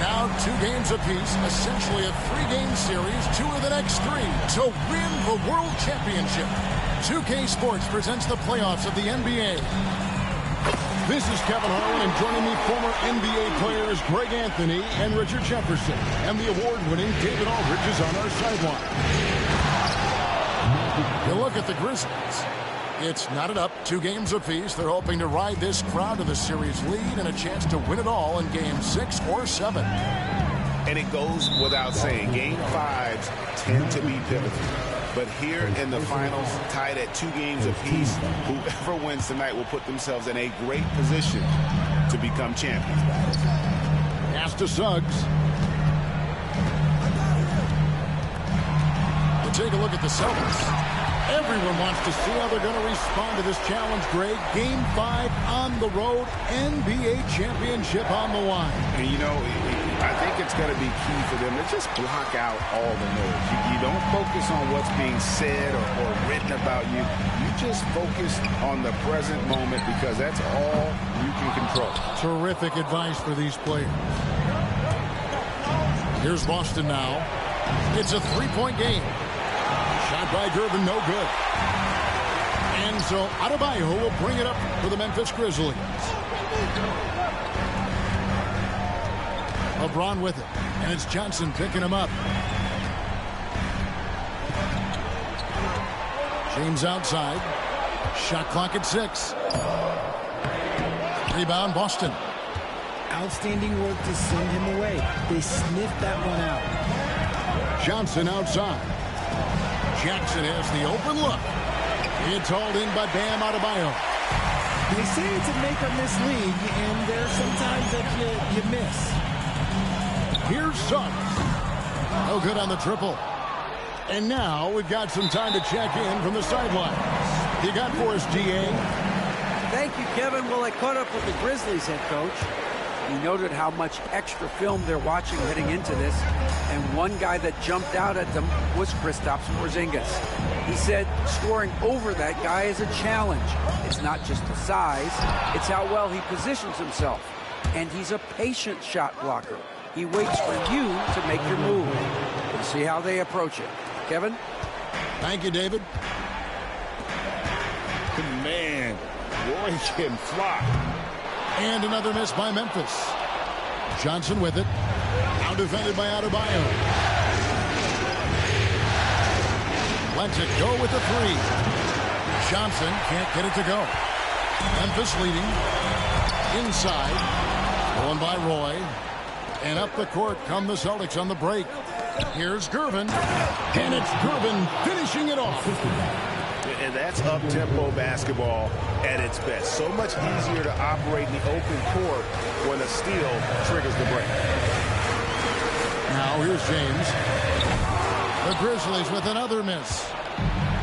Now 2 games apiece, essentially a 3-game series, 2 of the next 3 to win the World Championship. 2K Sports presents the playoffs of the NBA. This is Kevin Harlan, and joining me, former NBA players Greg Anthony and Richard Jefferson. And the award-winning David Aldridge is on our sideline. You look at the Grizzlies. It's knotted up, 2 games apiece. They're hoping to ride this crowd to the series lead and a chance to win it all in Game 6 or 7. And it goes without saying, Game 5s tend to be pivotal. But here in the finals, tied at 2 games apiece, whoever wins tonight will put themselves in a great position to become champions. Pass to Suggs. We'll take a look at the Celtics. Everyone wants to see how they're going to respond to this challenge, Greg. Game 5 on the road, NBA championship on the line. And, you know, I think it's going to be key for them to just block out all the noise. You don't focus on what's being said or written about you. You just focus on the present moment because that's all you can control. Terrific advice for these players. Here's Boston now. It's a 3-point game. Shot by Gervin, no good. And so Adebayo will bring it up for the Memphis Grizzlies. LeBron with it, and it's Johnson picking him up. James outside. Shot clock at 6. Rebound, Boston. Outstanding work to send him away. They sniffed that one out. Johnson outside. Jackson has the open look. It's hauled in by Bam Adebayo. They say it's a make-or-miss league, and there's sometimes that you miss. Here's Suggs. No good on the triple. And now we've got some time to check in from the sidelines. You got for us, GA? Thank you, Kevin. Well, I caught up with the Grizzlies head coach. He noted how much extra film they're watching heading into this, and one guy that jumped out at them was Kristaps Porzingis. He said scoring over that guy is a challenge. It's not just the size, it's how well he positions himself. And he's a patient shot blocker. He waits for you to make your move. We'll see how they approach it. Kevin? Thank you, David. Man, Roy can fly. And another miss by Memphis. Johnson with it. Now defended by Adebayo. Lets it go with the 3. Johnson can't get it to go. Memphis leading. Inside. Going by Roy. And up the court come the Celtics on the break. Here's Gervin. And it's Gervin finishing it off. And that's up-tempo basketball at its best. So much easier to operate in the open court when a steal triggers the break. Now here's James. The Grizzlies with another miss.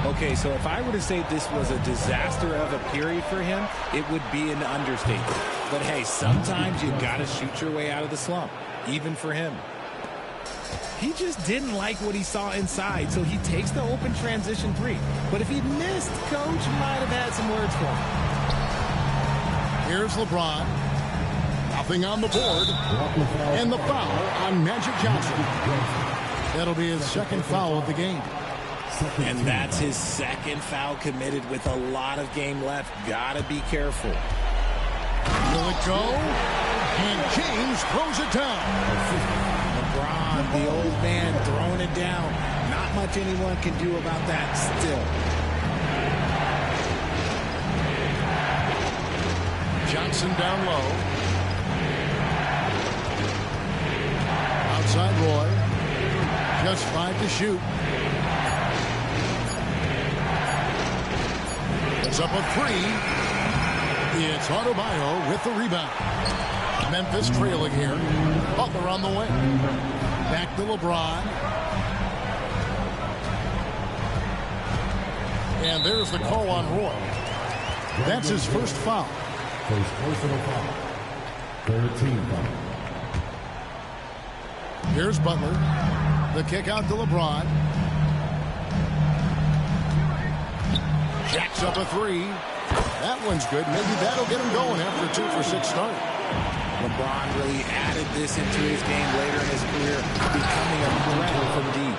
Okay, so if I were to say this was a disaster of a period for him, it would be an understatement. But hey, sometimes you got to shoot your way out of the slump, even for him. He just didn't like what he saw inside, so he takes the open transition three. But if he missed, Coach might have had some words for him. Here's LeBron. Nothing on the board. And the foul on Magic Johnson. That'll be his second foul of the game. And that's his second foul committed with a lot of game left. Gotta be careful. Will it go? And James throws it down. LeBron, the old man, throwing it down. Not much anyone can do about that still. Johnson down low. Outside Roy. Just 5 to shoot. It's up a 3. It's Adebayo with the rebound. Memphis trailing here. Butler on the way. Back to LeBron. And there's the call on Roy. That's his first foul. First personal foul. 13 foul. Here's Butler. The kick out to LeBron. Jacks up a 3. That one's good. Maybe that'll get him going after a 2 for 6 start. LeBron really added this into his game later in his career, becoming a threat from deep.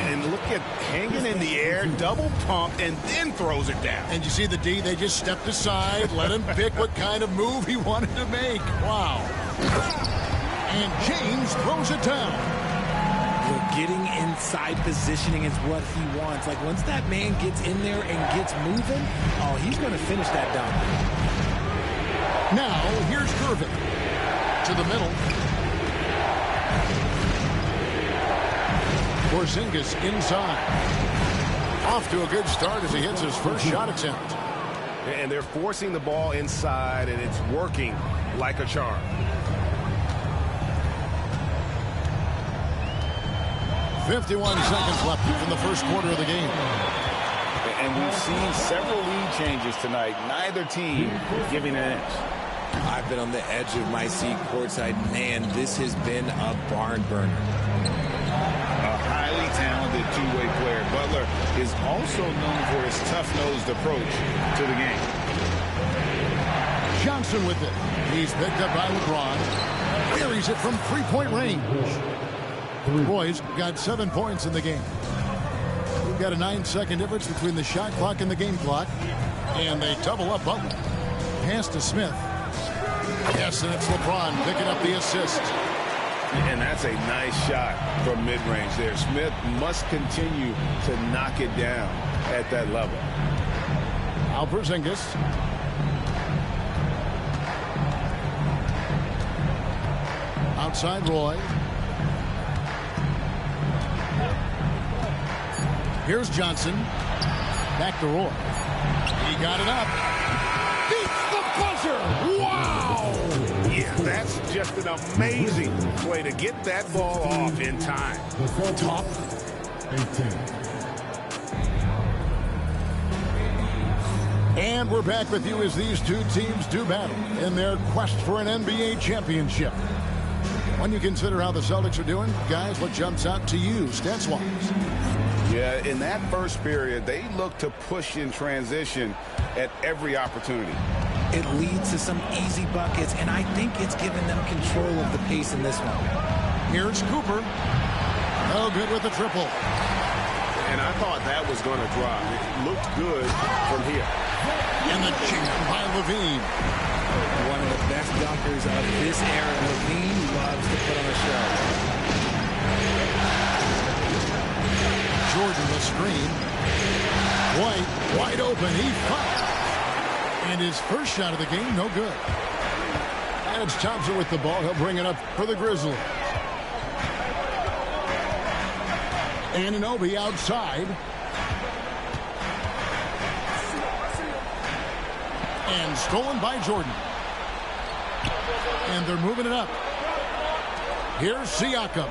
And look at hanging in the air, double pump, and then throws it down. And you see the D, they just stepped aside, let him pick what kind of move he wanted to make. Wow. And James throws it down. Getting inside positioning is what he wants. Like, once that man gets in there and gets moving, oh, he's going to finish that dunk. Now, here's Irving. To the middle. Porzingis inside. Off to a good start as he hits his first shot attempt. And they're forcing the ball inside, and it's working like a charm. 51 seconds left in the first quarter of the game. And we've seen several lead changes tonight. Neither team giving an inch. I've been on the edge of my seat courtside. Man, this has been a barn burner. A highly talented two-way player. Butler is also known for his tough-nosed approach to the game. Johnson with it. He's picked up by LeBron. Buries it from three-point range. Roy's got 7 points in the game. We've got a 9-second difference between the shot clock and the game clock. And they double up Butler. Pass to Smith. Yes, and it's LeBron picking up the assist. And that's a nice shot from mid-range there. Smith must continue to knock it down at that level. Al Porzingis. Outside Roy. Here's Johnson. Back to Roy. He got it up. Beats the buzzer. Wow! Yeah, that's just an amazing play to get that ball off in time. Top 18. And we're back with you as these two teams do battle in their quest for an NBA championship. When you consider how the Celtics are doing, guys, what jumps out to you stats-wise? Yeah, in that first period, they look to push in transition at every opportunity. It leads to some easy buckets, and I think it's given them control of the pace in this one. Here's Cooper. No good with the triple. And I thought that was going to drop. It looked good from here. And the jam by Levine. One of the best dunkers of this era. Levine loves to put on a show. Jordan the screen. White wide open. He fires. And his first shot of the game, no good. And it's Thompson with the ball. He'll bring it up for the Grizzlies. Anunoby outside. And stolen by Jordan. And they're moving it up. Here's Siakam.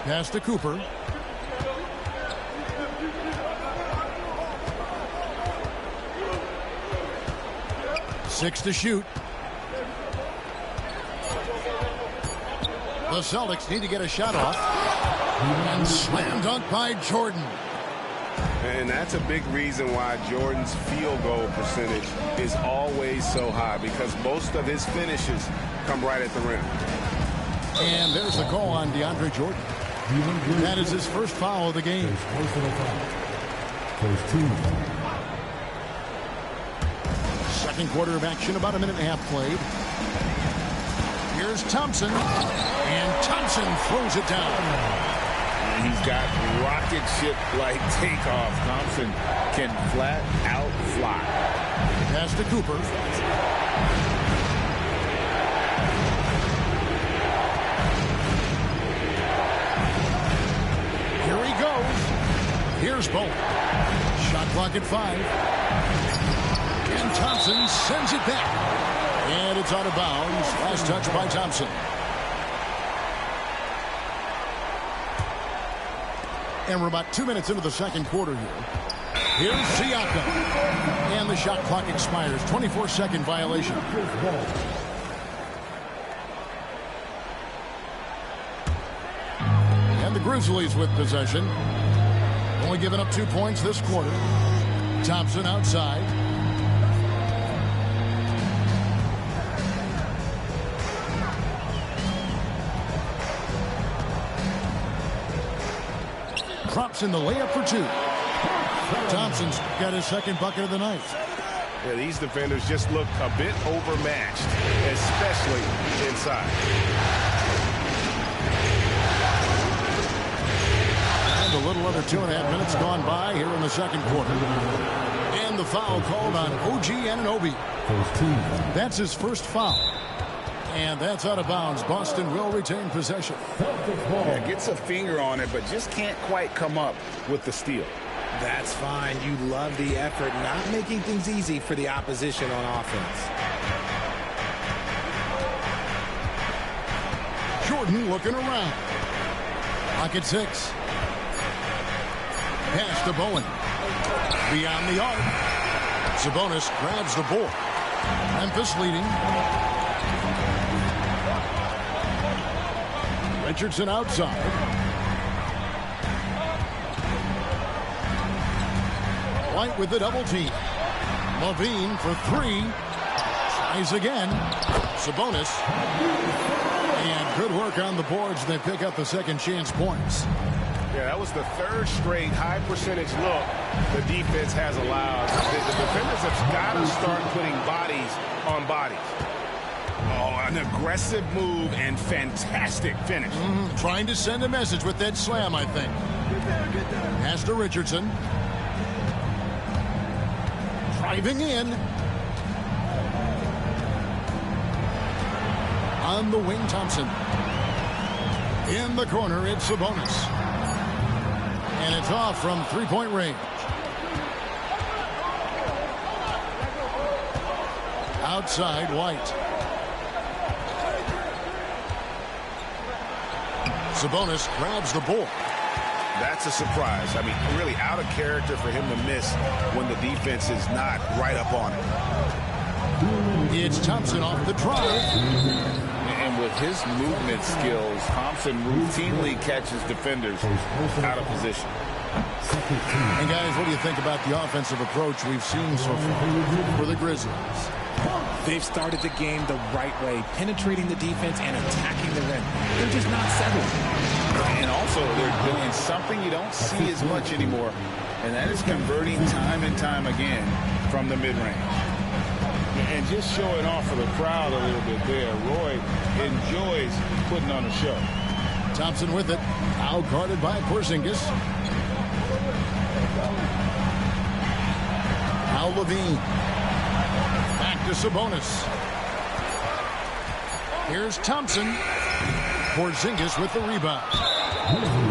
Pass to Cooper. 6 to shoot. The Celtics need to get a shot off. And slam dunk by Jordan. And that's a big reason why Jordan's field goal percentage is always so high, because most of his finishes come right at the rim. And there's the call on DeAndre Jordan. That is his first foul of the game. Second quarter of action, about a minute and a half played. Here's Thompson. And Thompson throws it down. He's got rocket ship-like takeoff. Thompson can flat out fly. Pass to Cooper. Here he goes. Here's Bolt. Shot clock at 5. And Thompson sends it back. And it's out of bounds. Last touch by Thompson. And we're about 2 minutes into the second quarter here. Here's Siakam. And the shot clock expires. 24-second violation. And the Grizzlies with possession. Only giving up 2 points this quarter. Thompson outside. Drops in the layup for 2. Thompson's got his second bucket of the night. Yeah, these defenders just look a bit overmatched, especially inside. And a little under 2.5 minutes gone by here in the second quarter. And the foul called on OG Anunoby. That's his first foul. And that's out of bounds. Boston will retain possession. Yeah, gets a finger on it, but just can't quite come up with the steal. That's fine. You love the effort, not making things easy for the opposition on offense. Jordan looking around. Clock at 6. Pass to Bowen. Beyond the arc. Sabonis grabs the ball. Memphis leading. Richardson outside. White with the double team. Levine for 3. Tries again. Sabonis. And good work on the boards. They pick up the second chance points. Yeah, that was the third straight high percentage look the defense has allowed. The defenders have got to start putting bodies on bodies. Oh, an aggressive move and fantastic finish. Trying to send a message with that slam, I think. Pass to Richardson. Driving in. On the wing, Thompson. In the corner, it's Sabonis. And it's off from three-point range. Outside, White. Sabonis grabs the ball. That's a surprise. I mean, really out of character for him to miss when the defense is not right up on it. It's Thompson off the drive. And with his movement skills, Thompson routinely catches defenders out of position. And guys, what do you think about the offensive approach we've seen so far for the Grizzlies? They've started the game the right way, penetrating the defense and attacking the rim. They're just not settling. And also, they're doing something you don't see as much anymore, and that is converting time and time again from the mid-range. And just showing off for the crowd a little bit there. Roy enjoys putting on a show. Thompson with it. Out guarded by Porzingis. Now Levine. Back to Sabonis. Here's Thompson. Porzingis with the rebound.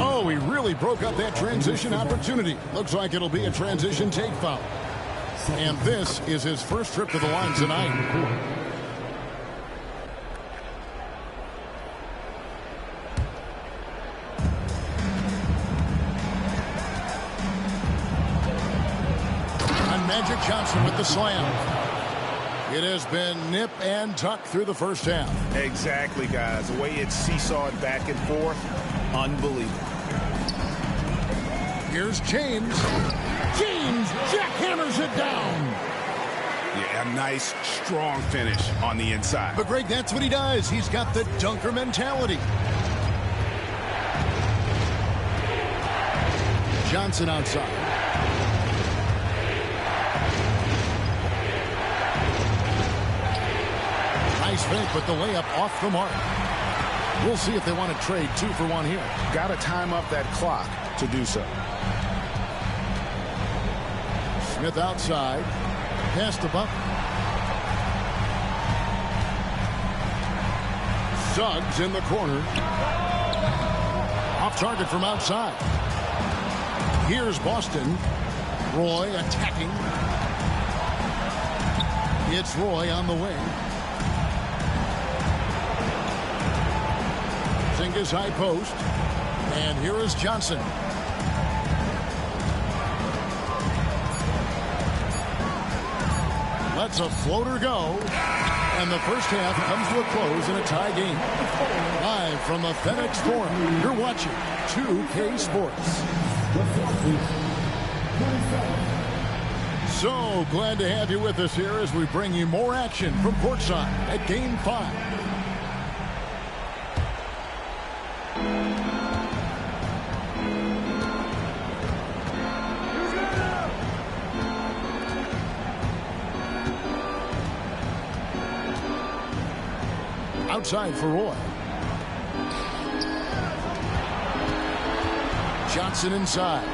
Oh, he really broke up that transition opportunity. Looks like it'll be a transition take foul. And this is his first trip to the line tonight. Magic Johnson with the slam. It has been nip and tuck through the first half. Exactly, guys. The way it's seesawed back and forth, unbelievable. Here's James. James jackhammers it down. Yeah, a nice, strong finish on the inside. But, Greg, that's what he does. He's got the dunker mentality. Johnson outside. Nice fake, but the layup off the mark. We'll see if they want to trade 2 for 1 here. Got to time up that clock to do so. Smith outside. Pass to Buck. Suggs in the corner. Off target from outside. Here's Boston. Roy attacking. It's Roy on the wing. His high post, and here is Johnson. Lets a floater go, and the first half comes to a close in a tie game. Live from the FedEx Forum, you're watching 2K Sports. So glad to have you with us here as we bring you more action from courtside at Game 5. Outside for Roy. Johnson inside.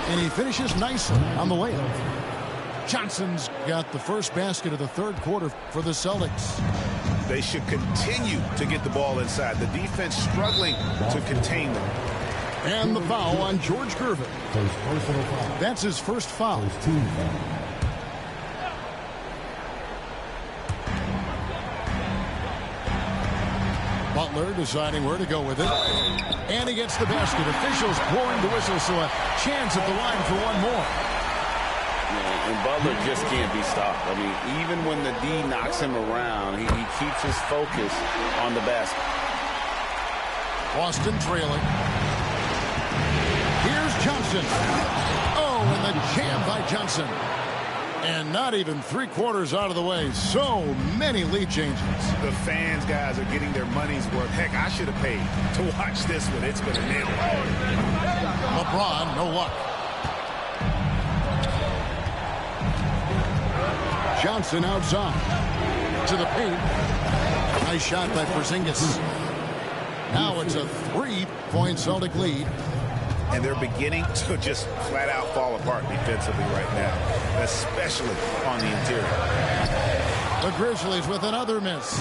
And he finishes nicely on the layup. Johnson's got the first basket of the third quarter for the Celtics. They should continue to get the ball inside. The defense struggling to contain them. And the foul on George Gervin. That's his first foul. Butler deciding where to go with it. And he gets the basket. Officials blowing the whistle, so a chance at the line for one more. Yeah, and Butler just can't be stopped. I mean, even when the D knocks him around, he keeps his focus on the basket. Boston trailing. Here's Johnson. Oh, and the jam by Johnson. And not even 3/4 out of the way. So many lead changes. The fans, guys, are getting their money's worth. Heck, I should have paid to watch this one. It's been a nail. LeBron, no luck. Johnson outside. To the paint. Nice shot by Porzingis. Now it's a 3-point Celtic lead. And they're beginning to just flat out fall apart defensively right now, especially on the interior. The Grizzlies with another miss.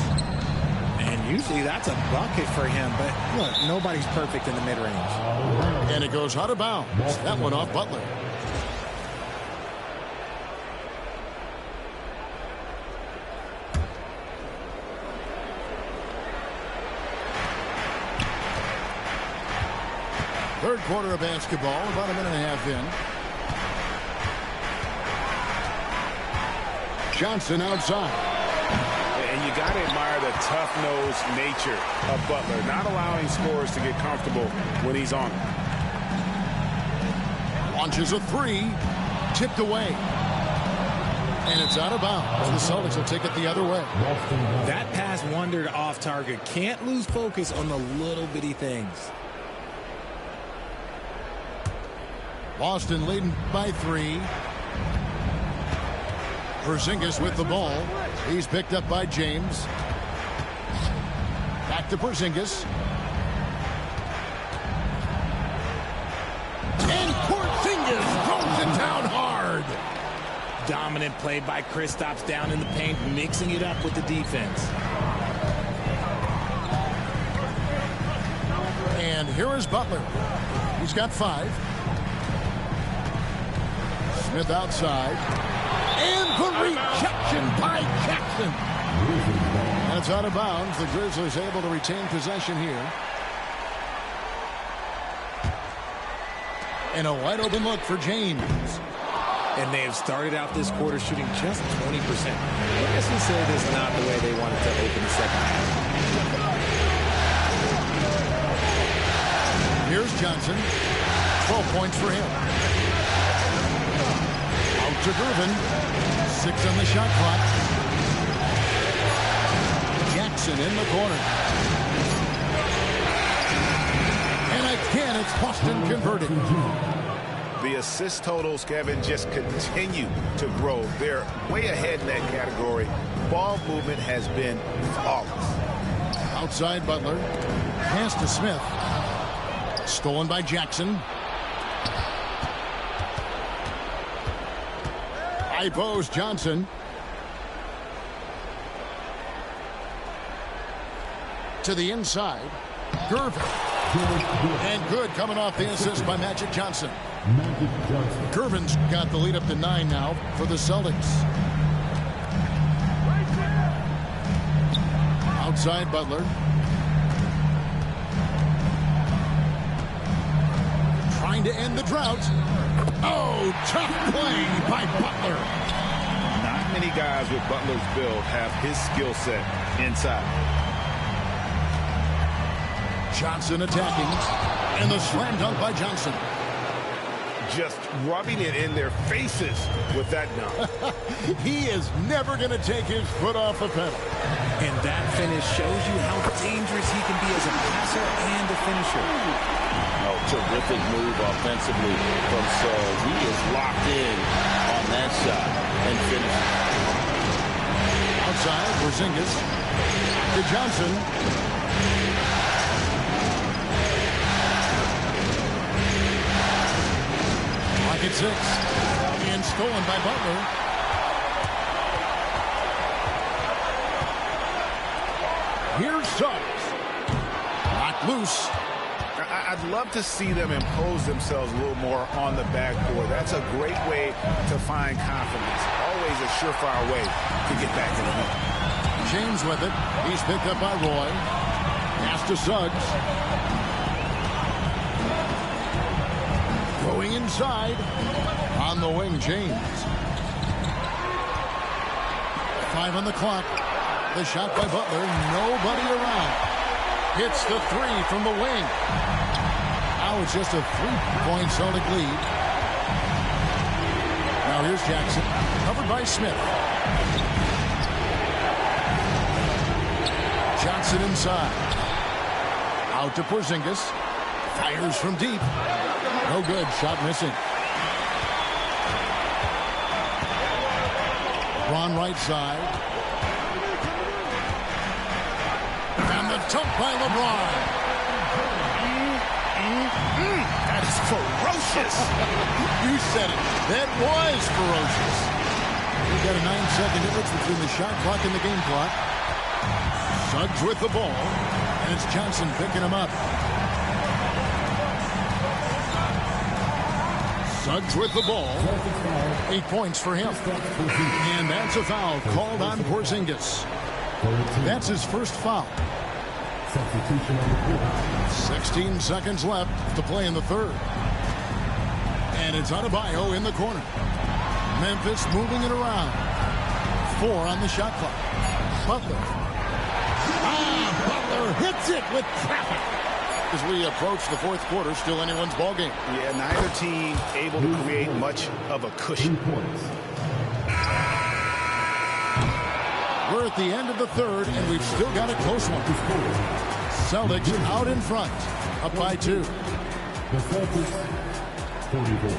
And usually that's a bucket for him, but look, nobody's perfect in the mid-range. And it goes out of bounds. That one off Butler. Third quarter of basketball, about a minute and a half in. Johnson outside. And you got to admire the tough-nosed nature of Butler, not allowing scorers to get comfortable when he's on. Launches a three, tipped away. And it's out of bounds. The Celtics will take it the other way. That pass wandered off target. Can't lose focus on the little bitty things. Boston leading by 3. Porzingis with the ball. He's picked up by James. Back to Porzingis. And Porzingis throws it down hard. Dominant play by Kristaps down in the paint, mixing it up with the defense. And here is Butler. He's got 5. Smith outside. And the rejection by Jackson. And it's out of bounds. The Grizzlies able to retain possession here. And a wide open look for James. And they have started out this quarter shooting just 20%. I guess you say this is not the way they wanted to open the second half. Here's Johnson. 12 points for him. Out to Gervin. 6 on the shot clock. Jackson in the corner. And again, it's Boston converted. The assist totals, Kevin, just continue to grow. They're way ahead in that category. Ball movement has been flawless. Outside Butler. Pass to Smith. Stolen by Jackson. High post Johnson. To the inside. Gervin. And good coming off the assist by Magic Johnson. Gervin's got the lead up to 9 now for the Celtics. Outside Butler. Trying to end the drought. Oh, tough play by Butler. Not many guys with Butler's build have his skill set inside. Johnson attacking. And the slam dunk by Johnson. Just rubbing it in their faces with that dunk. He is never going to take his foot off the pedal. And that finish shows you how dangerous he can be as a passer and a finisher. Oh, terrific move offensively from Suggs. He is locked in on that shot and finished. Outside, Porzingis to Johnson. At 6. And stolen by Butler. Here's Suggs. Knocked loose. I'd love to see them impose themselves a little more on the backboard. That's a great way to find confidence. Always a surefire way to get back in the game. James with it. He's picked up by Roy. Pass to Suggs. Going inside. On the wing, James. 5 on the clock. The shot by Butler. Nobody around. Hits the 3 from the wing. Now it's just a 3-point Celtic lead. Now here's Jackson. Covered by Smith. Johnson inside. Out to Porzingis. Fires from deep. No good. Shot missing. LeBron right side. And the dunk by LeBron. That is ferocious. You said it. That was ferocious. We've got a 9-second difference between the shot clock and the game clock. Suggs with the ball. And it's Johnson picking him up. Suggs with the ball. 8 points for him. And that's a foul called on Porzingis. That's his first foul. 16 seconds left to play in the third. And it's Adebayo in the corner. Memphis moving it around. 4 on the shot clock. Butler. Butler hits it with traffic. As we approach the fourth quarter, still anyone's ball game. Yeah, neither team able to create much of a cushion. We're at the end of the third, and we've still got a close one. Celtics out in front, up by 2. The Celtics, 44.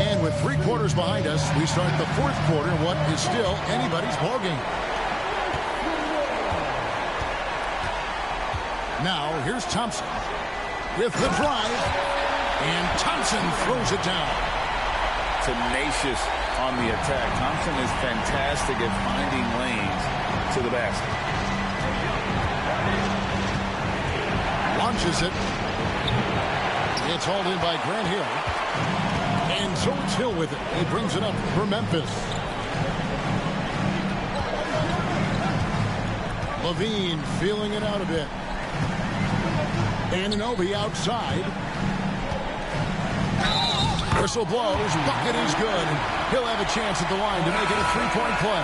And with 3 quarters behind us, we start the fourth quarter in what is still anybody's ball game. Now, here's Thompson with the drive, and Thompson throws it down. Tenacious on the attack. Thompson is fantastic at finding lanes to the basket. Launches it. It's hauled in by Grant Hill. And so it's Hill with it. He brings it up for Memphis. Levine feeling it out a bit. Anunoby outside. Whistle blows. Bucket is good. He'll have a chance at the line to make it a three-point play.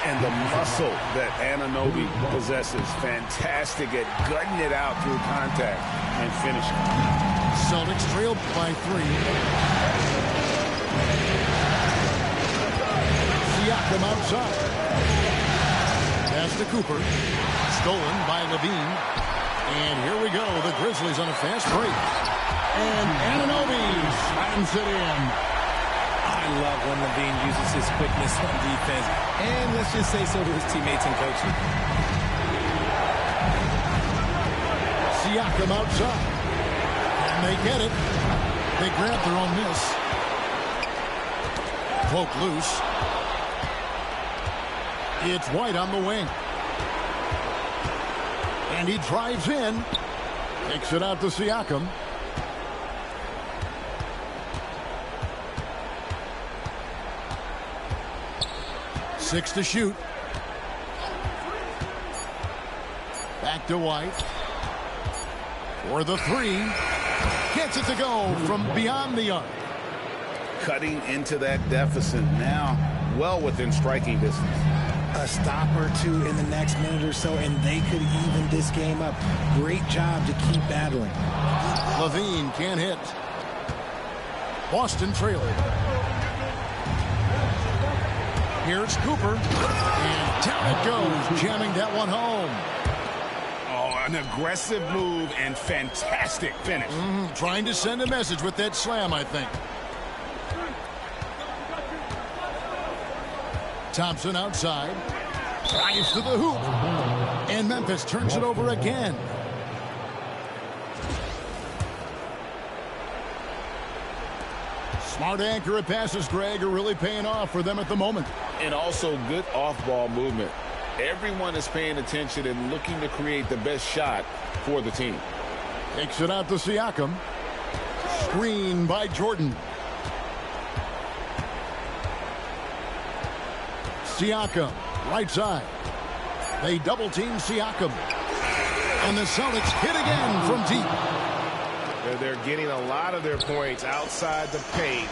And the muscle that Anunoby possesses, fantastic at gutting it out through contact and finishing. Celtics trailed by 3. Siakam outside. Pass to Cooper. Stolen by Levine. And here we go. The Grizzlies on a fast break. And Anunoby slams it in. I love when Levine uses his quickness on defense. And let's just say so to his teammates and coaching. Siakam outside. And they get it. They grab their own miss. Cloak loose. It's White on the wing. And he drives in. Takes it out to Siakam. Six to shoot. Back to White. For the 3. Gets it to go from beyond the arc. Cutting into that deficit now, well within striking distance. A stop or two in the next minute or so, and they could even this game up. Great job to keep battling. Levine can't hit. Boston trailing. Here's Cooper. And down it goes, jamming that one home. Oh, an aggressive move and fantastic finish. Trying to send a message with that slam, I think. Thompson outside. Drives to the hoop. And Memphis turns it over again. Smart accurate passes, Greg, are really paying off for them at the moment. And also good off-ball movement. Everyone is paying attention and looking to create the best shot for the team. Takes it out to Siakam. Screen by Jordan. Siakam, right side. They double team Siakam. And the Celtics hit again from deep. They're getting a lot of their points outside the paint.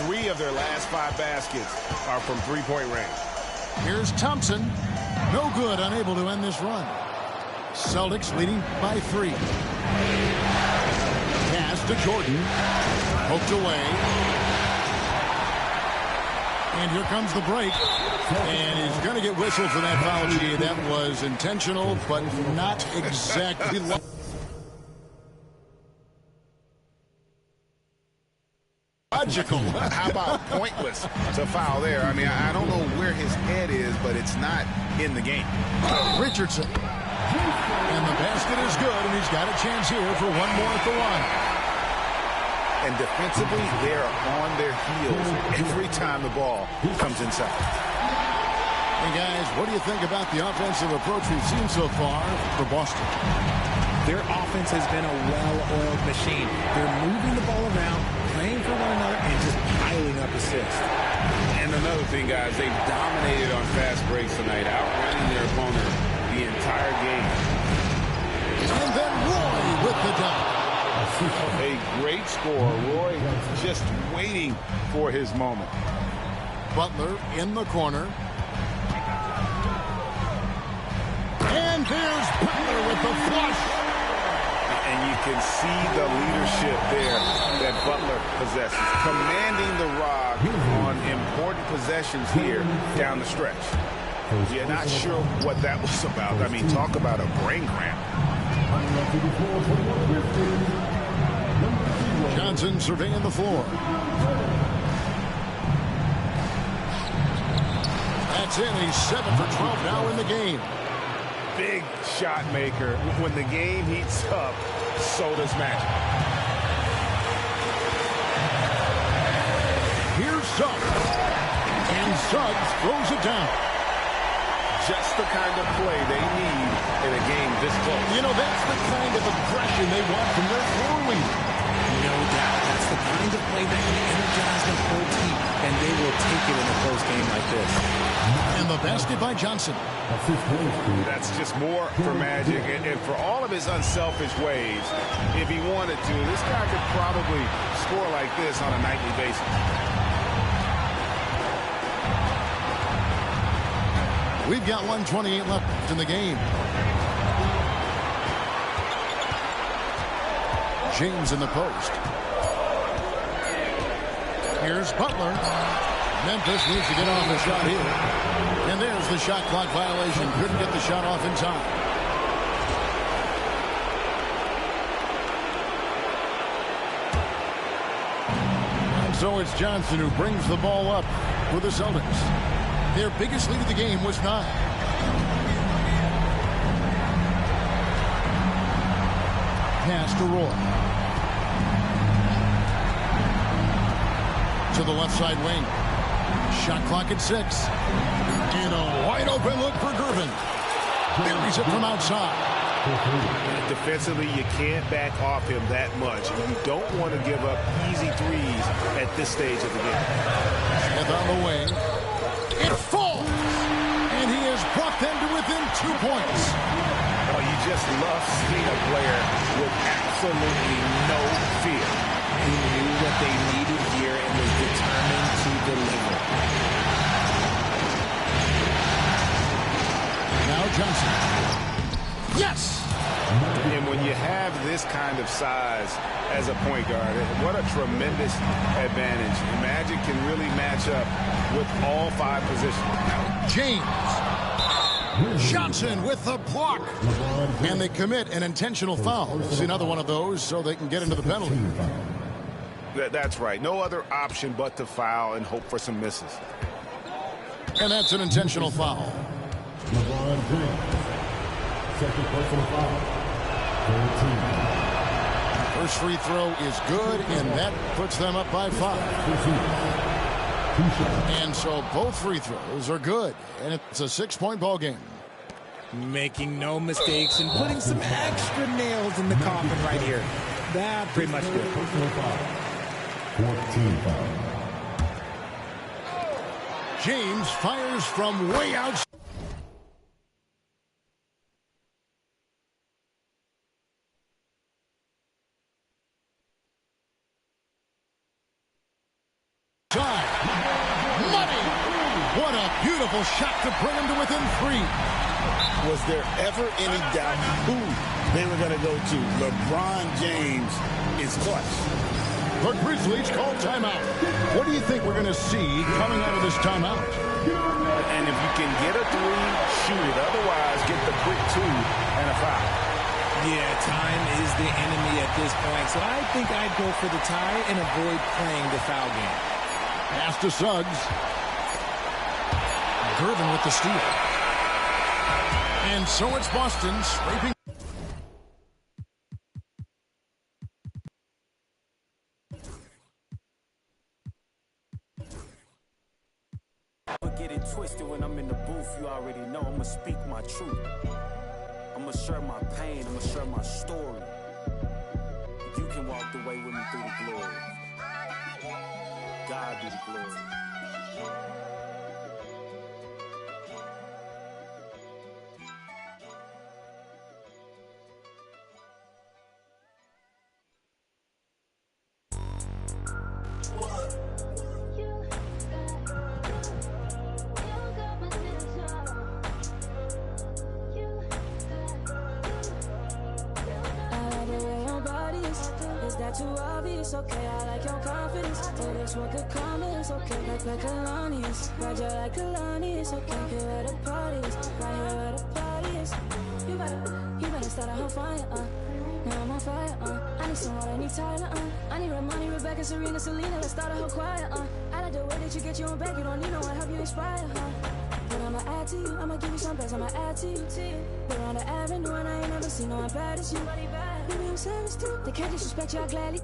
3 of their last 5 baskets are from three-point range. Here's Thompson. No good, unable to end this run. Celtics leading by 3. Pass to Jordan. Poked away. And here comes the break. And he's going to get whistled for that foul. Gee, that was intentional, but not exactly. Logical. How about pointless to foul there? I mean, I don't know where his head is, but it's not in the game. Richardson. And the basket is good, and he's got a chance here for one more at the line. And defensively, they're on their heels every time the ball comes inside. Hey, guys, what do you think about the offensive approach we've seen so far for Boston? Their offense has been a well-oiled machine. They're moving the ball around, playing for one another, and just piling up assists. And another thing, guys, they've dominated on fast breaks tonight, outrunning their opponent the entire game. And then Roy with the dunk. A great score. Roy just waiting for his moment. Butler in the corner. And there's Butler with the flush. And you can see the leadership there that Butler possesses. Commanding the rock on important possessions here down the stretch. You're not sure what that was about. I mean, talk about a brain cramp. Johnson surveying the floor. That's it. He's 7 for 12 now in the game. Big shot maker. When the game heats up, so does Magic. Here's Suggs. And Suggs throws it down. just the kind of play they need in a game this close. You know, that's the kind of aggression they want from their floor leader. No doubt. That's the kind of play that can energize the whole team, and they will take it in a close game like this. And the basket by Johnson. That's just more for Magic. And for all of his unselfish ways, if he wanted to, this guy could probably score like this on a nightly basis. We've got 1:28 left in the game. James in the post. Here's Butler. Memphis needs to get off the shot here. And there's the shot clock violation. Couldn't get the shot off in time. And so it's Johnson who brings the ball up for the Celtics. Their biggest lead of the game was 9. Pass to Roy. To the left side wing. Shot clock at 6. And a wide open look for Gervin. Buries it from outside. Defensively, you can't back off him that much. And you don't want to give up easy threes at this stage of the game. Smith on the wing. It falls. And he has brought them to within 2 points. Oh, you just love seeing a player with absolutely no fear. He knew what they needed here and was determined to deliver. Now Johnson. Yes! And when you have this kind of size as a point guard, what a tremendous advantage. Magic can really match up with all 5 positions. James. Johnson with the block. And they commit an intentional foul. It's another one of those so they can get into the penalty. That's right. No other option but to foul and hope for some misses. And that's an intentional foul. LeBron James. Second personal foul. 13. First free throw is good, and that puts them up by 5. And so both free throws are good, and it's a 6-point ball game. Making no mistakes and putting some extra nails in the coffin right here. That pretty much good. 14 foul. James fires from way outside. Money! What a beautiful shot to bring him to within 3. Was there ever any doubt who they were going to go to? LeBron James is clutch. The Grizzlies call timeout. What do you think we're going to see coming out of this timeout? And if you can get a 3, shoot it. Otherwise, get the quick 2 and a foul. Yeah, time is the enemy at this point. So I think I'd go for the tie and avoid playing the foul game. Pass to Suggs. Gervin with the steal. And so it's Boston scraping. Get it twisted when I'm in the booth. You already know I'ma speak my truth. I'ma share my pain. I'ma share my story. You can walk the way with me through the glory. God be the glory. Too obvious, okay, I like your confidence. Oh, this one could come, it's okay, like Kalani's. Roger like Kalani's, okay, here where the party is. Right here where the party is. You better start a whole fire, now I'm on fire, I need some water, I need Tyler, I need Ramani, Rebecca, Serena, Selena, let's start a whole choir, I like the way that you get your own back, you don't need no one, help you inspire, But I'ma add to you, I'ma give you some best, I'ma add to you. We're on the avenue and I ain't never seen no one bad as you. Maybe I'm savage too, they can't disrespect you, I gladly.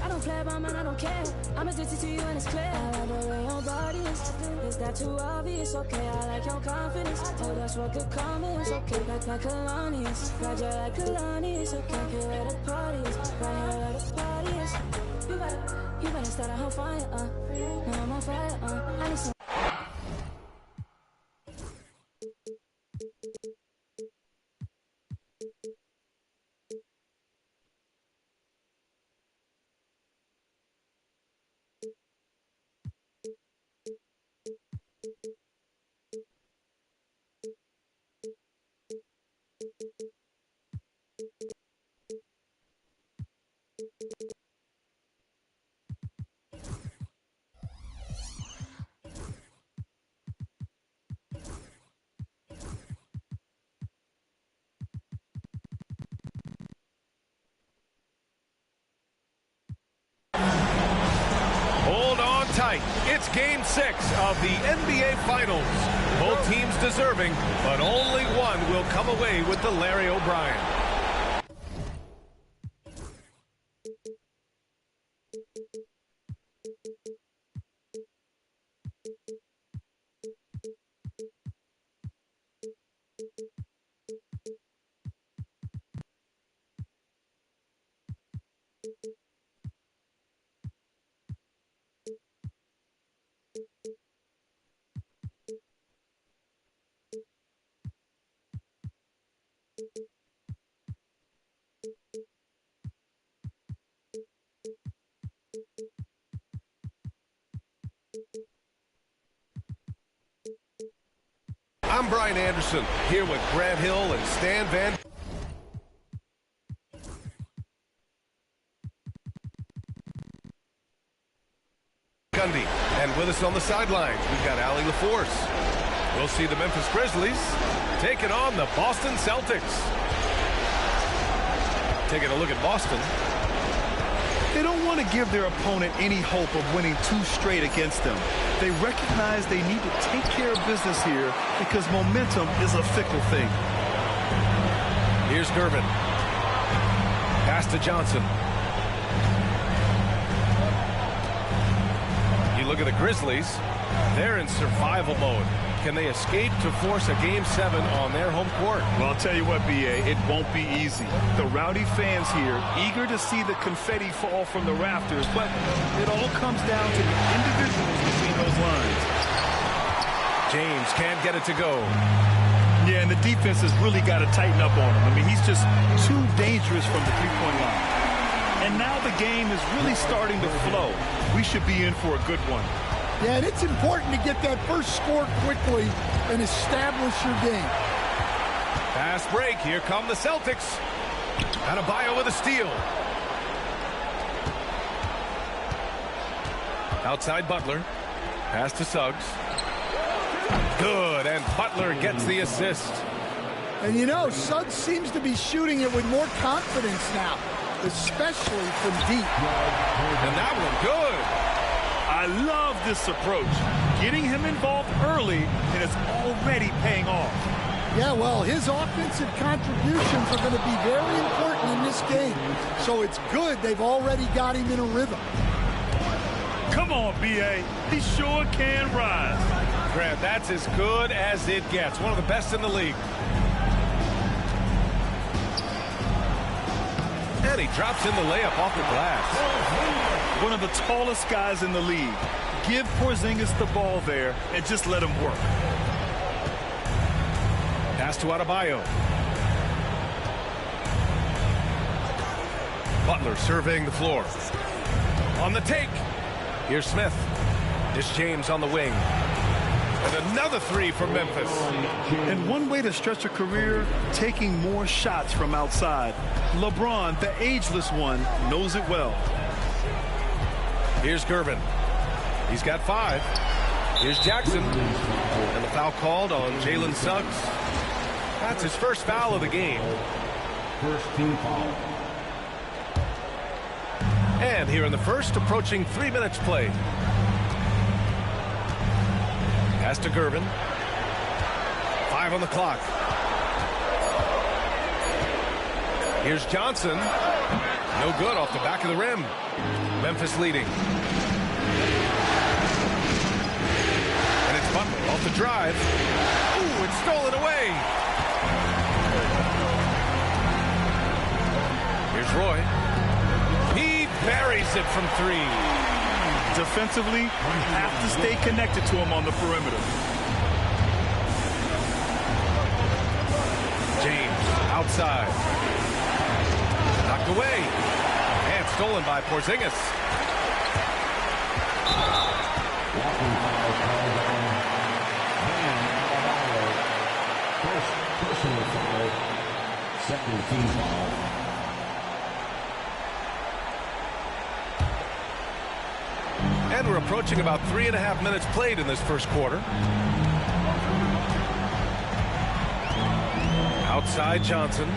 I don't play about mine, I don't care. I'm addicted to you and it's clear. I like the way your body is that that too obvious? Okay, I like your confidence. Oh, that's what could come is. Okay, like Kalani's. Ride you like Kalani's. Okay, get where the party is. Right here where the party is. You better start a whole fire, Now I'm on fire, I need some. Hold on tight. It's Game 6 of the NBA Finals. Both teams deserving, but only one will come away with the Larry O'Brien. I'm Brian Anderson, here with Grant Hill and Stan Van Gundy. And with us on the sidelines, we've got Allie LaForce. We'll see the Memphis Grizzlies taking on the Boston Celtics. Taking a look at Boston. They don't want to give their opponent any hope of winning 2 straight against them. They recognize they need to take care of business here because momentum is a fickle thing. Here's Gervin. Pass to Johnson. You look at the Grizzlies. They're in survival mode. Can they escape to force a Game 7 on their home court? Well, I'll tell you what, B.A., it won't be easy. The rowdy fans here, eager to see the confetti fall from the rafters, but it all comes down to the individuals between those lines. James can't get it to go. Yeah, and the defense has really got to tighten up on him. I mean, he's just too dangerous from the three-point line. And now the game is really starting to flow. We should be in for a good one. Yeah, and it's important to get that first score quickly and establish your game. Fast break. Here come the Celtics. Adebayo with a steal. Outside Butler. Pass to Suggs. Good, and Butler gets the assist. And you know, Suggs seems to be shooting it with more confidence now, especially from deep. And that one good. I love this approach. Getting him involved early, and it's already paying off. Yeah, well, his offensive contributions are going to be very important in this game. So it's good they've already got him in a rhythm. Come on, B.A. He sure can rise. Grant, that's as good as it gets. One of the best in the league. And he drops in the layup off the glass. One of the tallest guys in the league. Give Porzingis the ball there and just let him work. Pass to Adebayo. Butler surveying the floor. On the take. Here's Smith. Here's James on the wing. And another three for Memphis. And one way to stretch a career, taking more shots from outside. LeBron, the ageless one, knows it well. Here's Gervin. He's got 5. Here's Jackson. And the foul called on Jalen Suggs. That's his first foul of the game. First team foul. And here in the first, approaching 3 minutes play. Pass to Gervin. 5 on the clock. Here's Johnson. No good off the back of the rim. Memphis leading. And it's Butler drive. Ooh, it's stolen away. Here's Roy. He buries it from 3. Defensively, you have to stay connected to him on the perimeter. James outside. Knocked away. And stolen by Porzingis. Personal foul. Second team foul. And we're approaching about 3.5 minutes played in this first quarter. Outside Johnson.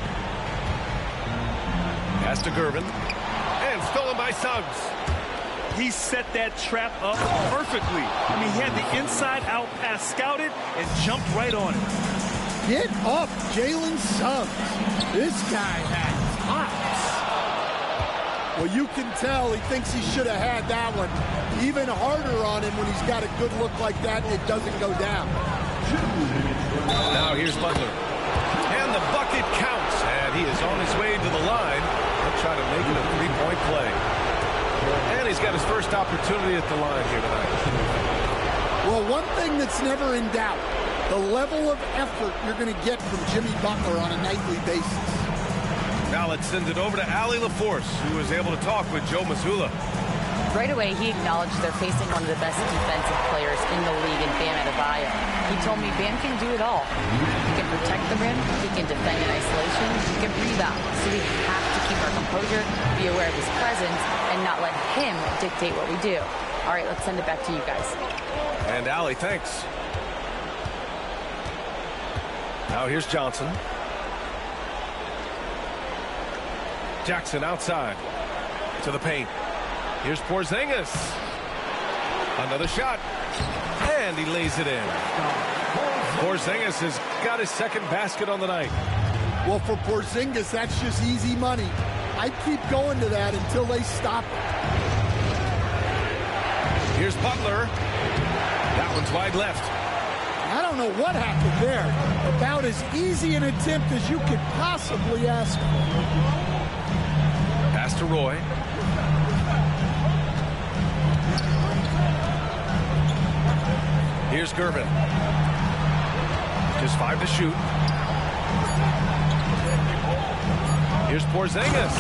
Pass to Gervin. And stolen by Suggs. He set that trap up perfectly. I mean, he had the inside-out pass scouted and jumped right on it. Get up, Jalen Suggs. This guy had hops. Well, you can tell he thinks he should have had that one. Even harder on him when he's got a good look like that and it doesn't go down. Now here's Butler. And the bucket counts. And he is on his way to the line. He'll try to make it a 3-point play. And he's got his first opportunity at the line here tonight. Well, one thing that's never in doubt, the level of effort you're going to get from Jimmy Butler on a nightly basis. Now let's send it over to Allie LaForce, who was able to talk with Joe Mazzulla. Right away, he acknowledged they're facing one of the best defensive players in the league in Bam Adebayo. He told me Bam can do it all. He can protect the rim, he can defend in isolation, he can rebound. So we have to keep our composure, be aware of his presence, and not let him dictate what we do. All right, let's send it back to you guys. And Allie, thanks. Now here's Johnson. Jackson outside to the paint. Here's Porzingis. Another shot. And he lays it in. Porzingis has got his second basket on the night. Well, for Porzingis, that's just easy money. I'd keep going to that until they stop it. Here's Butler. That one's wide left. I don't know what happened there. About as easy an attempt as you could possibly ask for. Pass to Roy. Here's Gervin. Just 5 to shoot. Here's Porzingis.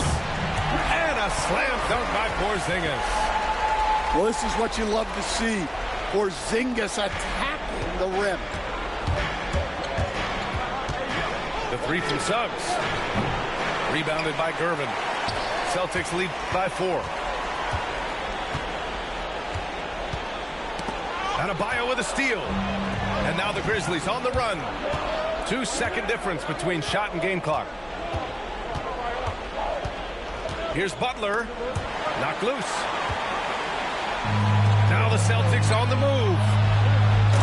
And a slam dunk by Porzingis. Well, this is what you love to see. Porzingis attacking the rim. The 3 from Suggs. Rebounded by Gervin. Celtics lead by 4. Adebayo with a steal. And now the Grizzlies on the run. 2-second difference between shot and game clock. Here's Butler. Knocked loose. Now the Celtics on the move.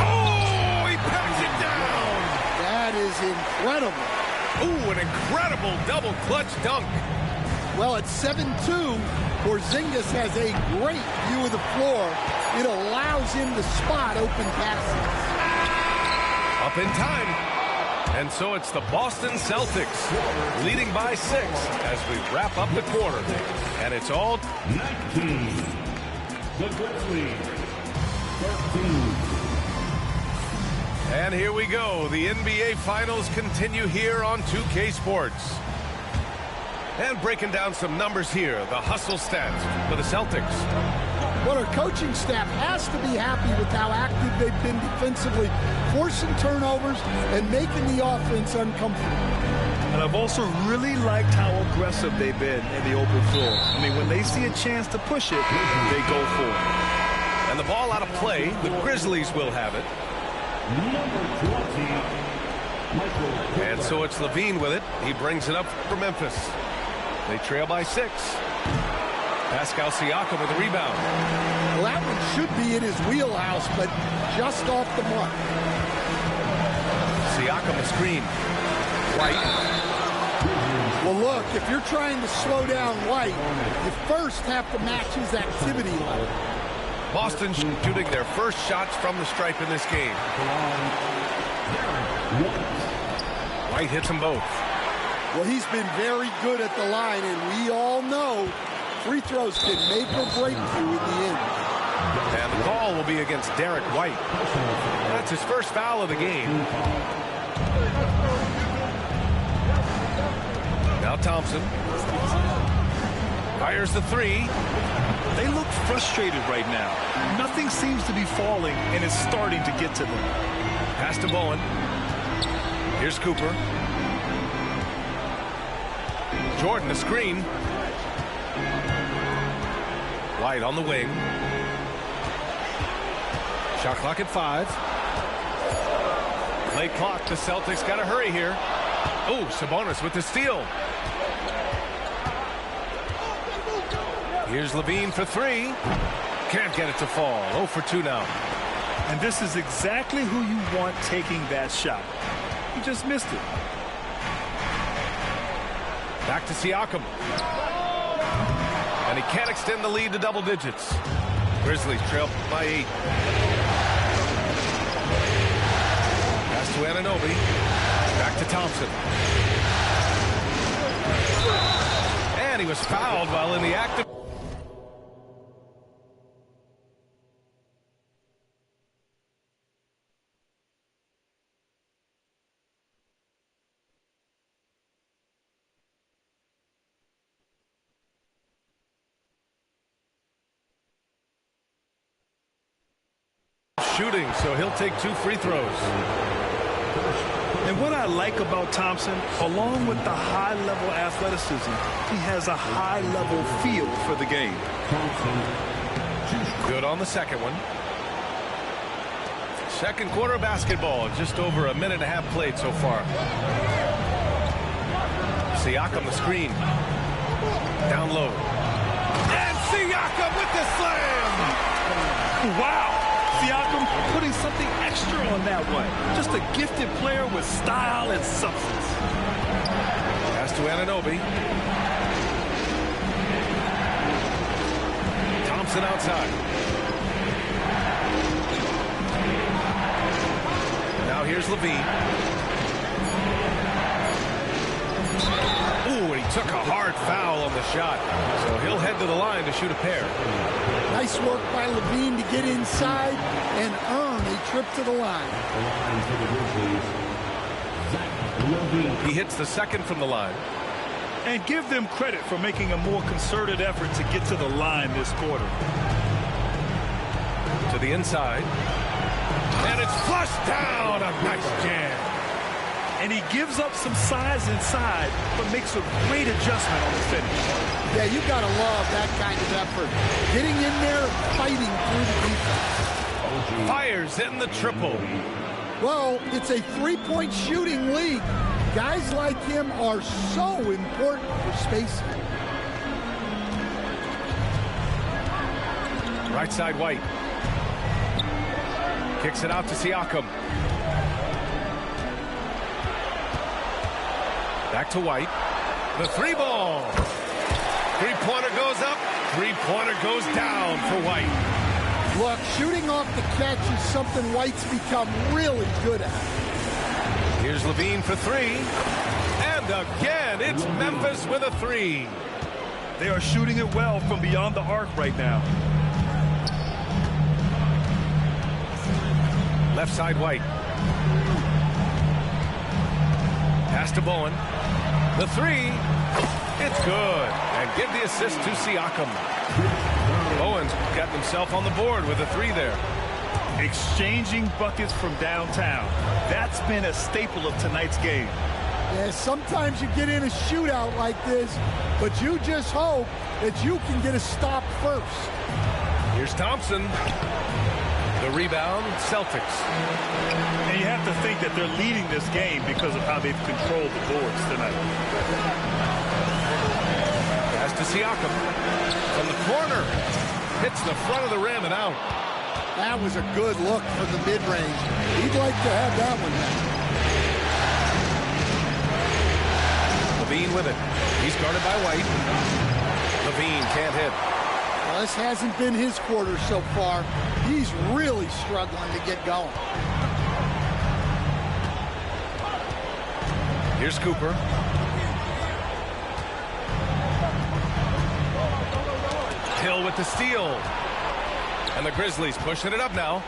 Oh, he packs it down. That is incredible. Ooh, an incredible double clutch dunk. Well, at 7-2, Porzingis has a great view of the floor. It allows him to spot open passes. Up in time. And so it's the Boston Celtics leading by 6 as we wrap up the quarter. And it's all 19. The Grizzlies 13. And here we go. The NBA Finals continue here on 2K Sports. And breaking down some numbers here, the hustle stats for the Celtics. Well, our coaching staff has to be happy with how active they've been defensively, forcing turnovers and making the offense uncomfortable. And I've also really liked how aggressive they've been in the open floor. I mean, when they see a chance to push it, they go for it. And the ball out of play, the Grizzlies will have it. And so it's Levine with it. He brings it up for Memphis. They trail by 6. Pascal Siakam with the rebound. Well, that one should be in his wheelhouse, but just off the mark. Siakam a screen. White. Well, look, if you're trying to slow down White, you first have to match his activity level. Boston shooting their first shots from the stripe in this game. White hits them both. Well, he's been very good at the line, and we all know free throws can make or break you in the end. And the call will be against Derek White. That's his first foul of the game. Now Thompson fires the three. They look frustrated right now. Nothing seems to be falling, and it's starting to get to them. Pass to Bowen. Here's Cooper. Jordan, the screen. White on the wing. Shot clock at 5. Play clock. The Celtics got to hurry here. Oh, Sabonis with the steal. Here's Levine for 3. Can't get it to fall. 0 for 2 now. And this is exactly who you want taking that shot. He just missed it. Back to Siakam. And he can't extend the lead to double digits. Grizzlies trail by 8. Pass to Anunoby. Back to Thompson. And he was fouled while in the act of... shooting, so he'll take 2 free throws. And what I like about Thompson, along with the high-level athleticism, he has a high-level feel for the game. Good on the second one. Second quarter basketball, just over a minute and a half played so far. Siakam the screen. Down low. And Siakam with the slam! Wow! Siakam putting something extra on that one. Just a gifted player with style and substance. Pass to Anunoby. Thompson outside. Now here's Levine. Ooh, and he took a hard foul on the shot. So he'll head to the line to shoot a pair. Nice work by Levine to get inside and earn a trip to the line. He hits the second from the line. And give them credit for making a more concerted effort to get to the line this quarter. To the inside. And it's flushed down. A nice jam. And he gives up some size inside, but makes a great adjustment on the finish. Yeah, you got to love that kind of effort. Getting in there and fighting through the defense. Fires in the triple. Well, it's a three-point shooting league. Guys like him are so important for spacing. Right side White. Kicks it out to Siakam. Back to White. The 3-ball. Three-pointer goes up. Three-pointer goes down for White. Look, shooting off the catch is something White's become really good at. Here's Levine for 3. And again, it's Memphis with a 3. They are shooting it well from beyond the arc right now. Left side White. Pass to Bowen. The 3. It's good. And give the assist to Siakam. Bowen's gotten himself on the board with a 3 there. Exchanging buckets from downtown. That's been a staple of tonight's game. Yeah, sometimes you get in a shootout like this, but you just hope that you can get a stop first. Here's Thompson. The rebound, Celtics. And you have to think that they're leading this game because of how they've controlled the boards tonight. Pass to Siakam. From the corner. Hits the front of the rim and out. That was a good look from the mid-range. He'd like to have that one back. Levine with it. He's guarded by White. Levine can't hit. Well, this hasn't been his quarter so far. He's really struggling to get going. Here's Cooper. Hill with the steal. And the Grizzlies pushing it up now.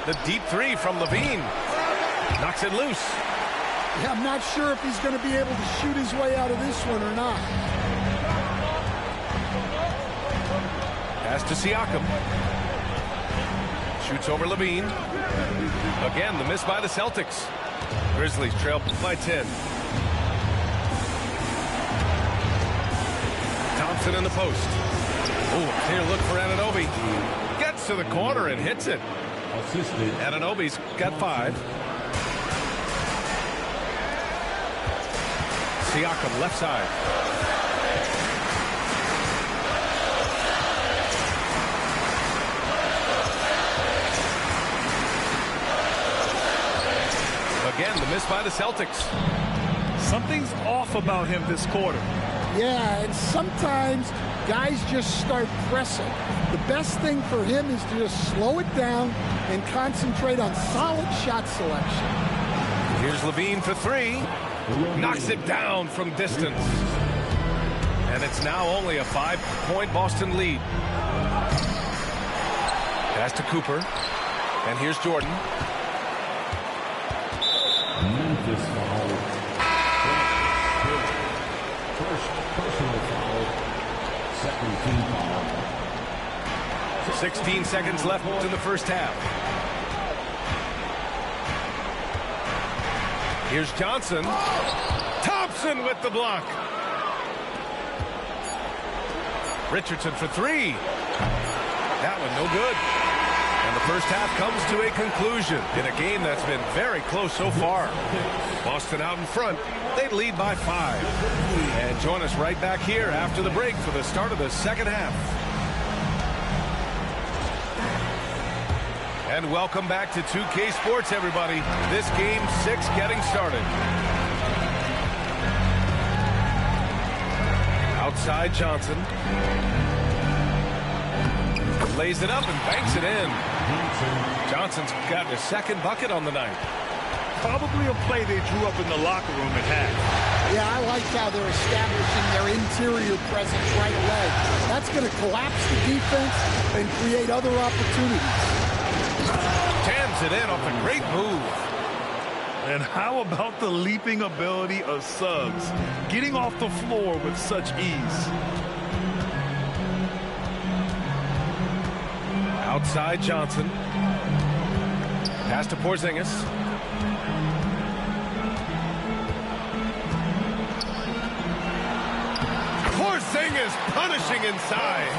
The deep three from Levine. Knocks it loose. Yeah, I'm not sure if he's going to be able to shoot his way out of this one or not. Pass to Siakam. Shoots over Levine. Again, the miss by the Celtics. Grizzlies trail by 10. Thompson in the post. Oh, clear look for Anunoby. Gets to the corner and hits it. Anunoby's got 5. Siakam left side. Again, the miss by the Celtics. Something's off about him this quarter. Yeah, and sometimes guys just start pressing. The best thing for him is to just slow it down and concentrate on solid shot selection. Here's Levine for 3. Knocks it down from distance. And it's now only a 5-point Boston lead. Pass to Cooper. And here's Jordan. Memphis foul. First personal foul. Second team foul. 16 seconds left in the first half. Here's Johnson. Thompson with the block. Richardson for 3. That one no good. And the first half comes to a conclusion in a game that's been very close so far. Boston out in front. They lead by 5. And join us right back here after the break for the start of the second half. And welcome back to 2K Sports, everybody. This game 6 getting started. Outside Johnson. Lays it up and banks it in. Johnson's got his second bucket on the night. Probably a play they drew up in the locker room at half. Yeah, I like how they're establishing their interior presence right away. That's going to collapse the defense and create other opportunities. Jams it in off a great move. And how about the leaping ability of Suggs, getting off the floor with such ease? Outside Johnson. Pass to Porzingis. Porzingis punishing inside.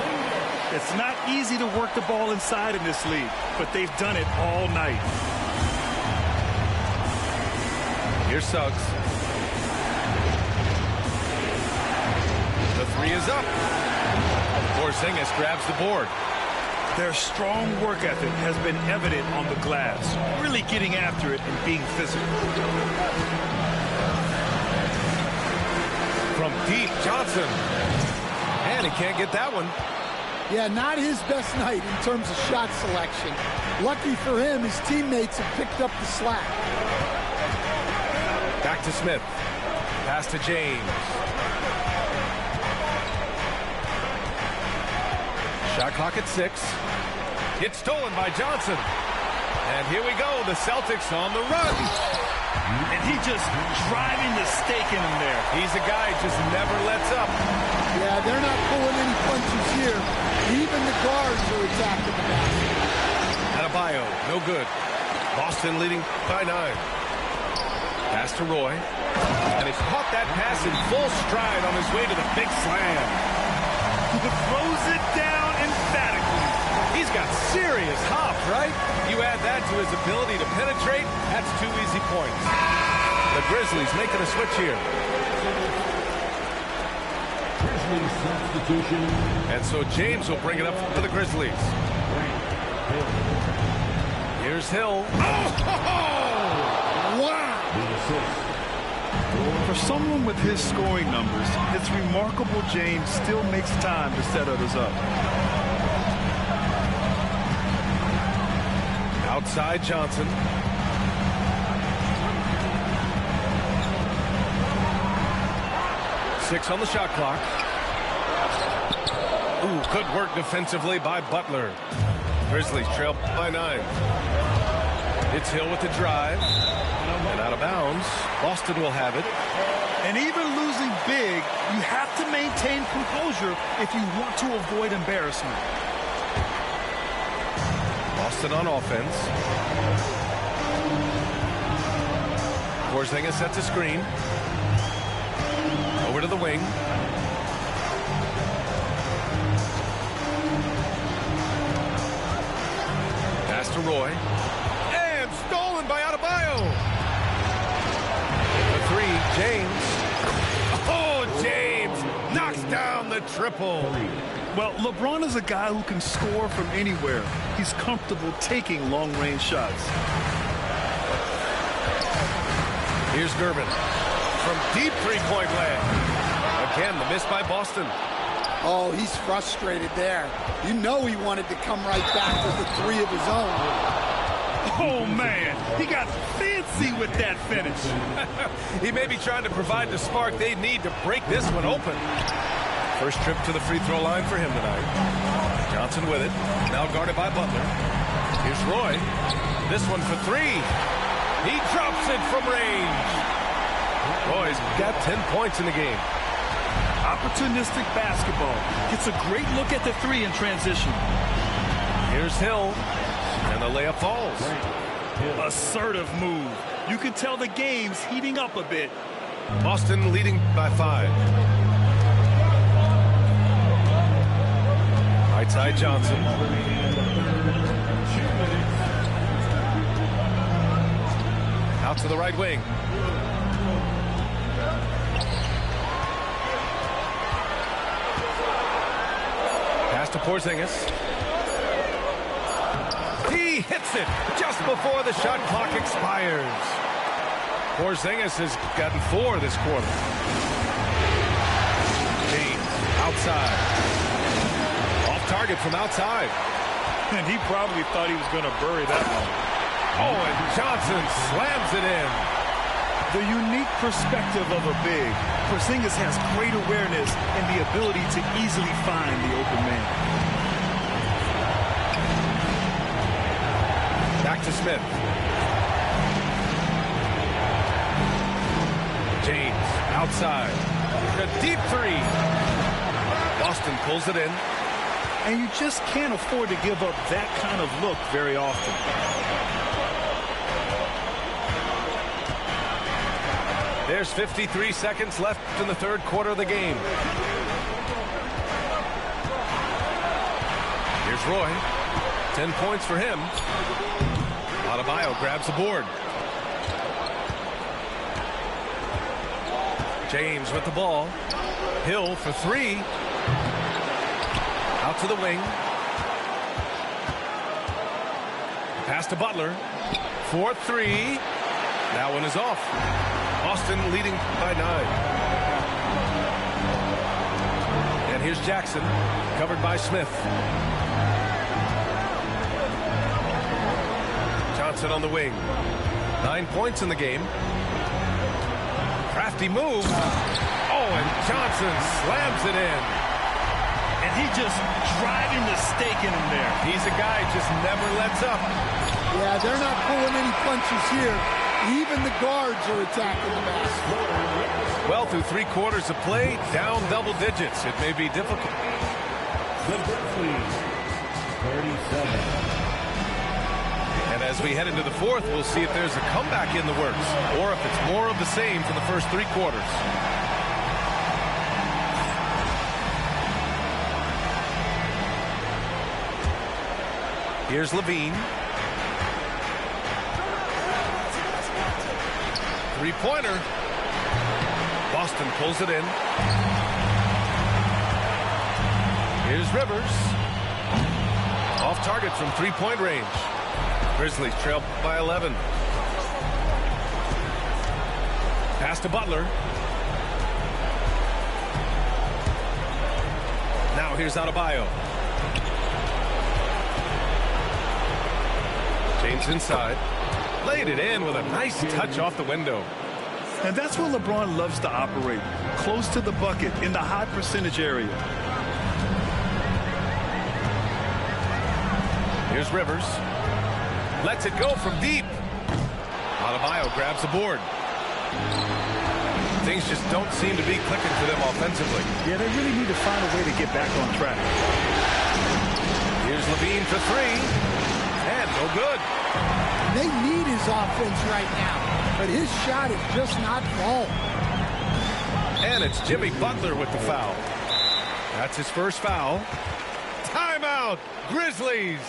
It's not easy to work the ball inside in this league, but they've done it all night. Here's Suggs. The 3 is up. Porzingis grabs the board. Their strong work ethic has been evident on the glass, really getting after it and being physical. From deep, Johnson. And he can't get that one. Yeah, not his best night in terms of shot selection. Lucky for him, his teammates have picked up the slack. Back to Smith. Pass to James. Shot clock at 6. It's stolen by Johnson. And here we go, the Celtics on the run. And he just driving the stake in him there. He's a guy who just never lets up. Yeah, they're not pulling any punches here. Even the guards are attacking the basket. Adebayo, no good. Boston leading by 9. Pass to Roy. And he's caught that pass in full stride on his way to the big slam. Throws it down emphatically. He's got serious hop, right? You add that to his ability to penetrate, that's 2 easy points. The Grizzlies making a switch here. Grizzlies substitution. And so James will bring it up for the Grizzlies. Here's Hill. Wow! For someone with his scoring numbers, it's remarkable James still makes time to set others up. Outside Johnson. Six on the shot clock. Ooh, good work defensively by Butler. Grizzlies trail by 9. It's Hill with the drive. And out of bounds. Boston will have it. And even losing big, you have to maintain composure if you want to avoid embarrassment. Boston on offense. Porzingis sets a screen. Over to the wing. Pass to Roy. And stolen by Adebayo. The three, James. Oh, James knocks down the triple. Well, LeBron is a guy who can score from anywhere. He's comfortable taking long-range shots. Here's Durbin from deep three-point land. Again, the miss by Boston. Oh, he's frustrated there. You know he wanted to come right back with the three of his own. Oh, man. He got fancy with that finish. He may be trying to provide the spark they need to break this one open. First trip to the free throw line for him tonight. Johnson with it. Now guarded by Butler. Here's Roy. This one for three. He drops it from range. Roy's got 10 points in the game. Opportunistic basketball. Gets a great look at the three in transition. Here's Hill. And the layup falls. Assertive move. You can tell the game's heating up a bit. Boston leading by 5. Right side Johnson. Out to the right wing. Pass to Porzingis. He hits it just before the shot clock expires. Porzingis has gotten 4 this quarter. James outside. Off target from outside. And he probably thought he was going to bury that one. Oh, and Johnson slams it in. The unique perspective of a big. Porzingis has great awareness and the ability to easily find the open man. Back to Smith. James outside. A deep three. Boston pulls it in. And you just can't afford to give up that kind of look very often. There's 53 seconds left in the third quarter of the game. Here's Roy. 10 points for him. Adebayo grabs the board. James with the ball. Hill for 3. Out to the wing. Pass to Butler. 4-3. That one is off. Boston leading by 9. And here's Jackson, covered by Smith. Johnson on the wing. 9 points in the game. Crafty move. Oh, and Johnson slams it in. And he just driving the stake in him there. He's a guy who just never lets up. Yeah, they're not pulling any punches here. Even the guards are attacking the basket. Well, through 3 quarters of play, down double digits. It may be difficult. The Grizzlies, 37. And as we head into the fourth, we'll see if there's a comeback in the works or if it's more of the same for the first 3 quarters. Here's Levine. 3-pointer. Boston pulls it in. Here's Rivers. Off target from 3-point range. Grizzlies trail by 11. Pass to Butler. Now here's Adebayo. James inside. Laid it in with a nice touch off the window. And that's where LeBron loves to operate, close to the bucket in the high percentage area. Here's Rivers. Lets it go from deep. Adebayo grabs the board. Things just don't seem to be clicking for them offensively. Yeah, they really need to find a way to get back on track. Here's Levine for three. And no good. They need his offense right now, but his shot is just not falling. And it's Jimmy Butler with the foul. That's his first foul. Timeout, Grizzlies.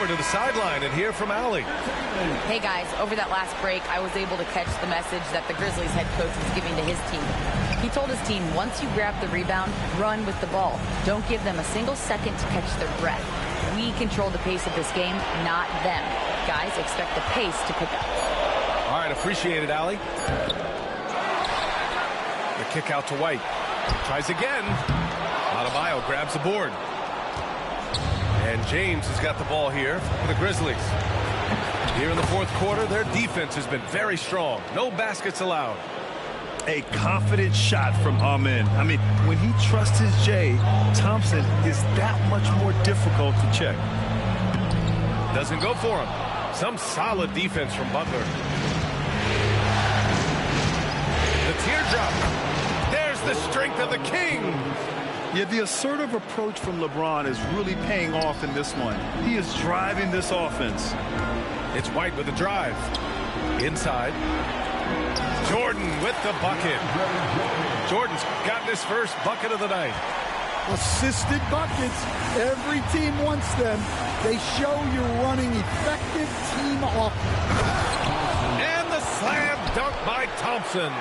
To the sideline and hear from Allie. Hey guys, over that last break, I was able to catch the message that the Grizzlies head coach was giving to his team. He told his team, once you grab the rebound, run with the ball. Don't give them a single second to catch their breath. We control the pace of this game, not them. Guys, expect the pace to pick up. All right, appreciate it, Allie. The kick out to White. Tries again. Adebayo grabs the board. And James has got the ball here for the Grizzlies. Here in the fourth quarter, their defense has been very strong. No baskets allowed. A confident shot from Amen. I mean, when he trusts his J, Thompson is that much more difficult to check. Doesn't go for him. Some solid defense from Butler. The teardrop. There's the strength of the King. Yeah, the assertive approach from LeBron is really paying off in this one. He is driving this offense. It's White with the drive. Inside. Jordan with the bucket. Jordan's gotten his first bucket of the night. Assisted buckets. Every team wants them. They show you're running effective team offense. And the slam dunk by Thompson.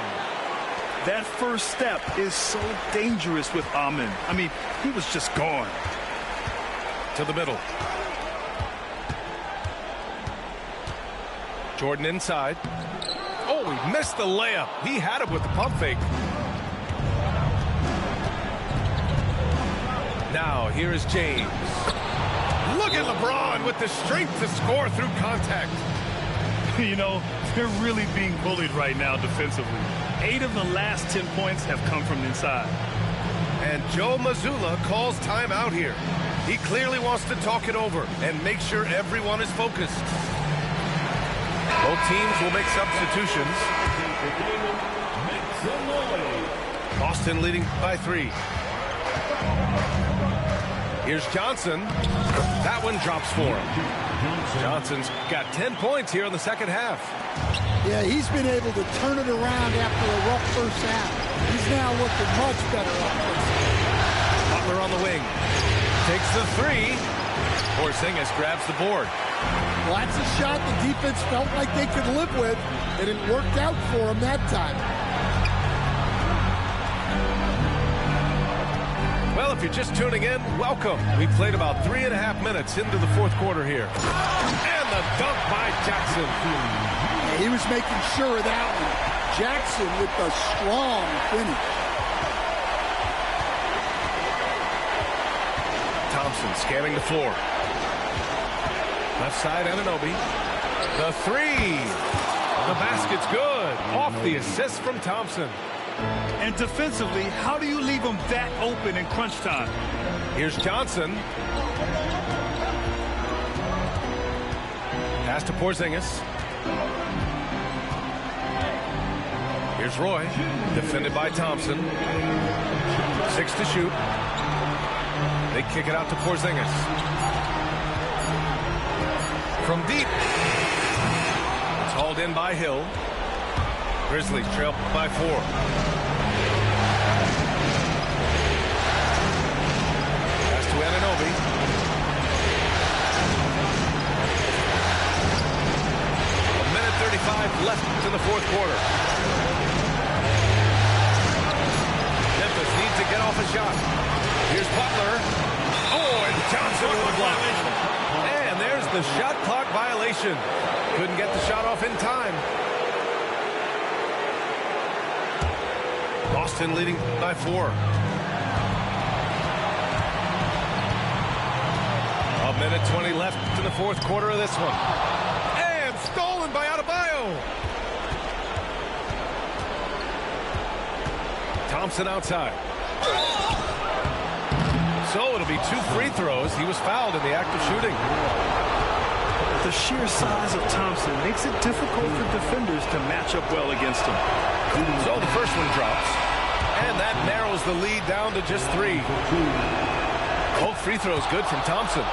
That first step is so dangerous with Amen. I mean, he was just gone. To the middle. Jordan inside. Oh, he missed the layup. He had it with the pump fake. Now, here is James. Look at LeBron with the strength to score through contact. You know, they're really being bullied right now defensively. 8 of the last 10 points have come from inside. And Joe Mazzulla calls timeout here. He clearly wants to talk it over and make sure everyone is focused. Both teams will make substitutions. Boston leading by 3. Here's Johnson. That one drops for him. Johnson's got 10 points here in the second half. Yeah, he's been able to turn it around after a rough first half. He's now looking much better offensively. Butler on the wing. Takes the 3. Porzingis grabs the board. Well, that's a shot the defense felt like they could live with, and it worked out for him that time. Well, if you're just tuning in, welcome. We played about 3.5 minutes into the fourth quarter here. And the dunk by Jackson. Yeah, he was making sure of that one. Jackson with the strong finish. Thompson scanning the floor. Left side, Anunoby. The 3. The basket's good. Off the assist from Thompson. And defensively, how do you leave them that open in crunch time? Here's Johnson. Pass to Porzingis. Here's Roy. Defended by Thompson. 6 to shoot. They kick it out to Porzingis. From deep. It's hauled in by Hill. Grizzlies trail by 4. Pass to Anunoby. A minute 35 left in the fourth quarter. Memphis needs to get off a shot. Johnson with a block. And there's the shot clock violation. Couldn't get the shot off in time. Boston leading by 4. A minute 20 left in the fourth quarter of this one. And stolen by Adebayo. Thompson outside. So it'll be 2 free throws. He was fouled in the act of shooting. The sheer size of Thompson makes it difficult for defenders to match up well against him. So the first one drops. And that narrows the lead down to just 3. Both free throws good from Thompson.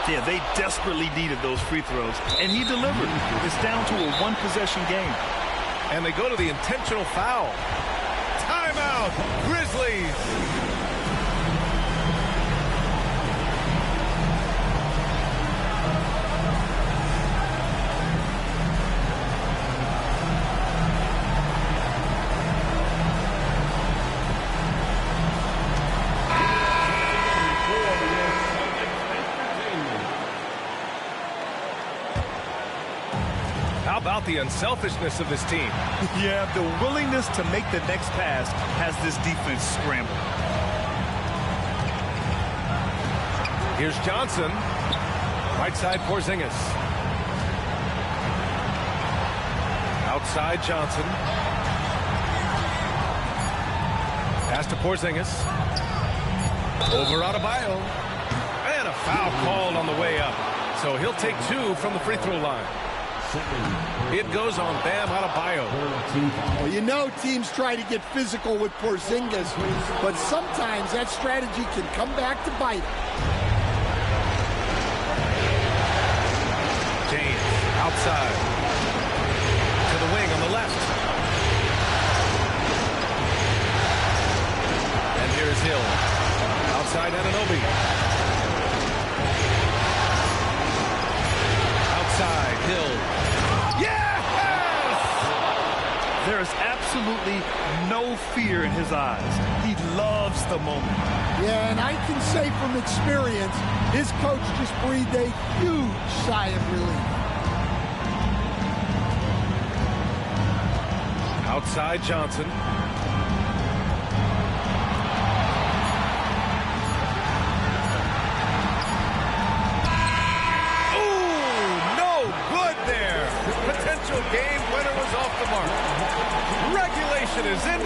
Yeah, they desperately needed those free throws, and he delivered. It's down to a 1-possession game. And they go to the intentional foul. Timeout, Grizzlies. How about the unselfishness of this team? Yeah, the willingness to make the next pass has this defense scrambled. Here's Johnson. Right side, Porzingis. Outside, Johnson. Pass to Porzingis. Over Adebayo. And a foul called on the way up. So he'll take 2 from the free throw line. It goes on Bam Adebayo. Well, you know teams try to get physical with Porzingis, but sometimes that strategy can come back to bite him. James outside. To the wing on the left. And here's Hill. Outside Anunoby. Outside Hill. There is absolutely no fear in his eyes. He loves the moment. Yeah, and I can say from experience, his coach just breathed a huge sigh of relief. Outside Johnson. Ooh, no good there. Potential game winner was off the mark. Regulation is in.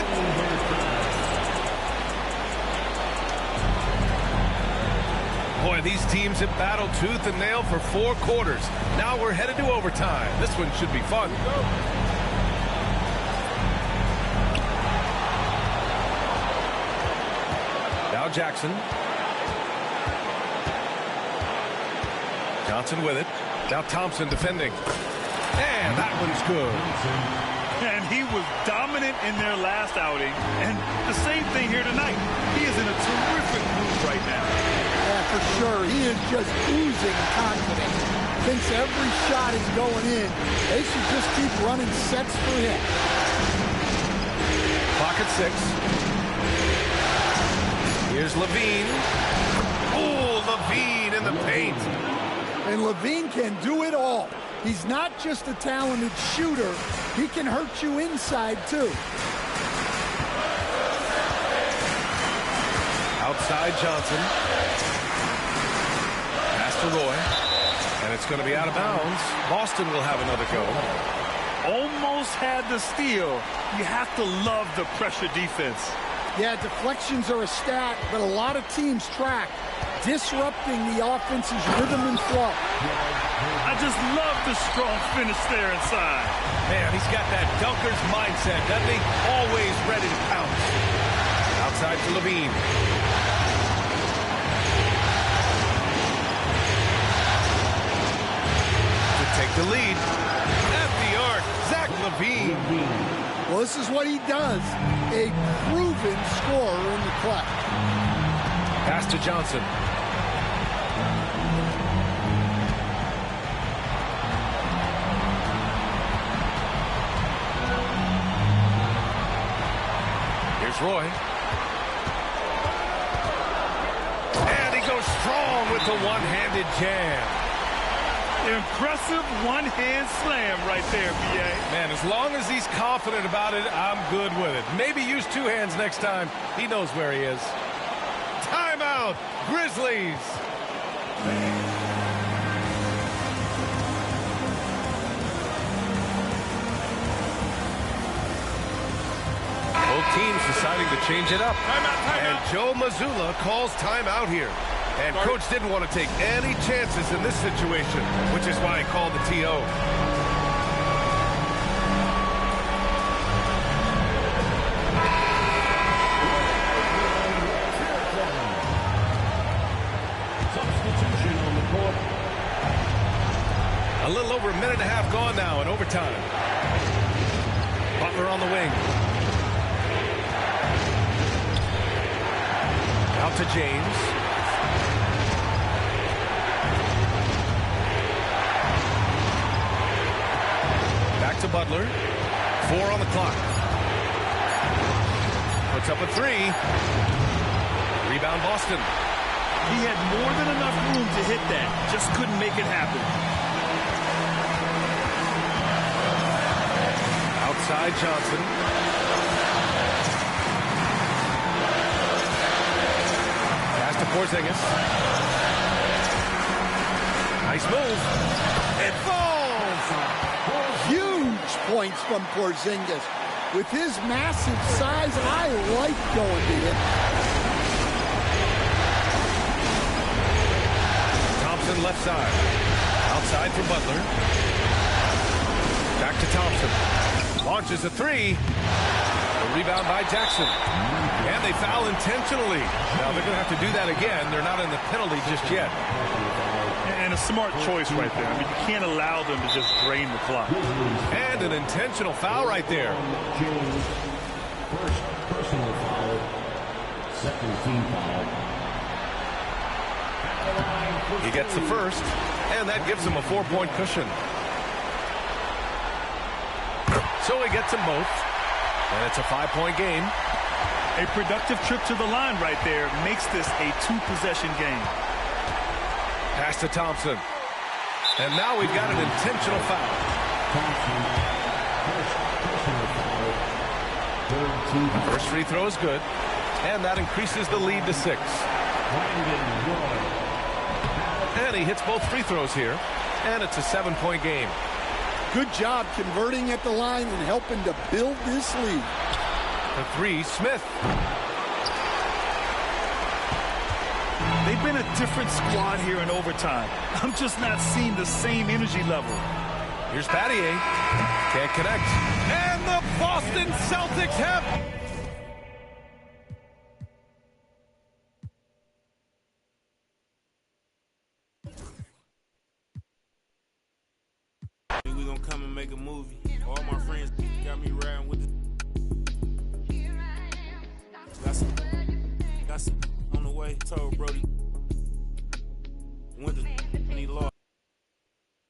Boy, these teams have battled tooth and nail for 4 quarters. Now we're headed to overtime. This one should be fun. Now Jackson. Johnson with it. Now Thompson defending. And that one's good. And he was dominant in their last outing. And the same thing here tonight. He is in a terrific mood right now. Yeah, for sure. He is just oozing confidence. Thinks every shot is going in. They should just keep running sets for him. Clock at 6. Here's Levine. Oh, Levine in the paint. And Levine can do it all. He's not just a talented shooter. He can hurt you inside, too. Outside Johnson. Pass to Roy. And it's going to be out of bounds. Boston will have another go. Almost had the steal. You have to love the pressure defense. Yeah, deflections are a stat, but a lot of teams track, disrupting the offense's rhythm and flow. I just love the strong finish there inside. Man, he's got that dunker's mindset, doesn't he? Always ready to pounce. Outside to Levine. To take the lead. At the arc, Zach Levine. Well, this is what he does. A proven scorer in the clutch. Pass to Johnson. Here's Roy. And he goes goes strong with the one-handed jam. Impressive one-hand slam right there, B.A. Man, as long as he's confident about it, I'm good with it. Maybe use two hands next time. He knows where he is. Timeout, Grizzlies. Both teams deciding to change it up. Timeout. And Joe Mazzulla calls timeout here. And Coach didn't want to take any chances in this situation, which is why he called the TO. Substitution on the court. A little over a minute and a half gone now in overtime. Butler on the wing. Out to James. Back to Butler. 4 on the clock. Puts up a 3. Rebound Boston. He had more than enough room to hit that. Just couldn't make it happen. Outside Johnson. Pass to Porzingis. Nice move. It falls. Huge points from Porzingis. With his massive size, I like going to him. Thompson left side. Outside for Butler. Back to Thompson. Launches a 3. A rebound by Jackson. And they foul intentionally. Now they're going to have to do that again. They're not in the penalty just yet. And a smart choice right there. I mean, you can't allow them to just drain the clock. And an intentional foul right there. First personal foul. Second team foul. He gets the first, and that gives him a 4-point cushion. So he gets them both, and it's a 5-point game. A productive trip to the line right there makes this a 2-possession game. Pass to Thompson. And now we've got an intentional foul. First free throw is good, and that increases the lead to 6. And he hits both free throws here, and it's a 7-point game. Good job converting at the line and helping to build this lead. The 3, Smith. They've been a different squad here in overtime. I'm just not seeing the same energy level. Here's Battier. Can't connect. And the Boston Celtics have... We gonna come and make a movie. All my friends got me riding with the... Got some on the way. Told Brody.